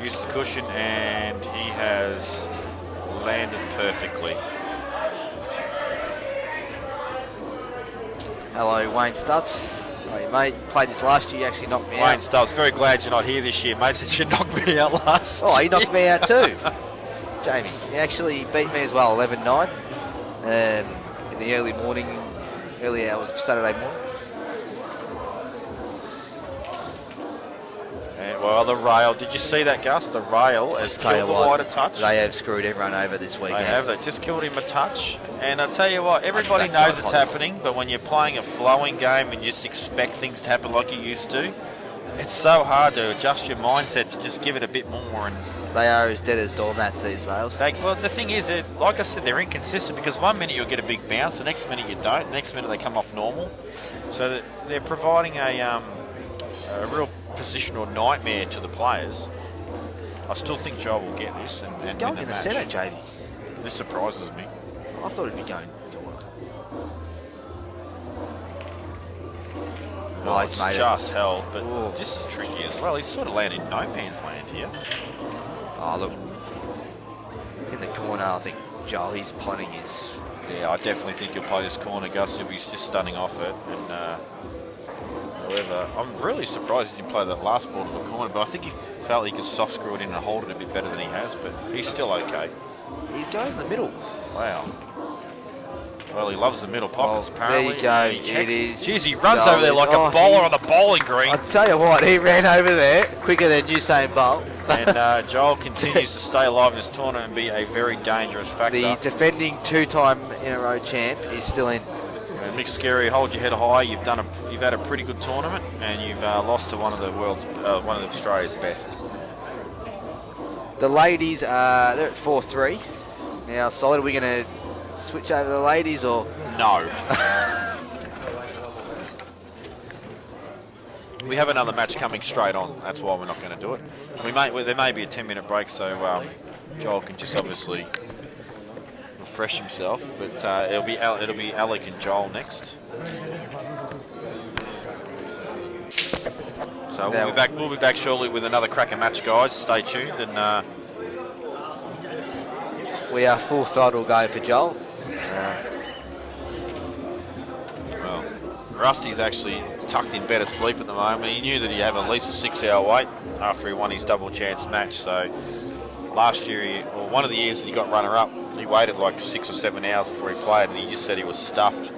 Uses the cushion and he has landed perfectly. Hello, Wayne Stubbs. Hey, mate, played this last year, you actually knocked me Wayne out. Stubbs, very glad you're not here this year, mate, since you knocked me out last Oh, he year. knocked me out too. Jamie, he actually beat me as well, 11-9, in the early hours of Saturday morning. And, well, the rail, did you see that, Gus? The rail has Tell you killed the what, White a touch. they have screwed everyone over this weekend. They have. They just killed him a touch. And I tell you what, everybody Back knows John it's Hodge. happening, but when you're playing a flowing game and you just expect things to happen like you used to, it's so hard to adjust your mindset to just give it a bit more. And They are as dead as doormats, these rails. well, the thing is, like I said, they're inconsistent because one minute you'll get a big bounce, the next minute you don't, the next minute they come off normal. So they're providing a real positional nightmare to the players. I still think Joel will get this and He's win going the in the match. centre, Jamie. This surprises me. I thought he'd be going. Well, Nice, it's mate. just held, but Ooh. just as tricky as well. He's sort of landed in no man's land here. Oh, look. In the corner, I think Joel, his punting is... Yeah, I definitely think he'll play this corner, Gus. He'll be just stunning off it. And however, I'm really surprised he didn't play that last ball to the corner, but I think he felt he could soft screw it in and hold it a bit better than he has, but he's still okay. He's going in the middle. Wow. Well, he loves the middle pockets, Oh, apparently. there you go. And he It checks. is Jeez, he runs Joel over there like is- a bowler he- on the bowling green. I'll tell you what, he ran over there quicker than Usain Bolt. And Joel continues to stay alive in this tournament and be a very dangerous factor. The defending two-time in a row champ is still in. And Mick Scary, hold your head high. You've had a pretty good tournament, and you've lost to one of Australia's best. The ladies, they're at 4-3. Now, Solid, are we going to switch over the ladies or? No. We have another match coming straight on. That's why we're not going to do it. There may be a 10-minute break, so Joel can just obviously refresh himself. But it'll be Alec and Joel next. So we'll be back. We'll be back shortly with another cracker match, guys. Stay tuned. And we are full throttle going for Joel. well, Rusty's actually tucked in better sleep at the moment. He knew that he'd have at least a 6-hour wait after he won his double chance match. So last year, or one of the years that he got runner-up, he waited like 6 or 7 hours before he played, and he just said he was stuffed.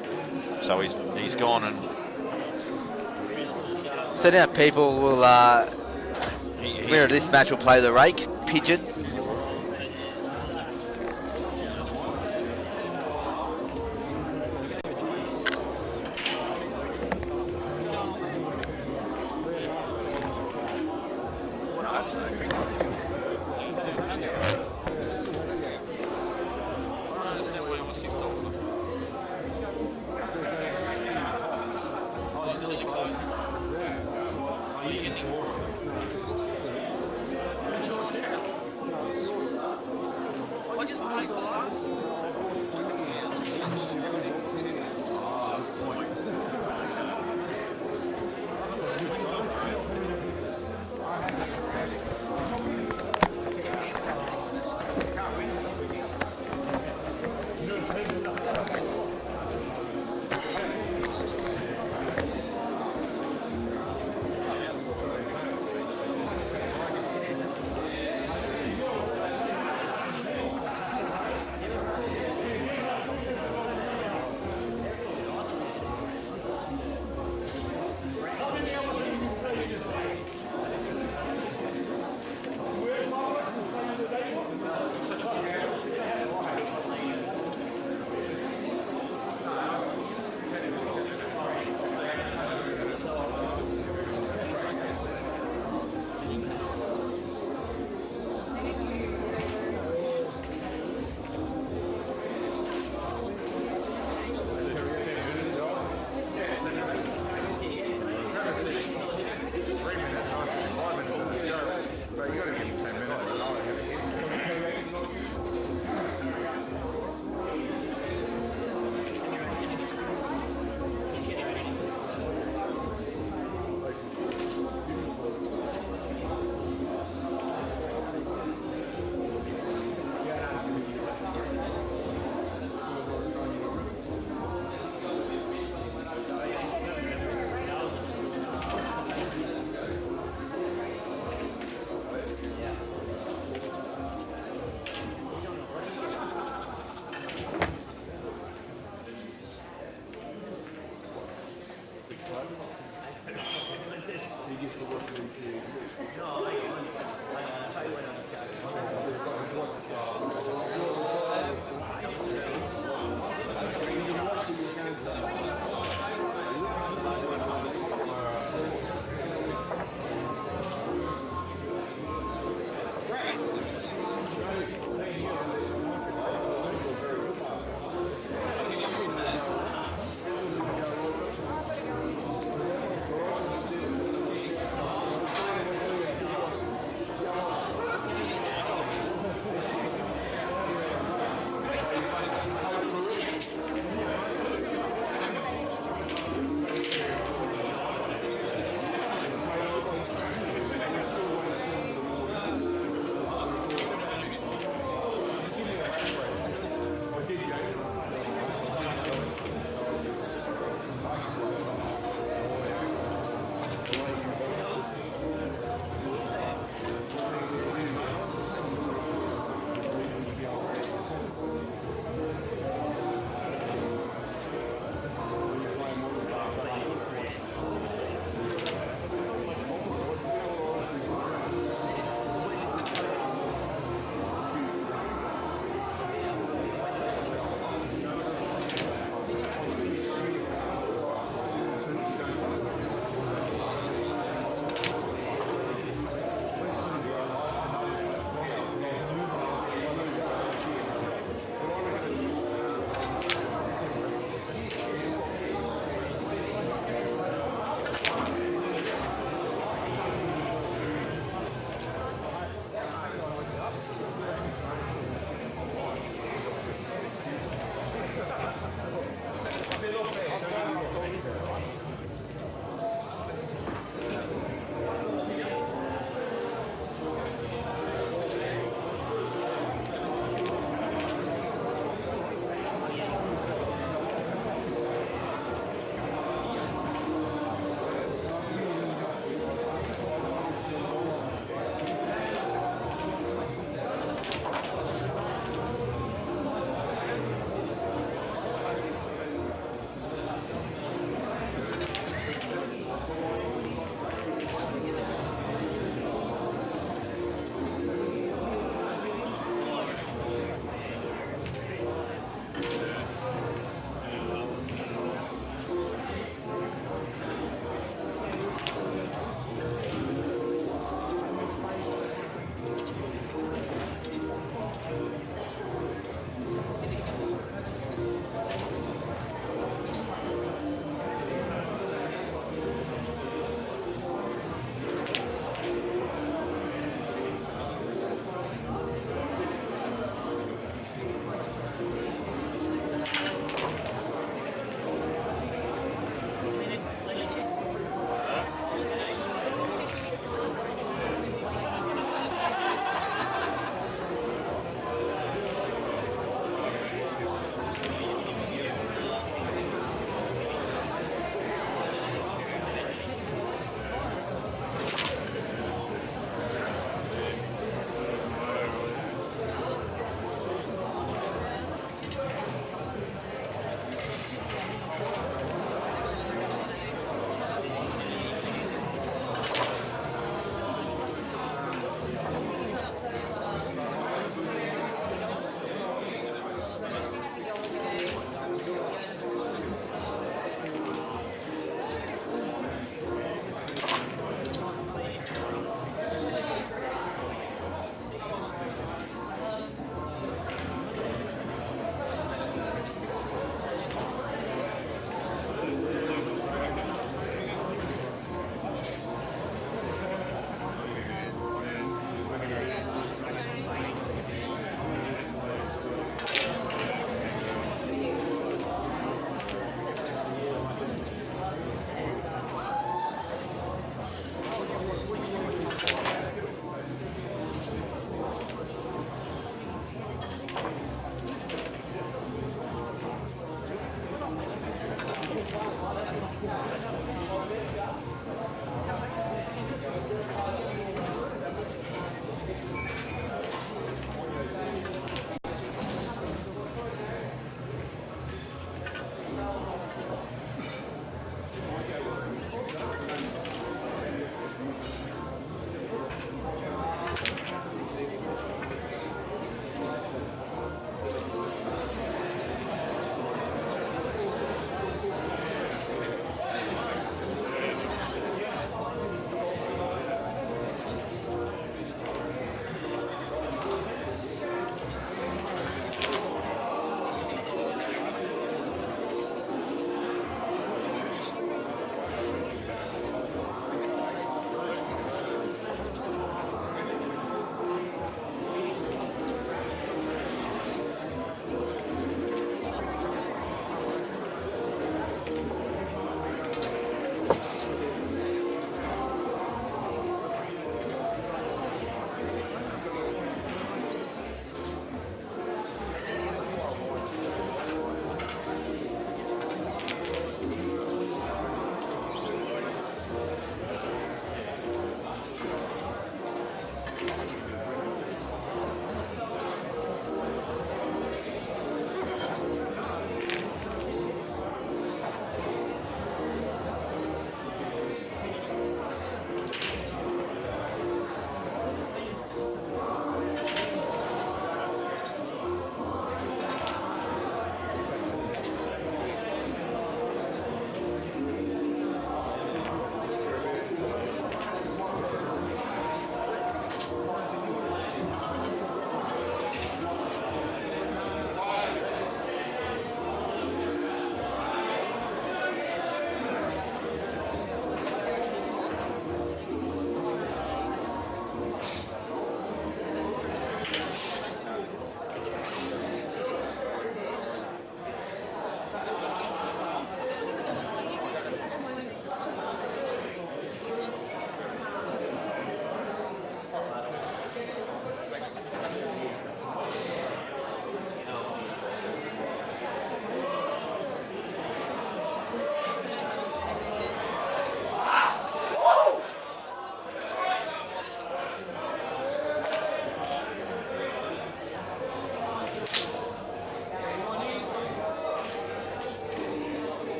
So he's gone and. So now people will, winner of this match will play the rake, pigeon.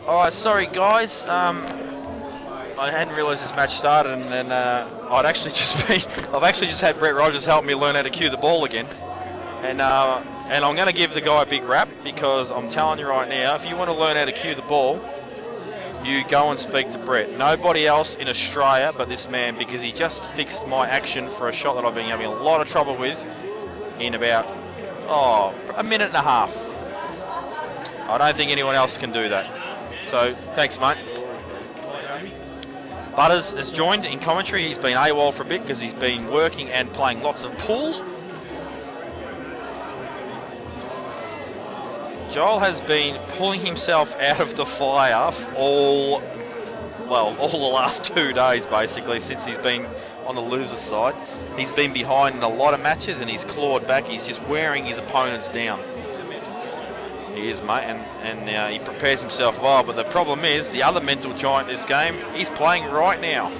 Alright, sorry guys. I hadn't realised this match started, and then I've actually just had Brett Rogers help me learn how to cue the ball again. And I'm going to give the guy a big rap, because I'm telling you right now, if you want to learn how to cue the ball, you go and speak to Brett. Nobody else in Australia but this man, because he just fixed my action for a shot that I've been having a lot of trouble with in about a minute and a half. I don't think anyone else can do that. So thanks, mate. Butters has joined in commentary. He's been AWOL for a bit because he's been working and playing lots of pool. Joel has been pulling himself out of the fire all the last 2 days, basically, since he's been on the loser side. He's been behind in a lot of matches and he's clawed back. He's just wearing his opponents down. He is, mate, and he prepares himself well, but the problem is, the other mental giant in this game, he's playing right now.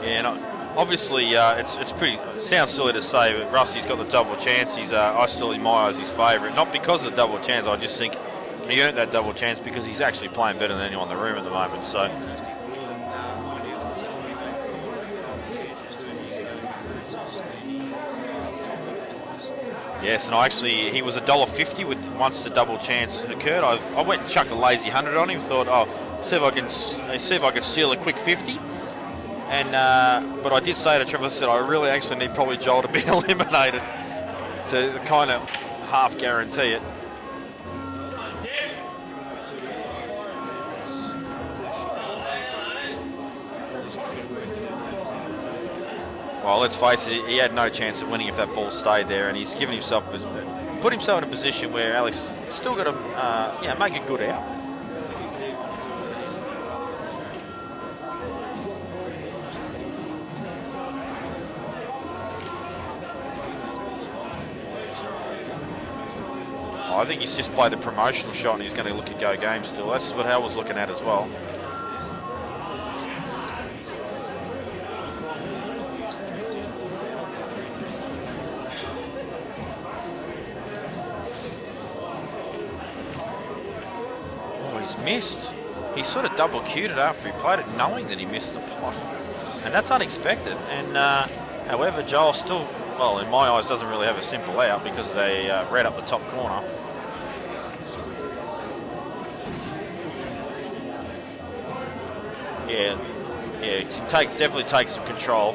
Yeah, and obviously it's pretty, it sounds silly to say, but Rusty's got the double chance. He's I still in my eyes his favourite, not because of the double chance. I just think he earned that double chance because he's actually playing better than anyone in the room at the moment. So yes, and he was $1.50 with once the double chance occurred. I went and chucked a lazy 100 on him. Thought, see if I can steal a quick 50. And but I did say to Trevor, I said I really actually need probably Joel to be eliminated to kind of half guarantee it. Well, let's face it, he had no chance of winning if that ball stayed there, and he's put himself in a position where Alex still got to make a good out. I think he's just played the promotional shot and he's going to look at go game still. That's what Hal was looking at as well. Oh, he's missed. He sort of double cued it after he played it, knowing that he missed the pot. And that's unexpected. And however, Joel still, well, in my eyes, doesn't really have a simple out because they red up the top corner. Yeah, definitely take some control.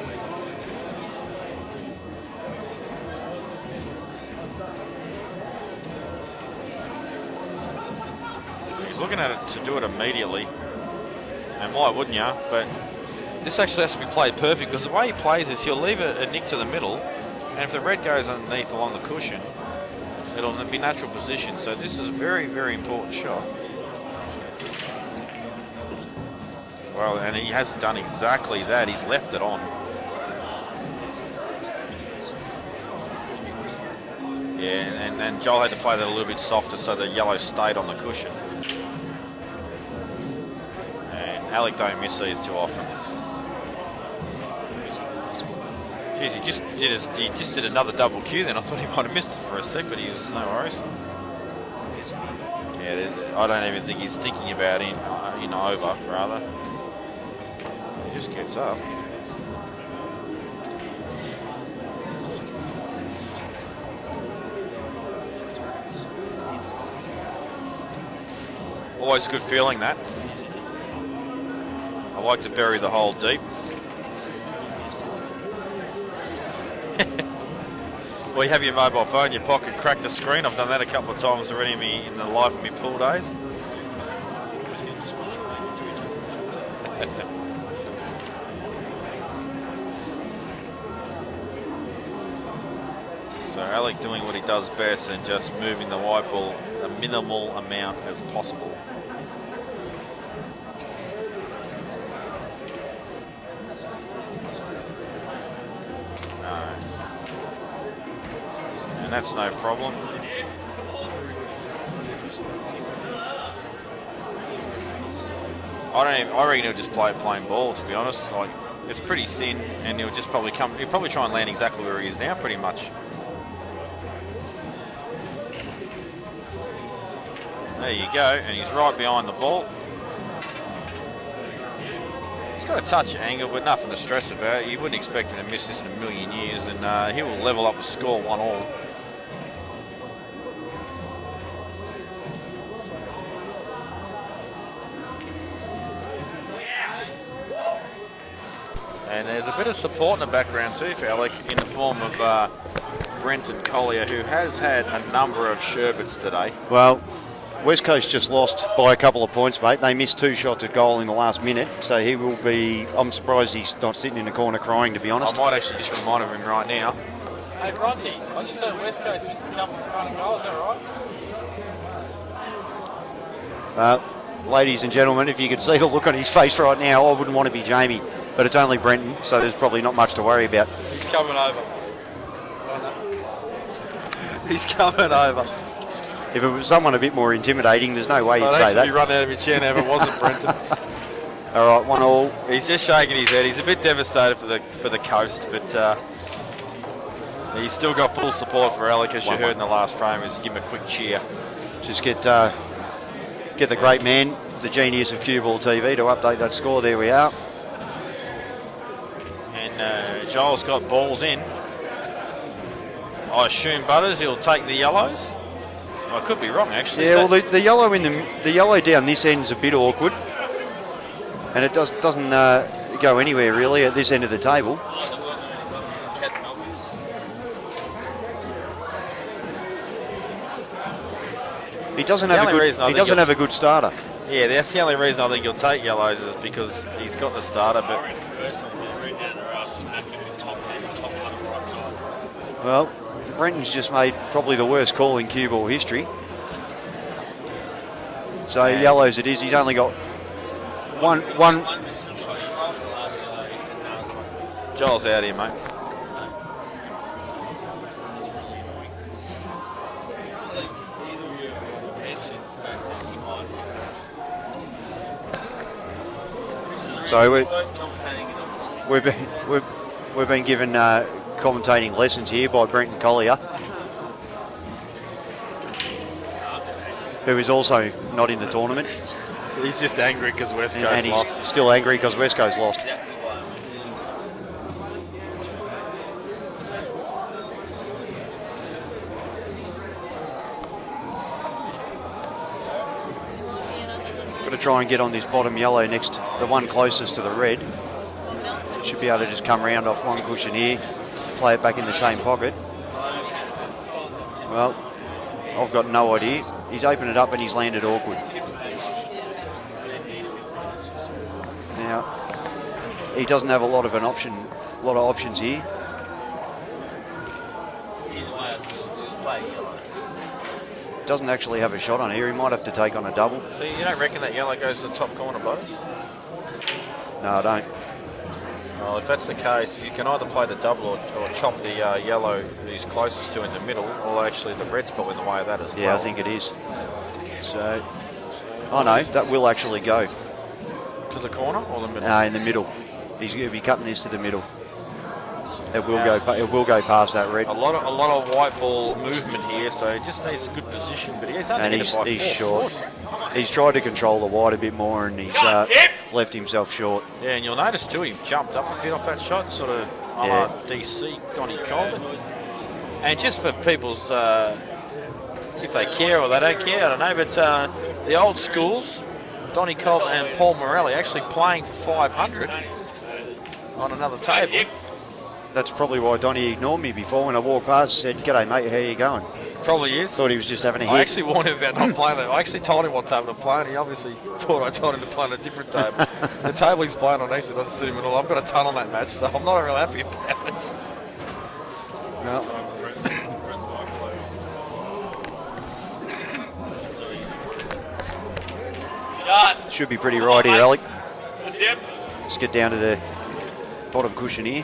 He's looking at it to do it immediately, and why wouldn't you? But this actually has to be played perfect because the way he plays is he'll leave a nick to the middle, and if the red goes underneath along the cushion, it'll be natural position. So this is a very, very important shot. Well, and he has done exactly that. He's left it on. Yeah, and Joel had to play that a little bit softer so the yellow stayed on the cushion. And Alec don't miss these too often. Jeez, he just did another double cue then. I thought he might have missed it for a sec, but he was no worries. Yeah, I don't even think he's thinking about in over, rather. He just gets up. Always a good feeling, that. I like to bury the hole deep. Well, you have your mobile phone in your pocket, crack the screen. I've done that a couple of times already in the life of me pool days. So Alec doing what he does best and just moving the white ball a minimal amount as possible. And that's no problem. I reckon he'll just play plain ball, to be honest. Like, it's pretty thin, and he'll just probably he'll probably try and land exactly where he is now, pretty much. There you go, and he's right behind the ball. He's got a touch of angle, but nothing to stress about. You wouldn't expect him to miss this in a million years, and he will level up the score 1-all. And there's a bit of support in the background too for Alec, in the form of Brenton Collier, who has had a number of sherbets today. Well, West Coast just lost by a couple of points, mate. They missed 2 shots at goal in the last minute, so he will be... I'm surprised he's not sitting in the corner crying, to be honest. I might actually just remind him right now. Hey, Bronte, I just heard West Coast missed a couple in front of goal, is that right? Ladies and gentlemen, if you could see the look on his face right now, I wouldn't want to be Jamie, but it's only Brenton, so there's probably not much to worry about. He's coming over. He's coming over. If it was someone a bit more intimidating, there's no way you'd say that. I'd run out of your chair now if it wasn't Brenton. All right, 1-all. He's just shaking his head. He's a bit devastated for the coast, but he's still got full support for Alec, as you heard in the last frame. Is give him a quick cheer. Just get the great man, the genius of CueballTV, to update that score. There we are. And Joel's got balls in. I assume Butters, he'll take the yellows. I could be wrong, actually. Yeah, well, the yellow the yellow down this end's a bit awkward, and it doesn't go anywhere really at this end of the table. He doesn't have a good starter. Yeah, that's the only reason I think he'll take yellows, is because he's got the starter. But well, Brenton's just made probably the worst call in cue ball history. So yellows it is. He's only got one. Joel's out here, mate. So we've been given commentating lessons here by Brenton Collier, who is also not in the tournament. He's just angry because West Coast and lost. He's still angry because West Coast lost. Got to try and get on this bottom yellow next, the one closest to the red. Should be able to just come round off one cushion here, play it back in the same pocket. Well, I've got no idea. He's opened it up and he's landed awkward. Now, he doesn't have a lot of options here. Doesn't actually have a shot on here. He might have to take on a double. So you don't reckon that yellow goes to the top corner, Buzz? No, I don't. Well, if that's the case, you can either play the double or chop the yellow he's closest to in the middle, or actually the red's probably in the way of that as well. Yeah, I think it is. So, oh no, that will actually go. To the corner or the middle? No, in the middle. He's going to be cutting this to the middle. It will go. It will go past that red. A lot of white ball movement here, so he just needs good position. But he's only he's short. He's tried to control the white a bit more, and he's left himself short. Yeah, and you'll notice too, he jumped up a bit off that shot, sort of a la DC Donny Colvin. And just for people's, if they care or they don't care, I don't know. But the old schools, Donny Colvin and Paul Morelli, actually playing for 500 on another table. That's probably why Donny ignored me before when I walked past and said, "G'day mate, how you going?" Probably is. Thought he was just having a hit. I actually warned him about not playing that. I actually told him what table to play, and he obviously thought I told him to play on a different table. The table he's playing on actually doesn't suit him at all. I've got a ton on that match, so I'm not real happy about it. No. Should be pretty right here, Alec. Let's get down to the bottom cushion here.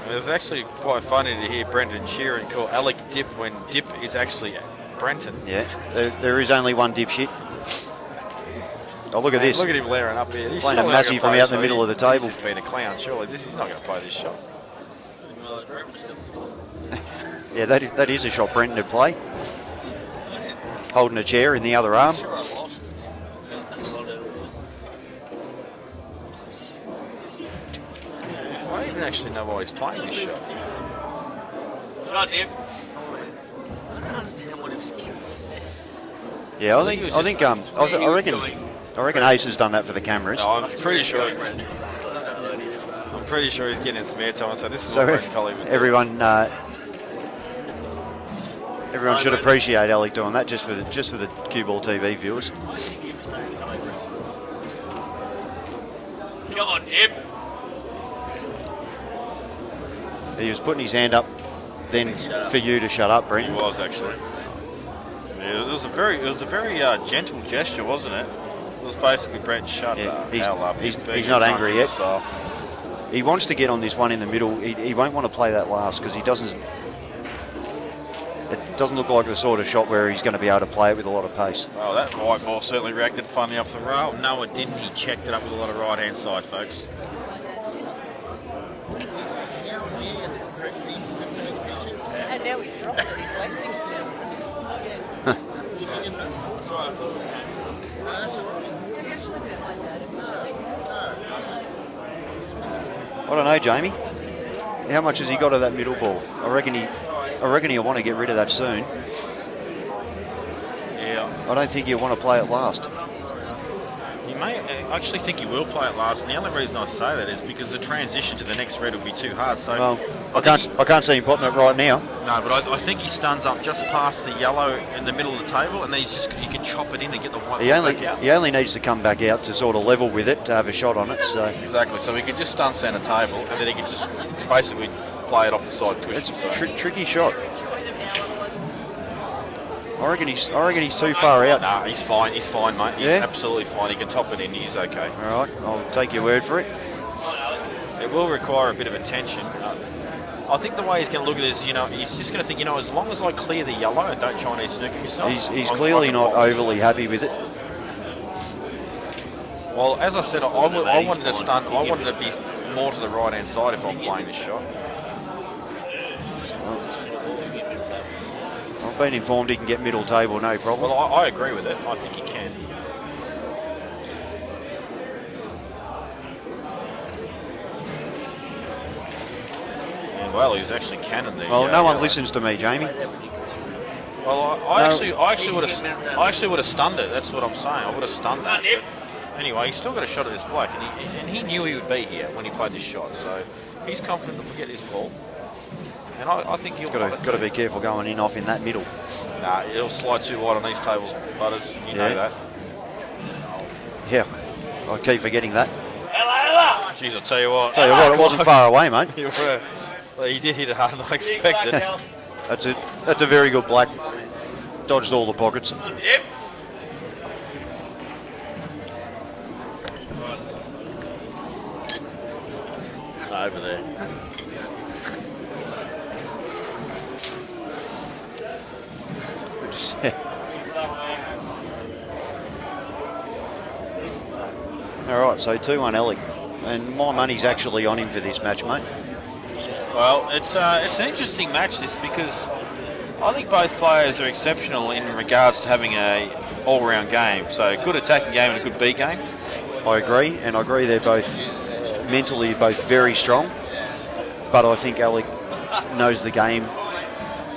It was actually quite funny to hear Brenton Sheeran call Alec Dip when Dip is actually Brenton. Yeah, there is only one dipshit. Oh, look at this. Look at him layering up here. He's Playing a surely not massive gonna from play out in the this middle shot. of the table. He's just been a clown, surely. He's not going to play this shot. Yeah, that is a shot Brenton to play. Holding a chair in the other arm. I don't even actually know why he's playing this shot. Shot him. Yeah, I reckon Ace has done that for the cameras. No, I'm pretty sure. I'm pretty sure he's getting some airtime. So this is what Brenton Colley would do. Everyone should appreciate Alec doing that just for the CueballTV viewers. Come on, Dib. He was putting his hand up then for you to shut up, Brent. He was actually. Yeah, it was a very gentle gesture, wasn't it? It was basically Brent shut the hell up. He's not angry yet. He wants to get on this one in the middle. He won't want to play that last because it doesn't look like the sort of shot where he's going to be able to play it with a lot of pace. Well, that white ball certainly reacted funny off the rail. No, it didn't. He checked it up with a lot of right-hand side, folks. And now he's dropped it. He's wasting it now. I don't know, Jamie. How much has he got of that middle ball? I reckon he'll want to get rid of that soon. Yeah. I don't think he'll want to play it last. He may. I actually think he will play it last, and the only reason I say that is because the transition to the next red will be too hard. So well, I can't see him putting it right now. No, but I think he stuns up just past the yellow in the middle of the table, and then he can chop it in and get the white ball back out. He only needs to come back out to sort of level with it to have a shot on it. So exactly. So he can just stun centre table, and then he can just basically play it off the side cushion. It's a tricky shot. I reckon he's too far out. Nah, he's fine. He's fine, mate. He's Yeah? absolutely fine. He can top it in. He's okay. All right, I'll take your word for it. It will require a bit of attention. I think the way he's going to look at it is, he's just going to think, as long as I clear the yellow and don't Chinese snooker myself. He's clearly not overly happy with it. Well, as I said, I wanted to stun. I wanted to be more to the right hand side if I'm playing this shot. I've been informed he can get middle table, no problem. Well, I agree with it. I think he can. And well, he's actually cannon there. Well, no one listens to me, Jamie. Well, I actually would have stunned it. That's what I'm saying. I would have stunned it. Anyway, he's still got a shot at this black, and he knew he would be here when he played this shot. So he's confident to get this ball. And I think he'll got to be careful going in off in that middle. Nah, it'll slide too wide on these tables, Butters. You know that. Yeah, I keep forgetting that. Jeez, I'll tell you what. It wasn't far away, mate. You were. Well, he did hit it harder than I expected. That's a very good black. Dodged all the pockets. Yep. Over there. All right, so 2-1 Alec, and my money's actually on him for this match, mate. Well, it's an interesting match this because I think both players are exceptional in regards to having a all-round game. So a good attacking game and a good beat game. I agree, and I agree they're both mentally very strong, but I think Alec knows the game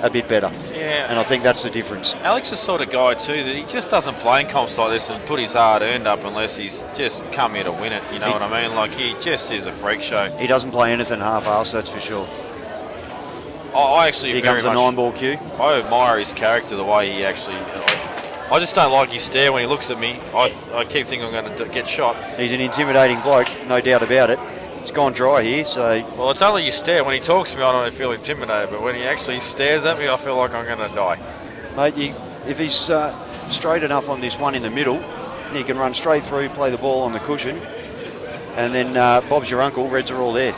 a bit better. Yeah. And I think that's the difference. Alex is the sort of guy too that he just doesn't play in comps like this and put his hard-earned up unless he's just come here to win it. You know what I mean? Like, he just is a freak show. He doesn't play anything half-assed, that's for sure. I actually Here comes a 9-ball cue. I admire his character, the way he actually. I just don't like his stare when he looks at me. I keep thinking I'm going to get shot. He's an intimidating bloke, no doubt about it. It's gone dry here, so... Well, it's only you stare. When he talks to me, I don't feel intimidated, but when he actually stares at me, I feel like I'm going to die. Mate, if he's straight enough on this one in the middle, he can run straight through, play the ball on the cushion, and then Bob's your uncle, Reds are all there.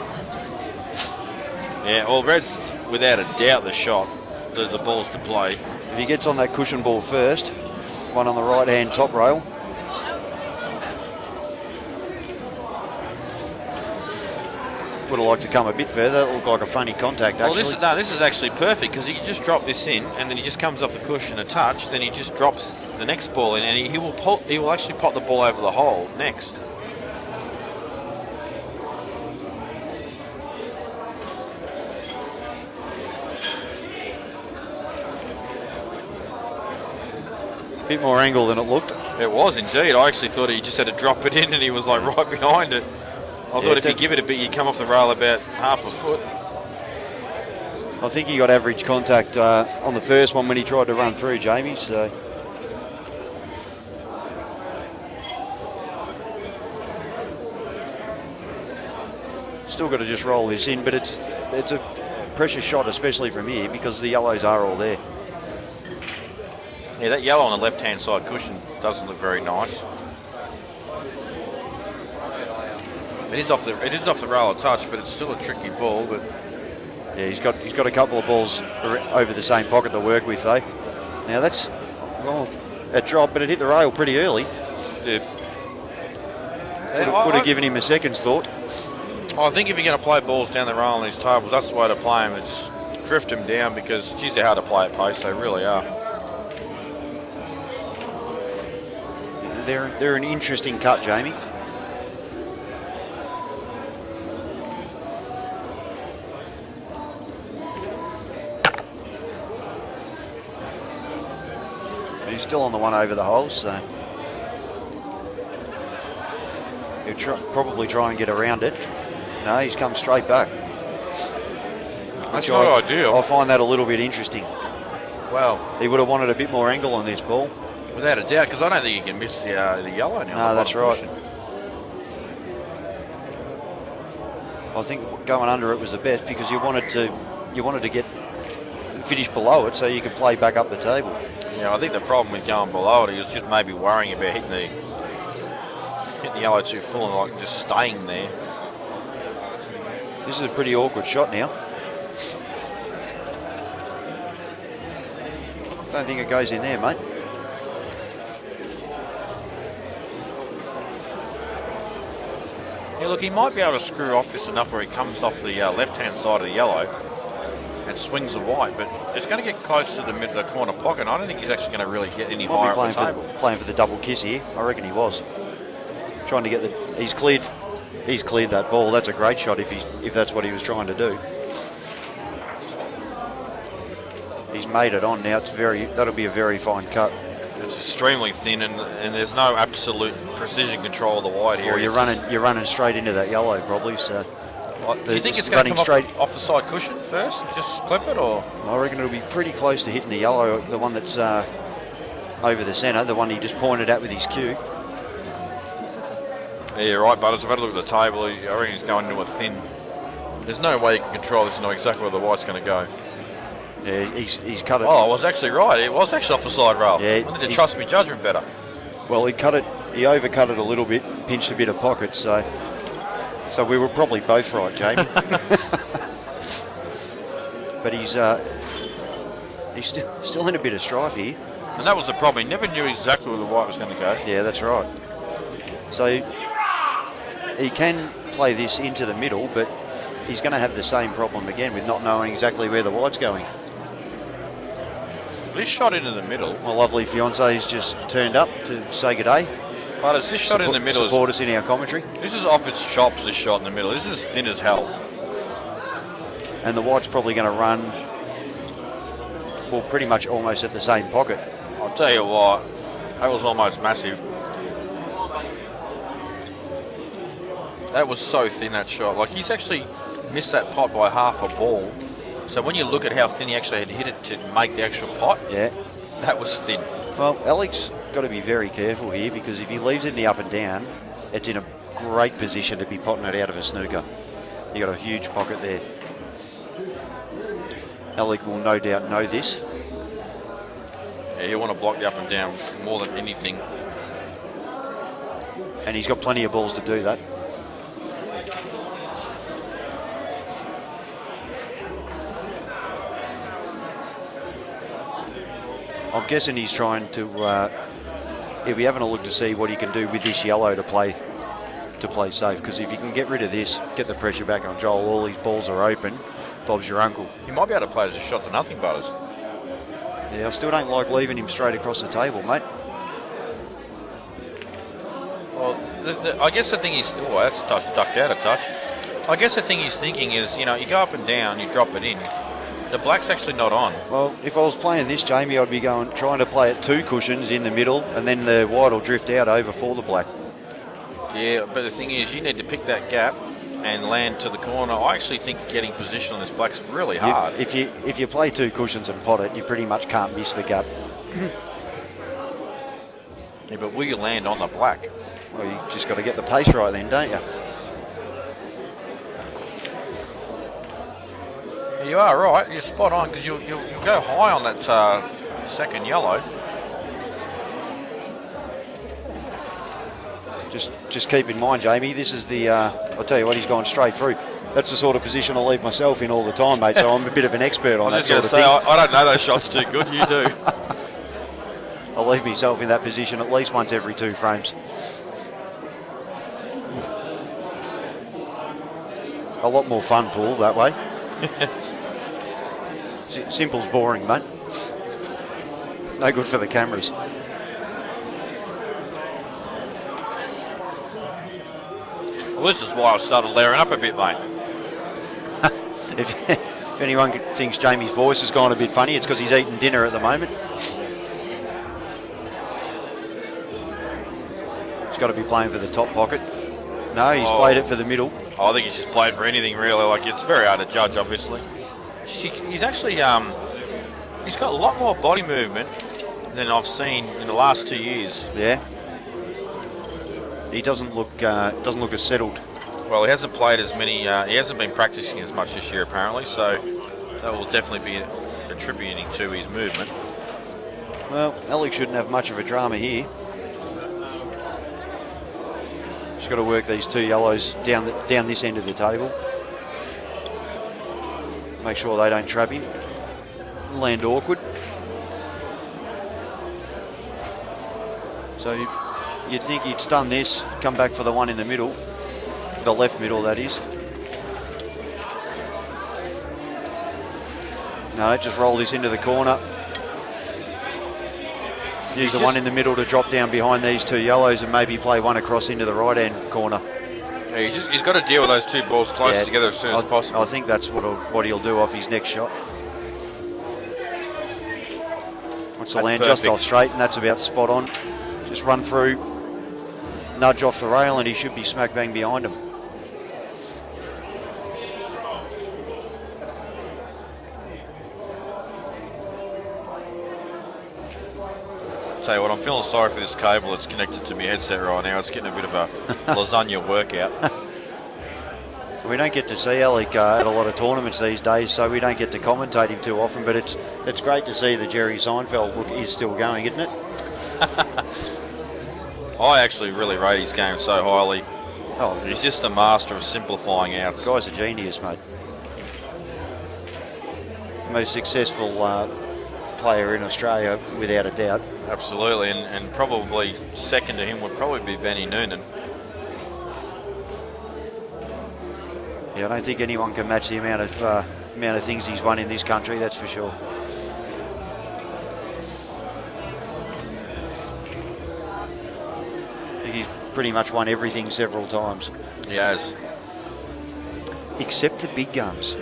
Yeah, well, Reds, without a doubt, the shot, the ball's to play. If he gets on that cushion ball first, one on the right-hand top rail, would have liked to come a bit further. That looked like a funny contact, actually. Well, this is actually perfect because he can just drop this in, and then he just comes off the cushion a touch. Then he just drops the next ball in, and he will actually pop the ball over the hole next. A bit more angle than it looked. It was indeed. I actually thought he just had to drop it in, and he was like right behind it. I thought if you give it a bit, you'd come off the rail about half a foot. I think he got average contact on the first one when he tried to run through, Jamie. So still got to just roll this in, but it's a pressure shot, especially from here, because the yellows are all there. Yeah, that yellow on the left-hand side cushion doesn't look very nice. It is off the rail a touch, but it's still a tricky ball. But yeah, he's got a couple of balls over the same pocket to work with though. Now that's a drop, but it hit the rail pretty early. Yeah. Would have given him a second's thought. I think if you're going to play balls down the rail on these tables, that's the way to play them. It's drift them down because geez, they're hard to play at pace. They really are. They're an interesting cut, Jamie. He's still on the one over the hole, so he'll probably try and get around it. No, he's come straight back. That's not ideal. I find that a little bit interesting. Well, he would have wanted a bit more angle on this ball. Without a doubt, because I don't think you can miss the yellow now. No, that's right. I think going under it was the best because you wanted to get finish below it so you could play back up the table. Yeah, I think the problem with going below it is just maybe worrying about hitting the yellow too full and like just staying there. This is a pretty awkward shot now. Don't think it goes in there, mate. Yeah, look, he might be able to screw off this enough where he comes off the left-hand side of the yellow and swings the white, but it's going to get close to the corner pocket. I don't think he's actually going to really get any higher up the table. Playing for the double kiss here. I reckon he was trying to get He's cleared that ball. That's a great shot if that's what he was trying to do. He's made it on now. That'll be a very fine cut. It's extremely thin, and there's no absolute precision control of the white here. Or you're running straight into that yellow probably. So do you think it's going to come off the side cushion first? Just clip it, or? I reckon it'll be pretty close to hitting the yellow, the one that's over the centre, the one he just pointed at with his cue. Yeah, you're right, Butters. I've had a look at the table. I reckon he's going into a thin. There's no way you can control this and know exactly where the white's going to go. Yeah, he's cut it. Oh, I was actually right. It was actually off the side rail. Yeah, I need to trust my judgment better. Well, he overcut it a little bit, pinched a bit of pocket, so we were probably both right, Jamie. But he's still in a bit of strife here. And that was the problem. He never knew exactly where the white was going to go. Yeah, that's right. So he can play this into the middle, but he's going to have the same problem again with not knowing exactly where the white's going. This shot into the middle. My lovely fiance's just turned up to say good day. But as this shot in the middle support us in our commentary. This is off its chops, this shot in the middle. This is thin as hell. And the white's probably going to run, well, pretty much almost at the same pocket. I'll tell you what, that was almost massive. That was so thin, that shot. Like, he's actually missed that pot by half a ball. So when you look at how thin he actually had hit it to make the actual pot, yeah, that was thin. Well, Alex got to be very careful here because if he leaves it in the up and down, it's in a great position to be potting it out of a snooker. You got a huge pocket there. Alec will no doubt know this. Yeah, you want to block the up and down more than anything. And he's got plenty of balls to do that. I'm guessing he's trying to, he'll be having a look to see what he can do with this yellow to play to play safe, because if you can get rid of this, get the pressure back on Joel, all these balls are open, Bob's your uncle. You might be able to play as a shot to nothing, Butters. Yeah, I still don't like leaving him straight across the table, mate. Well, I guess the thing is, oh, that's ducked out a touch. I guess the thing he's thinking is, you know, you go up and down, you drop it in. The black's actually not on. Well, if I was playing this, Jamie, I'd be trying to play at 2 cushions in the middle, and then the white will drift out over for the black. Yeah, but the thing is, you need to pick that gap and land to the corner. I actually think getting position on this black's really hard. If you play 2 cushions and pot it, you pretty much can't miss the gap. Yeah, but will you land on the black? Well, you just got to get the pace right then, don't you? Yeah, you are right. You're spot on, because you'll go high on that second yellow. Just keep in mind, Jamie, this is the, I'll tell you what, he's gone straight through. That's the sort of position I leave myself in all the time, mate, so I'm a bit of an expert on that sort of thing. I don't know those shots too good, you do. I'll leave myself in that position at least once every 2 frames. A lot more fun, Paul, that way. Simple's boring, mate. No good for the cameras. Well, this is why I started layering up a bit, mate. if anyone thinks Jamie's voice has gone a bit funny, it's because he's eating dinner at the moment. He's got to be playing for the top pocket. No, he's played it for the middle. I think he's just played for anything, really. Like, it's very hard to judge, obviously. He's actually he's got a lot more body movement than I've seen in the last 2 years. Yeah. He doesn't look as settled. Well, he hasn't played as many. He hasn't been practicing as much this year, apparently. So that will definitely be attributing to his movement. Well, Alex shouldn't have much of a drama here. Just got to work these 2 yellows down this end of the table. Make sure they don't trap him. Land awkward. So you'd think he'd stun this, come back for the one in the middle. The left middle, that is. No, just roll this into the corner. Use the one in the middle to drop down behind these 2 yellows and maybe play one across into the right-hand corner. Yeah, he's got to deal with those 2 balls close together as soon as possible. I think that's what he'll do off his next shot. Wants to land just off straight, and that's about spot on. Just run through, nudge off the rail, and he should be smack bang behind him. Tell you what, I'm feeling sorry for this cable that's connected to my headset right now. It's getting a bit of a lasagna workout. We don't get to see Alec at a lot of tournaments these days, so we don't get to commentate him too often, but it's great to see the Jerry Seinfeld look is still going, isn't it? I actually really rate his game so highly. Oh, he's just a master of simplifying outs. The guy's a genius, mate. Most successful player in Australia, without a doubt. Absolutely, and probably second to him would probably be Benny Noonan. Yeah, I don't think anyone can match the amount of things he's won in this country, that's for sure. I think he's pretty much won everything several times. He has. Except the big guns.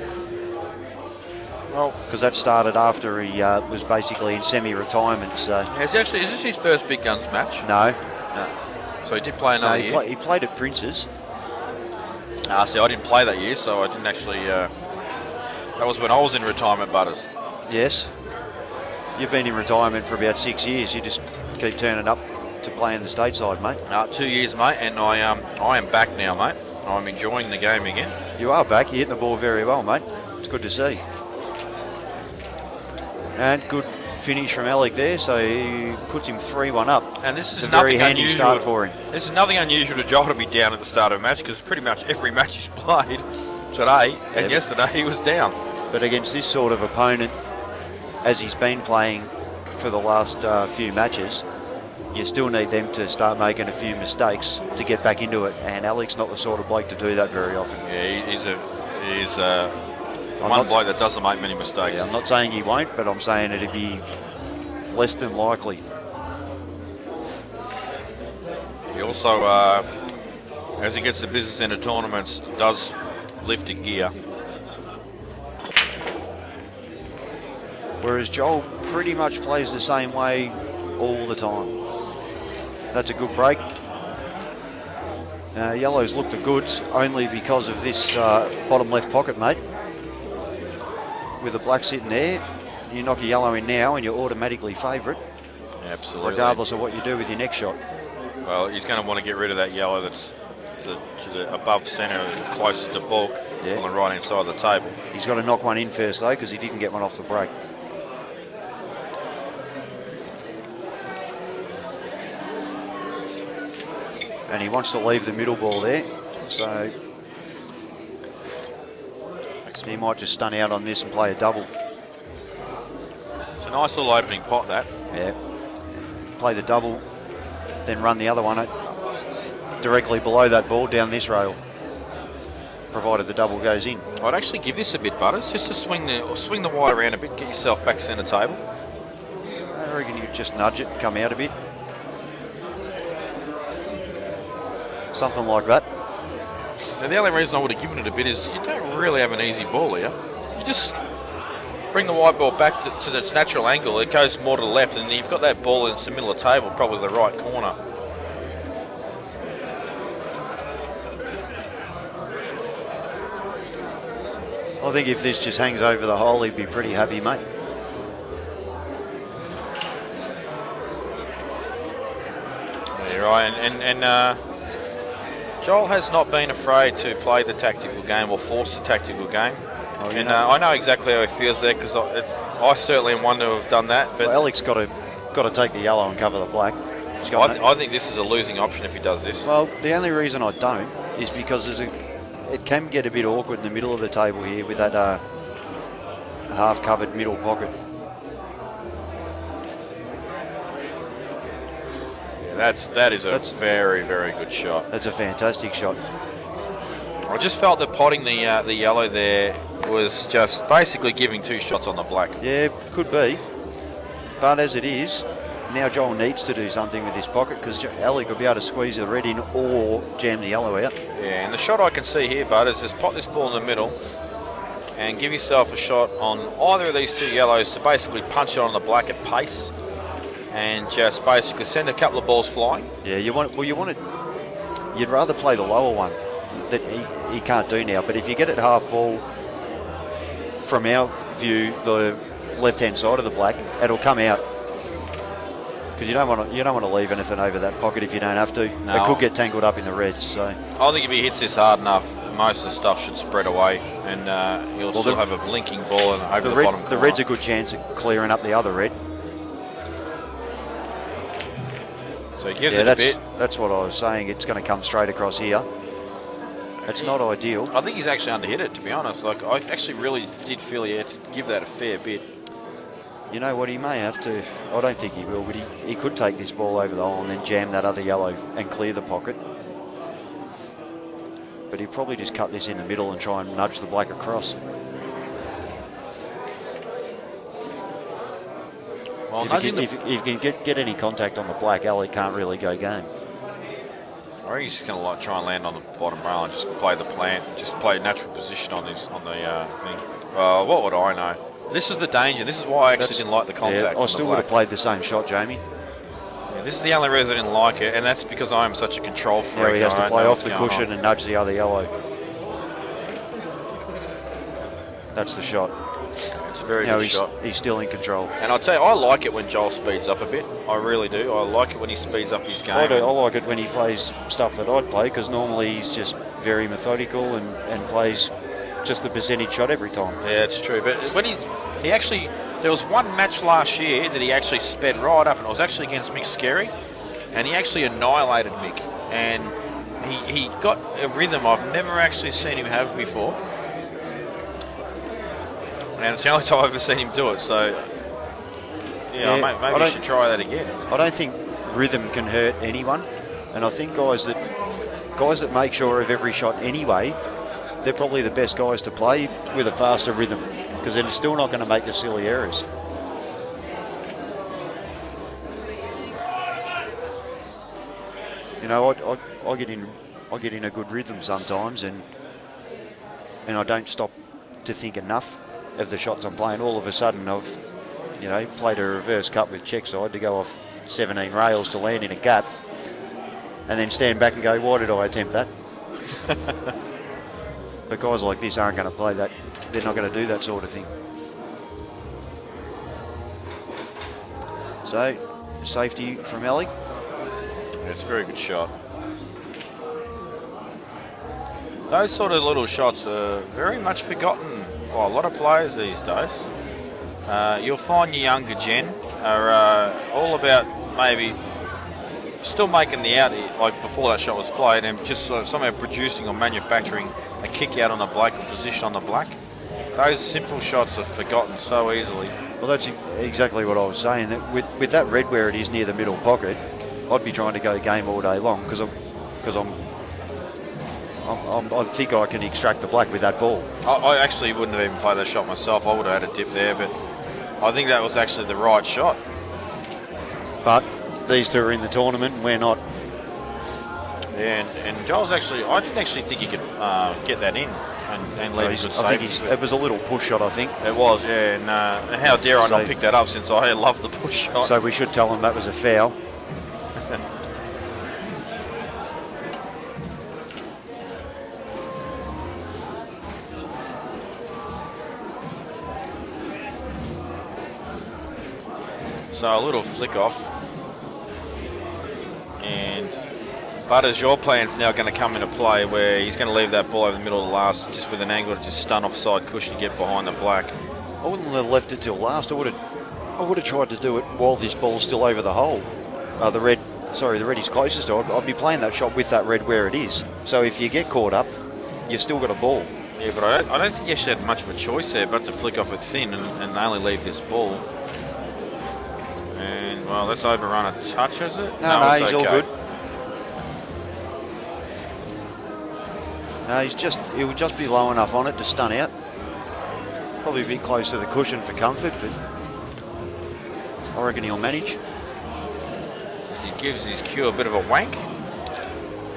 Well, because that started after he was basically in semi-retirement. So. Is this his first big guns match? No. So he did play another year? He played at Prince's. See, I didn't play that year, so I didn't actually... that was when I was in retirement, Butters. Yes. You've been in retirement for about 6 years. You just keep turning up to play in the stateside, mate. 2 years, mate, and I am back now, mate. I'm enjoying the game again. You are back. You're hitting the ball very well, mate. It's good to see. And good finish from Alec there, so he puts him 3-1 up. And this is a very handy start for him. This is nothing unusual to Joel to be down at the start of a match, because pretty much every match he's played today and yesterday he was down. But against this sort of opponent, as he's been playing for the last few matches, you still need them to start making a few mistakes to get back into it. And Alec's not the sort of bloke to do that very often. Yeah, he's one bloke that doesn't make many mistakes. Yeah, I'm not saying he won't, but I'm saying it'd be less than likely. He also, as he gets to business end of tournaments, does lift a gear. Whereas Joel pretty much plays the same way all the time. That's a good break. Yellow's looked the goods only because of this bottom left pocket, mate. With the black sitting there, you knock a yellow in now and you're automatically favourite. Absolutely. Regardless of what you do with your next shot. Well, he's going to want to get rid of that yellow that's to the above centre, closest to bulk, on the right hand side of the table. He's got to knock one in first though, because he didn't get one off the break. And he wants to leave the middle ball there, so he might just stun out on this and play a double. It's a nice little opening pot, that. Yeah. Play the double, then run the other one directly below that ball down this rail, provided the double goes in. I'd actually give this a bit, Butters, just to swing the wide around a bit, get yourself back centre table. I reckon you could just nudge it and come out a bit. Something like that. Now, the only reason I would have given it a bit is you don't really have an easy ball here. You just bring the white ball back to its natural angle. It goes more to the left, and you've got that ball in the middle of the table, probably the right corner. I think if this just hangs over the hole, he'd be pretty happy, mate. Yeah, you're right, and Joel has not been afraid to play the tactical game or force the tactical game. Oh, and I know exactly how he feels there, because I certainly am one to have done that. But well, Alec's got to take the yellow and cover the black. I think this is a losing option if he does this. Well, the only reason I don't is because it can get a bit awkward in the middle of the table here with that half-covered middle pocket. That is a very, very good shot. That's a fantastic shot. I just felt that potting the yellow there was just basically giving two shots on the black. Yeah, could be. But as it is, now Joel needs to do something with this pocket, because Alec will be able to squeeze the red in or jam the yellow out. Yeah, and the shot I can see here, Bud, is just pot this ball in the middle and give yourself a shot on either of these two yellows to basically punch it on the black at pace. And just basically send a couple of balls flying. Yeah, you'd rather play the lower one that he can't do now. But if you get it half ball, from our view, the left-hand side of the black, it'll come out. Because you don't want to leave anything over that pocket if you don't have to. No. It could get tangled up in the reds. So I think if he hits this hard enough, most of the stuff should spread away, and he'll still have a blinking ball and over the bottom corner. The red's a good chance of clearing up the other red. So he gives it a bit. That's what I was saying. It's going to come straight across here. It's not ideal. I think he's actually underhit it, to be honest. Like, I actually really did feel he had to give that a fair bit. You know what, he may have to. I don't think he will, but he could take this ball over the hole and then jam that other yellow and clear the pocket. But he'll probably just cut this in the middle and try and nudge the black across. Well, if you can get any contact on the black, Alec can't really go game. I think he's just going to try and land on the bottom rail and just play the plant, just play natural position on the thing. Well, what would I know? This is the danger. This is why I actually didn't like the contact. Yeah, I still would have played the same shot, Jamie. Yeah, this is the only reason I didn't like it, and that's because I am such a control freak. Yeah, he has to play off the cushion and nudge the other yellow. That's the shot. It's a very good shot. He's still in control. And I'll tell you, I like it when Joel speeds up a bit. I really do. I like it when he speeds up his game. I like it when he plays stuff that I'd play, because normally he's just very methodical and plays just the percentage shot every time. Yeah, it's true. But when he actually, there was one match last year that he actually sped right up, and it was actually against Mick Skerry, and he actually annihilated Mick. And he got a rhythm I've never actually seen him have before. And it's the only time I've ever seen him do it, so yeah, maybe you should try that again. I don't think rhythm can hurt anyone, and I think guys that make sure of every shot anyway, they're probably the best guys to play with a faster rhythm, because they're still not going to make the silly errors. You know, I get in a good rhythm sometimes, and I don't stop to think enough of the shots I'm playing. All of a sudden I've, you know, played a reverse cut with check side to go off 17 rails to land in a gap, and then stand back and go, why did I attempt that? But guys like this aren't going to play that. They're not going to do that sort of thing. So, safety from Ellie. It's a very good shot. Those sort of little shots are very much forgotten by a lot of players these days. You'll find your younger gen are all about maybe still making the out like before that shot was played, and just somehow producing or manufacturing a kick out on the black or position on the black. Those simple shots are forgotten so easily. Well, that's exactly what I was saying. That with that red where it is near the middle pocket, I'd be trying to go game all day long, because I think I can extract the black with that ball. I actually wouldn't have even played that shot myself. I would have had a dip there, but I think that was actually the right shot. But these two are in the tournament and we're not. Yeah, and Joel's actually, I didn't actually think he could get that in and leave a good safety. It was a little push shot, I think. It was, yeah, and how dare I not pick that up, since I love the push shot. So we should tell him that was a foul. So a little flick off, and Butters, your plan's now going to come into play, where he's going to leave that ball over the middle of the last, just with an angle to just stun offside cushion to get behind the black. I wouldn't have left it till last. I would have tried to do it while this ball's still over the hole. The red is closest to it. I'd be playing that shot with that red where it is. So if you get caught up, you've still got a ball. Yeah, but I don't think you actually had much of a choice there but to flick off it thin and only leave this ball. And, well, let's overrun a touch, is it? No, it's he's okay. all good. No, he'll just be low enough on it to stun out. Probably a bit close to the cushion for comfort, but I reckon he'll manage. He gives his cue a bit of a wank.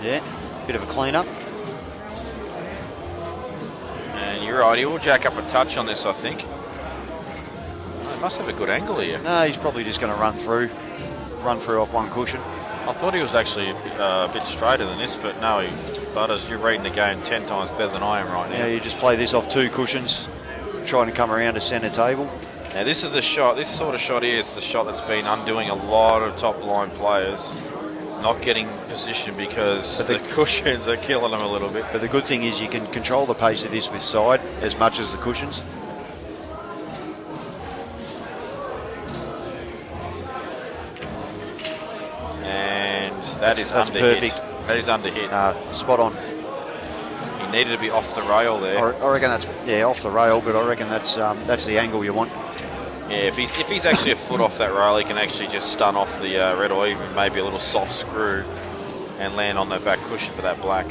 Yeah, bit of a clean up. And you're right, he will jack up a touch on this, I think. Must have a good angle here. No, he's probably just going to run through off one cushion. I thought he was actually a bit straighter than this, but no, Butters, you're reading the game 10 times better than I am right now. Yeah, you just play this off two cushions, trying to come around to centre table. Now this is the shot, this sort of shot here is the shot that's been undoing a lot of top line players, not getting position because the cushions are killing them a little bit. But the good thing is you can control the pace of this with side as much as the cushions. That's under perfect. Hit. That is under hit. Spot on. He needed to be off the rail there. I reckon that's off the rail, but I reckon that's the angle you want. Yeah, if he's actually a foot off that rail, he can actually just stun off the red, or even maybe a little soft screw and land on that back cushion for that black.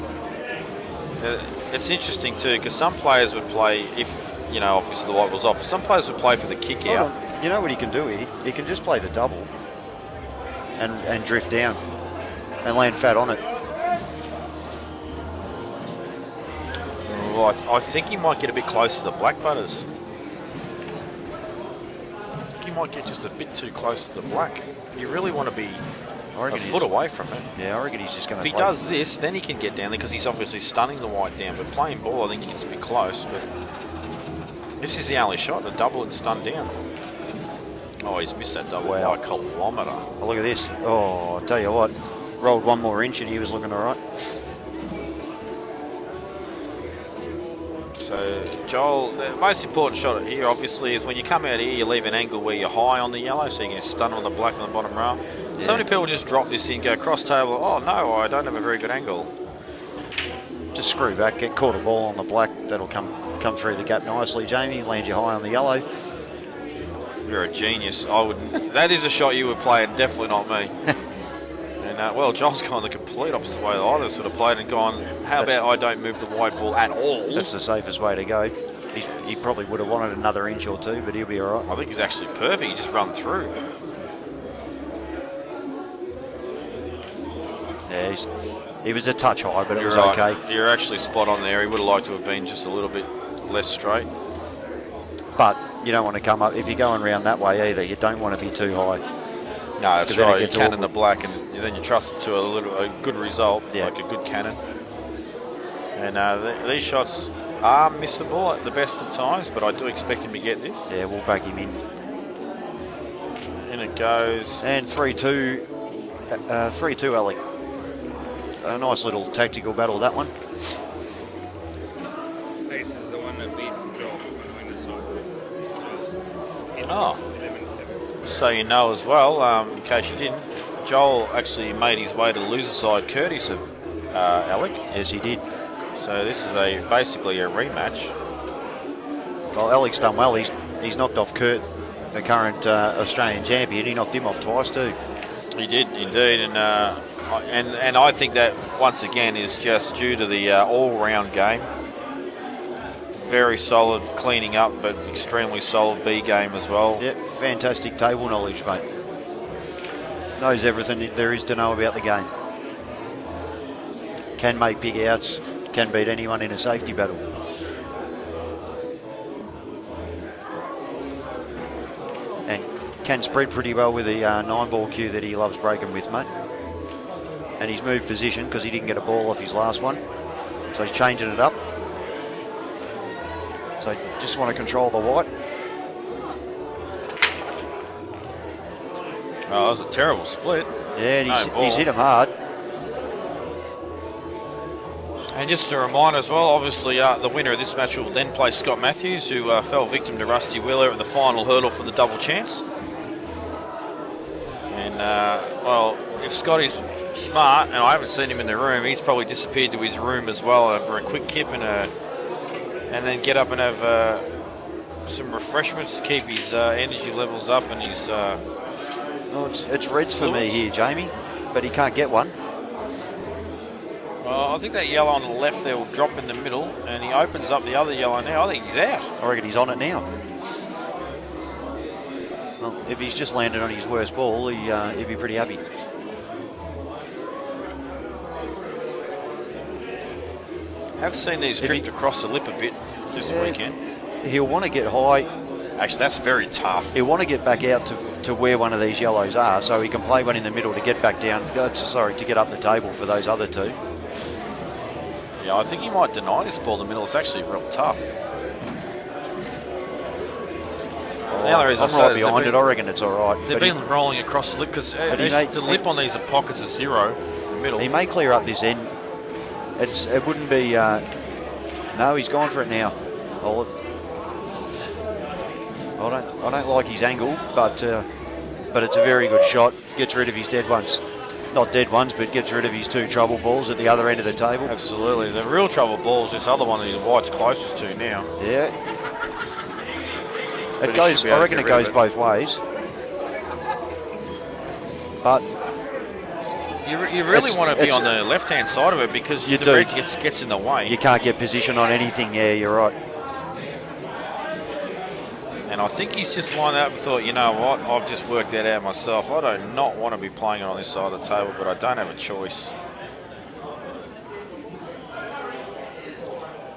It's interesting too, because some players would play, if you know, obviously the white was off, some players would play for the kick out. You know what he can do? He can just play the double and drift down and land fat on it. Well, I think he might get a bit close to the black, Butters. I think he might get just a bit too close to the black. You really want to be a foot away from it. Yeah, I reckon he's just going to. If he does this, then he can get down there because he's obviously stunning the white down. But playing ball, I think he gets a bit close. But this is the only shot, a double and stun down. Oh, he's missed that double by a kilometre. Oh, look at this. Oh, I'll tell you what. Rolled one more inch and he was looking all right. So, Joel, the most important shot here, obviously, is when you come out here, you leave an angle where you're high on the yellow, so you can stun on the black on the bottom rail. Yeah. So many people just drop this in, go cross table. Oh, no, I don't have a very good angle. Just screw back, get caught a ball on the black. That'll come through the gap nicely, Jamie. Land you high on the yellow. You're a genius. I wouldn't. That is a shot you would play, and definitely not me. well, Joel's gone the complete opposite way that I sort of played and gone, how about I don't move the wide ball at all? That's the safest way to go. He probably would have wanted another inch or two, but he'll be all right. I think he's actually perfect. He just run through. Yeah, he was a touch high, but it was okay. You're actually spot on there. He would have liked to have been just a little bit less straight. But you don't want to come up, if you're going around that way either, you don't want to be too high. No, that's right. You cannon the black, and then you trust it to a good result, like a good cannon. And these shots are missable at the best of times, but I do expect him to get this. Yeah, we'll back him in. In it goes. And 3-2, 3-2, Alec. A nice little tactical battle, that one. This is the one that beat Joel on the side. So you know as well, in case you didn't, Joel actually made his way to the loser side courtesy of Alec. Yes, he did. So this is basically a rematch. Well, Alec's done well. He's knocked off Kurt, the current Australian champion. He knocked him off twice too. He did indeed, and I think that once again is just due to the all-round game. Very solid cleaning up, but extremely solid B game as well. Yep, fantastic table knowledge, mate. Knows everything there is to know about the game. Can make big outs, can beat anyone in a safety battle. And can spread pretty well with the 9-ball cue that he loves breaking with, mate. And he's moved position because he didn't get a ball off his last one. So he's changing it up. So just want to control the white. Oh, that was a terrible split. Yeah, and he's hit him hard. And just a reminder as well, obviously the winner of this match will then play Scott Matthews, who fell victim to Rusty Wheeler at the final hurdle for the double chance. And, well, if Scotty's smart, and I haven't seen him in the room, he's probably disappeared to his room as well for a quick kip and then get up and have some refreshments to keep his energy levels up and his... Oh, it's reds for me here, Jamie, but he can't get one. I think that yellow on the left there will drop in the middle, and he opens up the other yellow now. I think he's out. I reckon he's on it now. Well, if he's just landed on his worst ball, he'd be pretty happy. I've seen these drift across the lip a bit this weekend. He'll want to get high. Actually, that's very tough. He'll want to get back out to where one of these yellows are, so he can play one in the middle to get back down. To get up the table for those other two. Yeah, I think he might deny this ball in the middle. It's actually real tough. Now there is. I'm right behind it. I reckon it's all right. They've been rolling across the lip because the lip on these are pockets of 0 in the middle. He may clear up this end. It wouldn't be. No, he's gone for it now. I don't like his angle, but it's a very good shot. Gets rid of his dead ones. Not dead ones, but gets rid of his 2 trouble balls at the other end of the table. Absolutely. The real trouble ball is this other one that the white's closest to now. Yeah. It goes. I reckon it goes both ways. But you really want to be on the left-hand side of it because the red gets in the way. You can't get position on anything. Yeah, you're right. And I think he's just lined up and thought, you know what, I've just worked that out myself. I do not want to be playing it on this side of the table, but I don't have a choice.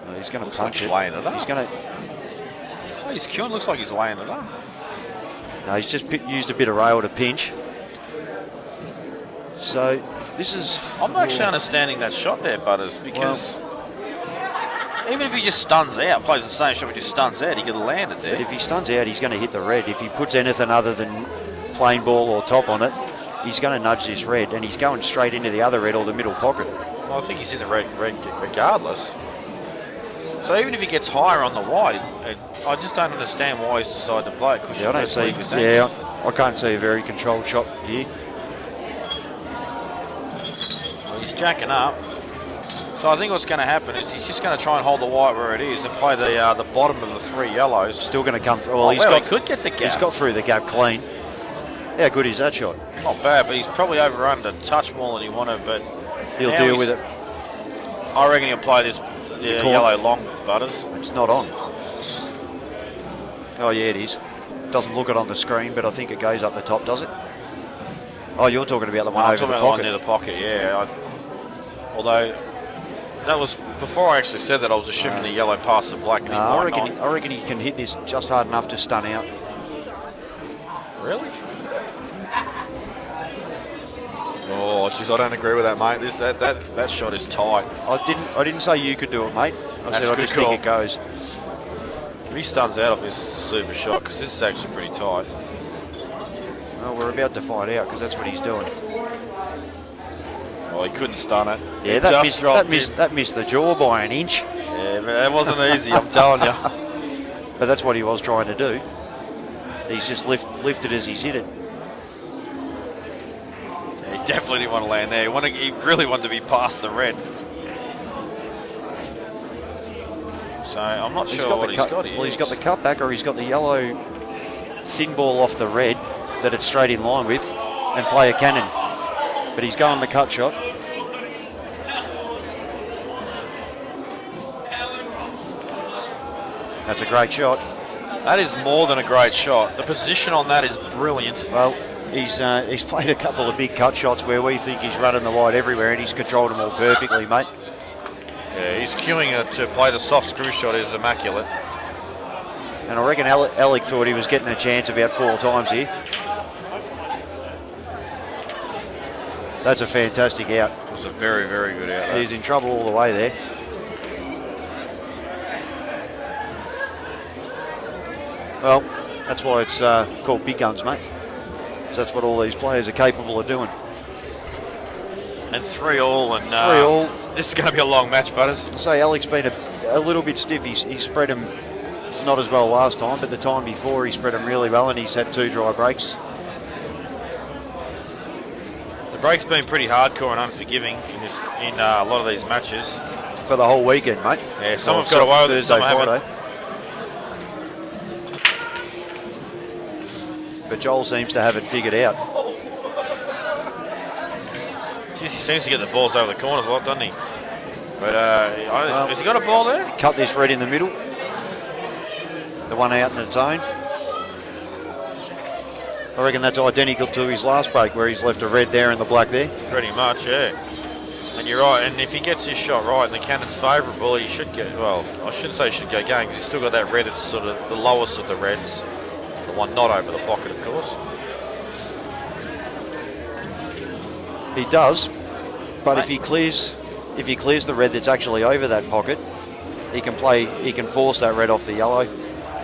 Well, he's going to punch it. Laying it up. He's going to. Oh, he's queuing. Looks like he's laying it up. No, he's just used a bit of rail to pinch. So this is. I'm not actually understanding that shot there, Butters, because. Even if he just stuns out, plays the same shot but just stuns out, he could have landed there. But if he stuns out, he's going to hit the red. If he puts anything other than plain ball or top on it, he's going to nudge this red, and he's going straight into the other red or the middle pocket. Well, I think he's in the red regardless. So even if he gets higher on the white, I just don't understand why he's decided to play it. Yeah, I can't see a very controlled shot here. Well, he's jacking up. So I think what's going to happen is he's just going to try and hold the white where it is and play the bottom of the 3 yellows. Still going to come through. Well, he could get the gap. He's got through the gap clean. How good is that shot? Not bad, but he's probably overrun a touch more than he wanted, but He'll now deal with it. I reckon he'll play this yellow long, Butters. It's not on. Oh, yeah, it is. Doesn't look it on the screen, but I think it goes up the top, does it? Oh, you're talking about the one I'm over talking the about the one pocket. near the pocket, yeah. Although, that was, before I actually said that, I was assuming the yellow passed the black. And he I might not. reckon he can hit this just hard enough to stun out. Really? Oh, jeez, I don't agree with that, mate. That shot is tight. I didn't say you could do it, mate. I That's said I good just call. think it goes. If he stuns out of this, it's a super shot, because this is actually pretty tight. Well, we're about to find out because that's what he's doing. Well, he couldn't stun it. Yeah, He just dropped in. that missed the jaw by an inch. Yeah, but that wasn't easy, I'm telling you. But that's what he was trying to do. He's just lifted as he's hit it. He definitely didn't want to land there. He really wanted to be past the red. So I'm not sure what he's got here. Well, he's got the cutback, or he's got the yellow thin ball off the red that it's straight in line with, and play a cannon. But he's going the cut shot. That's a great shot. That is more than a great shot. The position on that is brilliant. Well, he's played a couple of big cut shots where we think he's running the wide everywhere, and he's controlled them all perfectly, mate. Yeah, he's queuing it to play the soft screw shot is immaculate. And I reckon Alec thought he was getting a chance about 4 times here. That's a fantastic out. It was a very, very good out. He's in trouble all the way there. Well, that's why it's called big guns, mate. So that's what all these players are capable of doing. And 3-all, and 3-all. This is going to be a long match, Butters. Say Alec's been a little bit stiff. He spread him not as well last time, but the time before he spread him really well, and he's had 2 dry breaks. The break's been pretty hardcore and unforgiving in a lot of these matches. For the whole weekend, mate. Yeah, some have got away with it, some haven't. But Joel seems to have it figured out. Jeez, he seems to get the balls over the corners a lot, doesn't he? But has he got a ball there? Cut this red in the middle. The one out in the zone. I reckon that's identical to his last break where he's left a red there and the black there. Pretty much, yeah. And you're right, and if he gets his shot right and the cannon's favourable, he should get, well, I shouldn't say he should go going because he's still got that red, it's sort of the lowest of the reds. The one not over the pocket, of course. He does, but if he clears the red that's actually over that pocket, he can force that red off the yellow.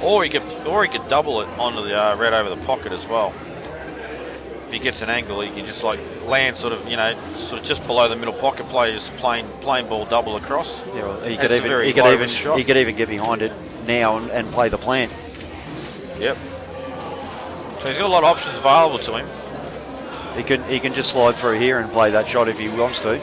Or he could double it onto the red over the pocket as well. If he gets an angle, he can just like land sort of just below the middle pocket, play just plain ball double across. Yeah, well, he could even get behind it now and play the plan. Yep. So he's got a lot of options available to him. He can just slide through here and play that shot if he wants to.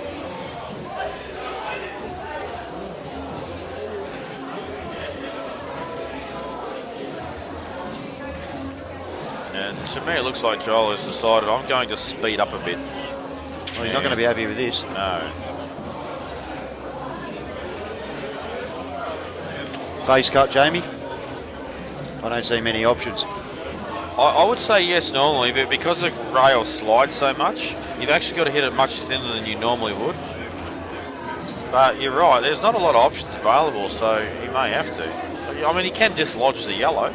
And to me, it looks like Joel has decided I'm going to speed up a bit. Well, he's not going to be happy with this. No. Face cut, Jamie. I don't see many options. I would say yes normally, but because the rail slides so much, you've actually got to hit it much thinner than you normally would. But you're right, there's not a lot of options available, so you may have to. I mean, he can dislodge the yellow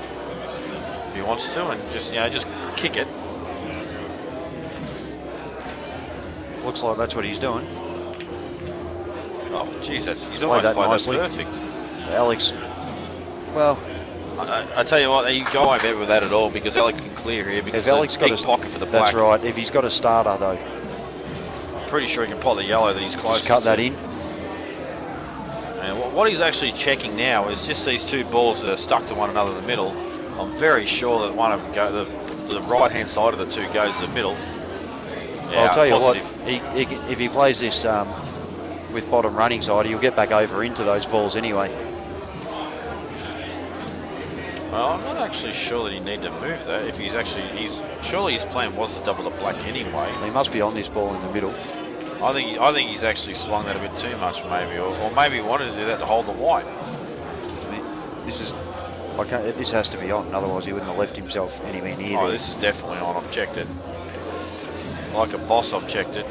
if he wants to, and just kick it. Looks like that's what he's doing. Oh, jeez, he's Played almost that played nicely. that perfect. Alex, well, I tell you what, you go won't bet with that at all because Alex can clear here because if Alex got big pocket for the black. that's right. If he's got a starter though, I'm pretty sure he can pot the yellow that he's close. just cut that in. And what he's actually checking now is just these 2 balls that are stuck to one another in the middle. I'm very sure that one of them the right hand side of the 2 goes to the middle. Yeah, I'll tell you positive. what, if he plays this with bottom running side, he'll get back over into those balls anyway. Well, I'm not actually sure that he needed to move that. If surely his plan was to double the black anyway. He must be on this ball in the middle. I think he's actually swung that a bit too much, maybe, or maybe he wanted to do that to hold the white. This has to be on, otherwise he wouldn't have left himself anywhere near there. This is definitely on. Objected. Like a boss objected.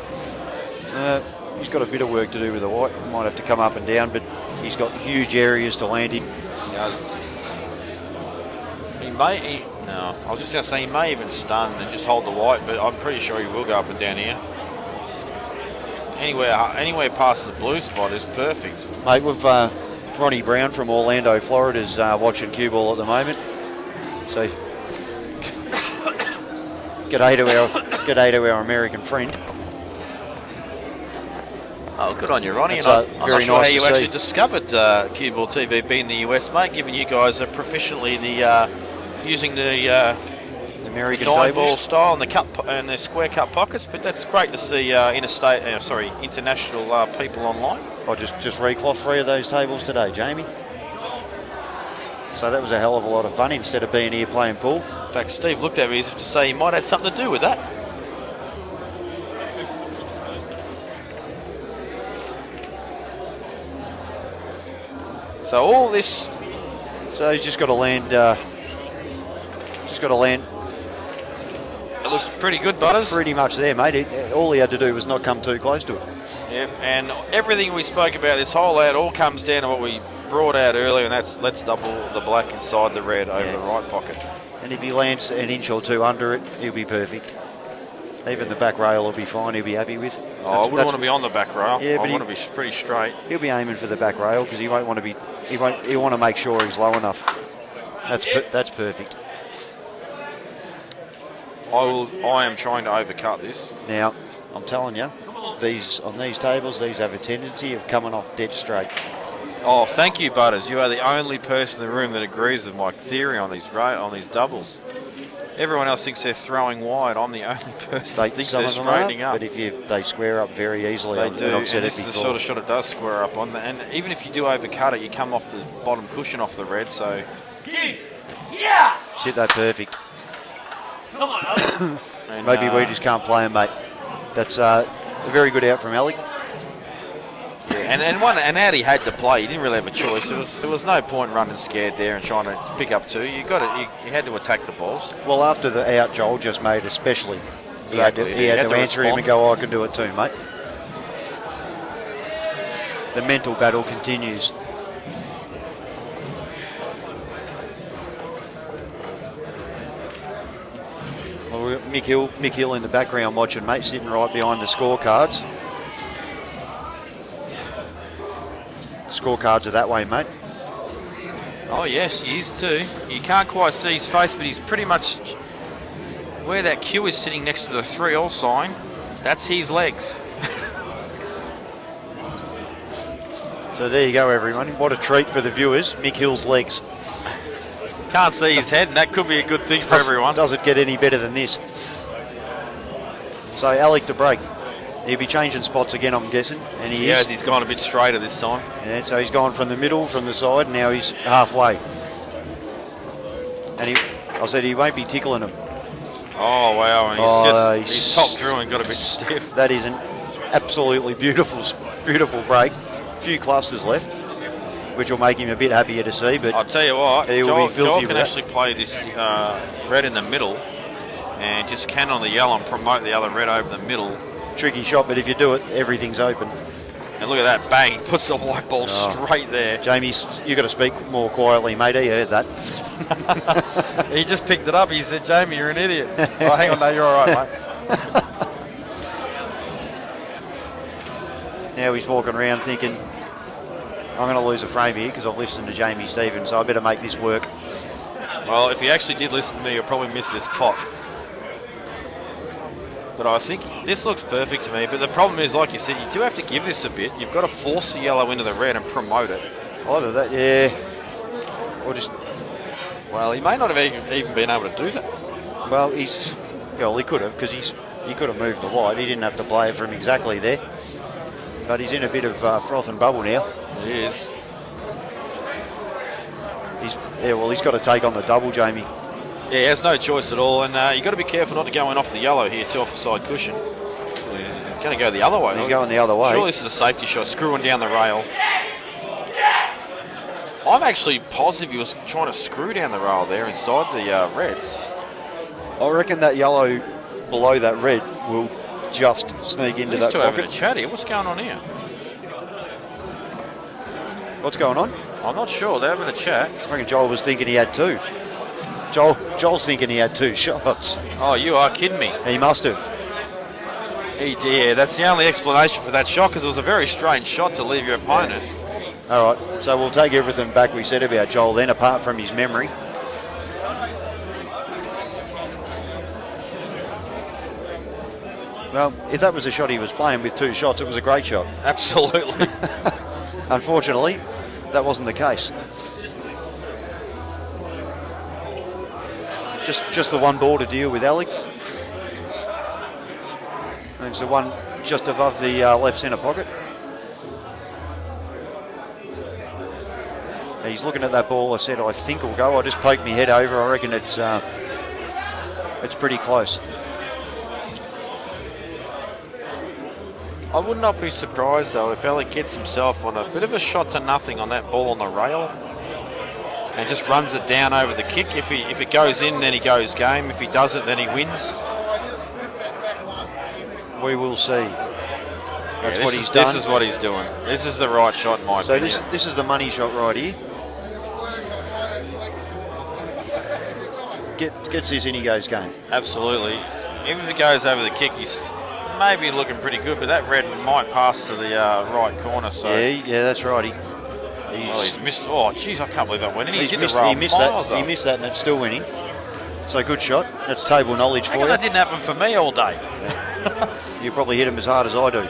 He's got a bit of work to do with the white. He might have to come up and down, but he's got huge areas to land in. I was just going to say he may even stun and just hold the white, but I'm pretty sure he will go up and down here. Anywhere past the blue spot is perfect. Mate, we've Ronnie Brown from Orlando, Florida is watching cue ball at the moment. So, g'day to our American friend. Oh, good on you, Ronnie. That's, I'm very not sure nice how you to actually see. discovered CueballTV being in the US, mate, given you guys are proficiently using the American 9-ball tables. style and the square cut pockets, but that's great to see international people online. I just recloth 3 of those tables today, Jamie. So that was a hell of a lot of fun instead of being here playing pool. In fact, Steve looked at me as if to say he might have something to do with that. So all this. So he's just got to land. It looks pretty good, Butters. Pretty much there, mate. All he had to do was not come too close to it. Yep, and everything we spoke about this whole out all comes down to what we brought out earlier, and that's let's double the black inside the red over the right pocket. And if he lands an inch or two under it, he'll be perfect. Even the back rail will be fine. He'll be happy with. I wouldn't want to be on the back rail. Yeah, I want to be pretty straight. He'll be aiming for the back rail because he won't want to be. He'll want to make sure he's low enough. That's perfect. I am trying to overcut this. Now, I'm telling you, on these tables, these have a tendency of coming off dead straight. Oh, thank you, Butters. You are the only person in the room that agrees with my theory on these doubles. Everyone else thinks they're throwing wide. I'm the only person that thinks they're straightening up. But if they square up very easily, they do. I've said and this is the sort of shot it does square up on. And even if you do overcut it, you come off the bottom cushion off the red. So Yeah! Sit that perfect. Come on, Alex. Maybe we just can't play him, mate. That's a very good out from Alec. Yeah, and out he had to play. He didn't really have a choice. There was no point running scared there and trying to pick up 2. You had to attack the balls. Well, after the out Joel just made, especially, Exactly. he had to answer him and go, I can do it too, mate. The mental battle continues. Well, we've got Mick Hill in the background watching, mate, sitting right behind the scorecards. Scorecards are that way, mate. Oh yes, he is too. You can't quite see his face, but he's pretty much where that Q is sitting next to the 3-all sign. That's his legs. So there you go, everyone. What a treat for the viewers. Mick Hill's legs. Can't see his head, and that could be a good thing for everyone. Doesn't get any better than this. So Alec to break. He'll be changing spots again, I'm guessing. And he is. He's gone a bit straighter this time. Yeah, so he's gone from the middle, from the side, and now he's halfway. And I said he won't be tickling him. Oh, wow. And he's popped through and got a bit stiff. That is an absolutely beautiful break. A few clusters left, which will make him a bit happier to see. But I'll tell you what, Joel can with actually play this red in the middle and just cannon on the yellow and promote the other red over the middle. Tricky shot, but if you do it, everything's open. And look at that, bang, he puts the white ball straight there. Jamie, you've got to speak more quietly, mate. You heard that. He just picked it up. He said, Jamie, you're an idiot. Oh, hang on, no, you're all right, mate. Now he's walking around thinking, I'm going to lose a frame here because I've listened to Jamie Stevens, so I better make this work. Well, if you actually did listen to me, you'll probably miss this pot. But I think this looks perfect to me. But the problem is, like you said, you do have to give this a bit. You've got to force the yellow into the red and promote it. Either that, yeah. Or just... Well, he may not have even been able to do that. Well, he could have, because he could have moved the white. He didn't have to play it from exactly there. But he's in a bit of froth and bubble now. He is. He's got to take on the double, Jamie. Yeah, he has no choice at all, and you've got to be careful not to go in off the yellow here, too, off the side cushion. He's going to go the other way. He's going the other way. Surely this is a safety shot, screwing down the rail. I'm actually positive he was trying to screw down the rail there inside the reds. I reckon that yellow below that red will just sneak into that These two having a pocket. chat here. What's going on here? What's going on? I'm not sure. They're having a chat. I reckon Joel was thinking he had two. Joel's thinking he had two shots. Oh, you are kidding me. He must have. He did. That's the only explanation for that shot, because it was a very strange shot to leave your opponent. All right, so we'll take everything back we said about Joel then, apart from his memory. Well, if that was a shot he was playing with two shots, it was a great shot. Absolutely. Unfortunately, that wasn't the case. Just the one ball to deal with Alec. And it's the one just above the left centre pocket. He's looking at that ball. I said, I think it'll go. I just poked my head over. I reckon it's pretty close. I would not be surprised, though, if Alec gets himself on a bit of a shot to nothing on that ball on the rail and just runs it down over the kick. If it goes in, then he goes game. If he doesn't, then he wins. We will see. That's what he's done. This is what he's doing. This is the right shot, in my opinion. So this is the money shot right here. Gets this in, he goes game. Absolutely. Even if it goes over the kick, he's maybe looking pretty good, but that red might pass to the right corner. So Yeah, that's right. He's missed. Oh, jeez, I can't believe that went in. He missed that, and it's still winning. So good shot. That's table knowledge for you. That didn't happen for me all day. You probably hit him as hard as I do.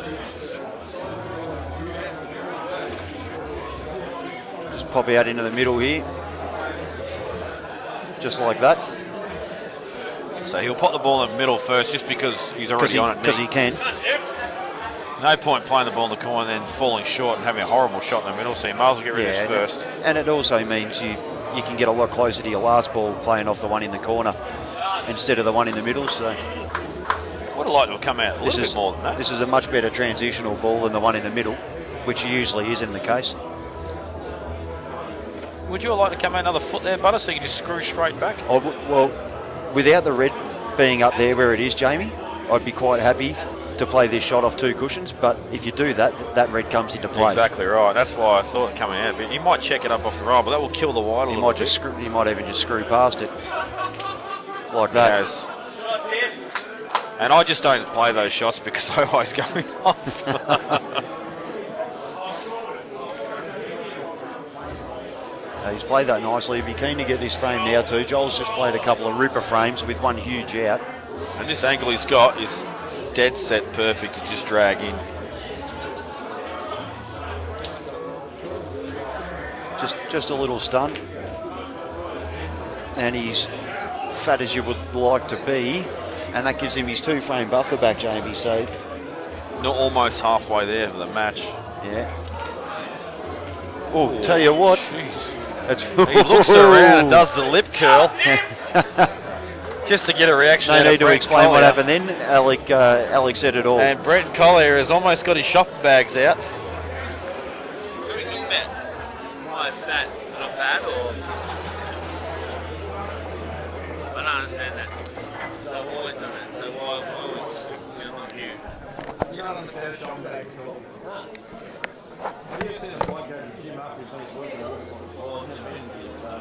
Just pop out into the middle here. Just like that. So he'll pop the ball in the middle first, just because he's already on it. Because he can. No point playing the ball in the corner and then falling short and having a horrible shot in the middle, so you might as well get rid of this first. And it also means you can get a lot closer to your last ball playing off the one in the corner instead of the one in the middle. So would have liked to have come out a little bit more than that. This is a much better transitional ball than the one in the middle, which usually isn't the case. Would you have liked to come out another foot there, Butter, so you can just screw straight back? Well, without the red being up there where it is, Jamie, I'd be quite happy to play this shot off two cushions, but if you do that, that red comes into play. Exactly right. That's why I thought it coming out. But you might check it up off the rail, but that will kill the wide a little bit. He might even just screw past it like that. Yes. And I just don't play those shots because I always go off. He's played that nicely. He'd be keen to get this frame now too. Joel's just played a couple of ripper frames with one huge out. And this angle he's got is dead set perfect to just drag in. Just a little stunt. And he's fat as you would like to be. And that gives him his 2 frame buffer back, Jamie. So not almost halfway there for the match. Yeah. Oh, tell you what. He looks around and does the lip curl. Just to get a reaction. No need to explain what happened then. Alec said it all. And Brett Collier has almost got his shopping bags out. What are we talking about? Why is that not bad, or? I don't understand that. I've always done that, so why I'm not you? You don't understand the shopping bags at all. Have you ever seen a bloke go to the gym after he's done his work and walks on? Oh, I've never been here, so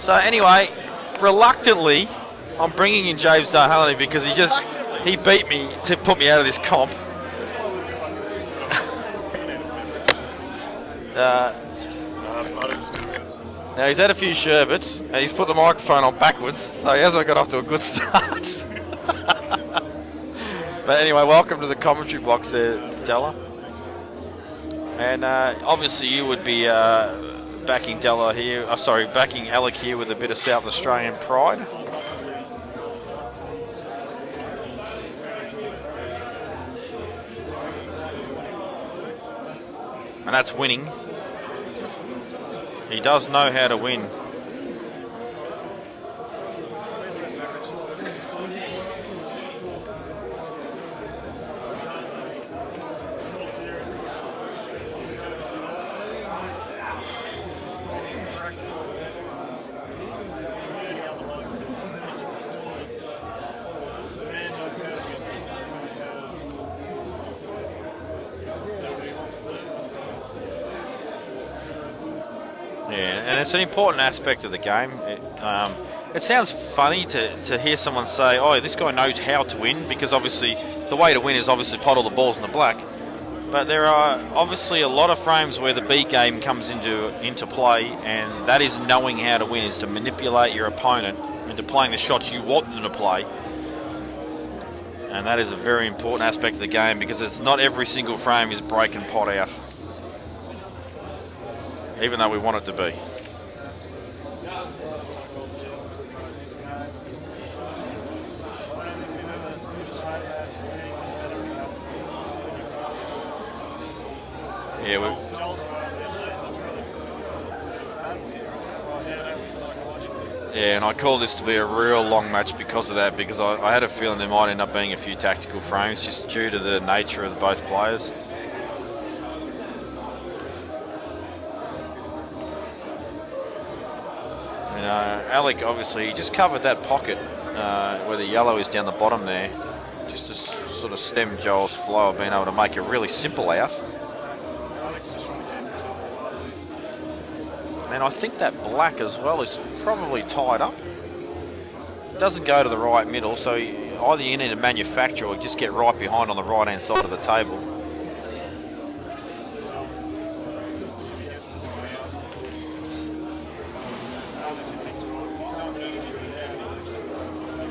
So anyway, reluctantly, I'm bringing in James Darhalany because he beat me to put me out of this comp. Now he's had a few sherbets and he's put the microphone on backwards, so he hasn't got off to a good start. But anyway, welcome to the commentary box there, Della. And obviously you would be backing Della here, backing Alec here with a bit of South Australian pride. And that's winning. He does know how to win. And it's an important aspect of the game. It sounds funny to hear someone say, oh, this guy knows how to win, because obviously the way to win is obviously pot all the balls in the black. But there are obviously a lot of frames where the B game comes into play, and that is knowing how to win, is to manipulate your opponent into playing the shots you want them to play. And that is a very important aspect of the game, because it's not every single frame is break and pot out, even though we want it to be. Yeah, and I call this to be a real long match because of that, because I had a feeling there might end up being a few tactical frames just due to the nature of both players. Alec, obviously, he just covered that pocket where the yellow is down the bottom there, just to sort of stem Joel's flow of being able to make a really simple out. And I think that black as well is probably tied up. It doesn't go to the right middle, so either you need to manufacture or just get right behind on the right hand side of the table.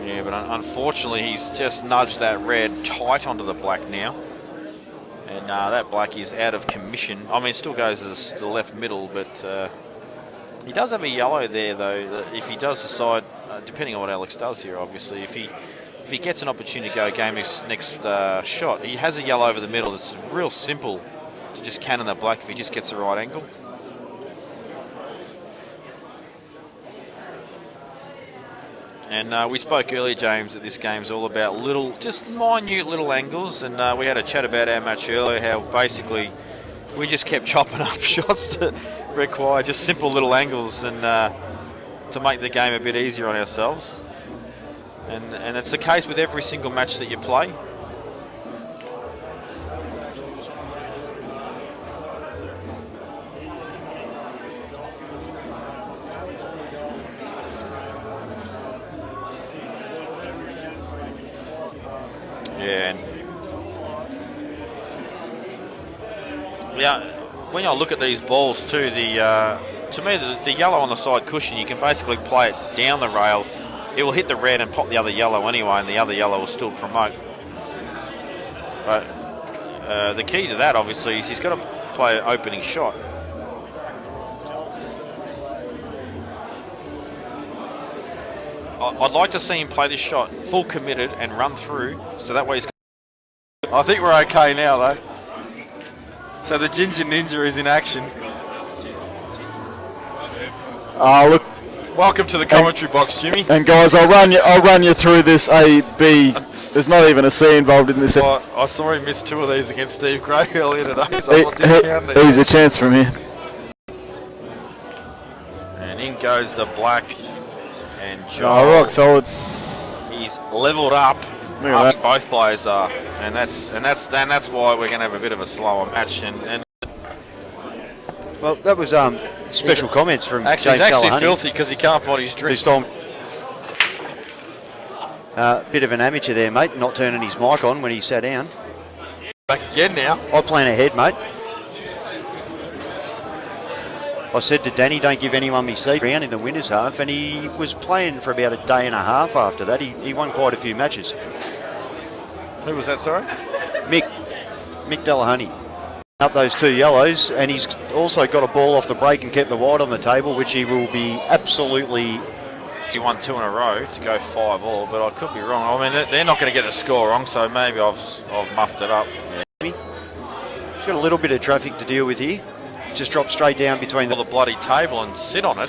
Yeah, but unfortunately he's just nudged that red tight onto the black now. And that black is out of commission. I mean, it still goes to the left middle, but he does have a yellow there, though, that if he does decide, depending on what Alex does here, obviously, if he gets an opportunity to go game his next shot, he has a yellow over the middle that's real simple to just cannon that black if he just gets the right angle. And we spoke earlier, James, that this game's all about just minute little angles, and we had a chat about our match earlier, how basically we just kept chopping up shots that require just simple little angles, and to make the game a bit easier on ourselves. And it's the case with every single match that you play. Yeah, when I look at these balls too, to me the yellow on the side cushion, you can basically play it down the rail. It will hit the red and pop the other yellow anyway, and the other yellow will still promote. But the key to that, obviously, is he's got to play an opening shot. I'd like to see him play this shot full committed and run through, so that way he's... I think we're okay now, though. So the Ginger Ninja is in action. Look. Welcome to the commentary box, Jimmy. And guys, I'll run you through this A, B. There's not even a C involved in this. Well, I saw him miss 2 of these against Steve Gray earlier today, so I'll discount these. Easy chance from here. And in goes the black, and Joel. Rock solid. He's levelled up. I think both players are, and that's why we're going to have a bit of a slower match. And well, that was special comments from actually, James he's actually Darhalany. filthy because he can't find his drink. Bit of an amateur there, mate, not turning his mic on when he sat down. Back again now. I plan ahead, mate. I said to Danny, don't give anyone me seat round in the winners' half, and he was playing for about a day and a half after that. He won quite a few matches. Who was that, sorry? Mick Delahunty. Up those 2 yellows, and he's also got a ball off the break and kept the wide on the table, which he will be absolutely... He won 2 in a row to go 5 all, but I could be wrong. I mean, they're not going to get the score wrong, so maybe I've muffed it up. Yeah. He's got a little bit of traffic to deal with here. Just drop straight down between the bloody table and sit on it.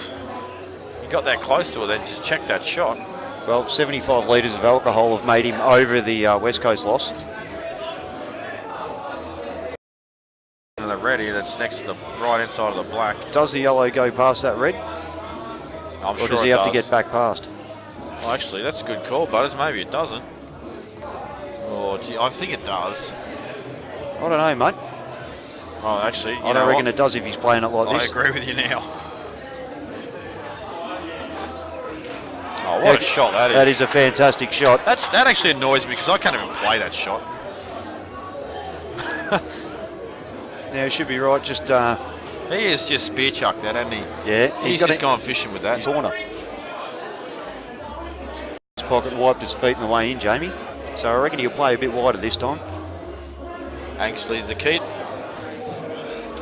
He got that close to it, then just check that shot. Well, 75 litres of alcohol have made him over the West Coast loss. And the red here that's next to the right hand side of the black. Does the yellow go past that red? I'm or sure does he have to get back past? Well, actually, that's a good call, Butters. Maybe it doesn't. Oh, gee, I think it does. I don't know, mate. Oh, actually, I don't reckon it does if he's playing it like this. I agree with you now. Oh, what a shot that is. That is a fantastic shot. That actually annoys me because I can't even play that shot. Now, he should be right, just... he is just spear chucked that, hasn't he? Yeah. He's just gone fishing with that. Corner. His pocket wiped his feet on the way in, Jamie. So I reckon he'll play a bit wider this time. Actually, the key...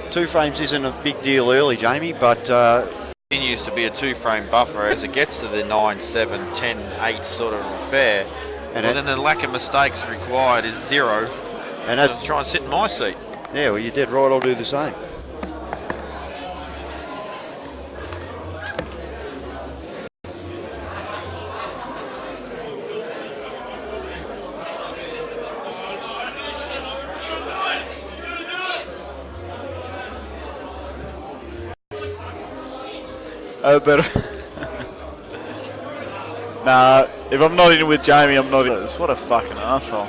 2 frames isn't a big deal early, Jamie, but... continues to be a 2-frame buffer as it gets to the 9, 7, 10, 8 sort of affair. And then the lack of mistakes required is 0. And I'll try and sit in my seat. Yeah, well, you did right. I'll do the same. But nah, if I'm not in with Jamie, I'm not in. What a fucking asshole.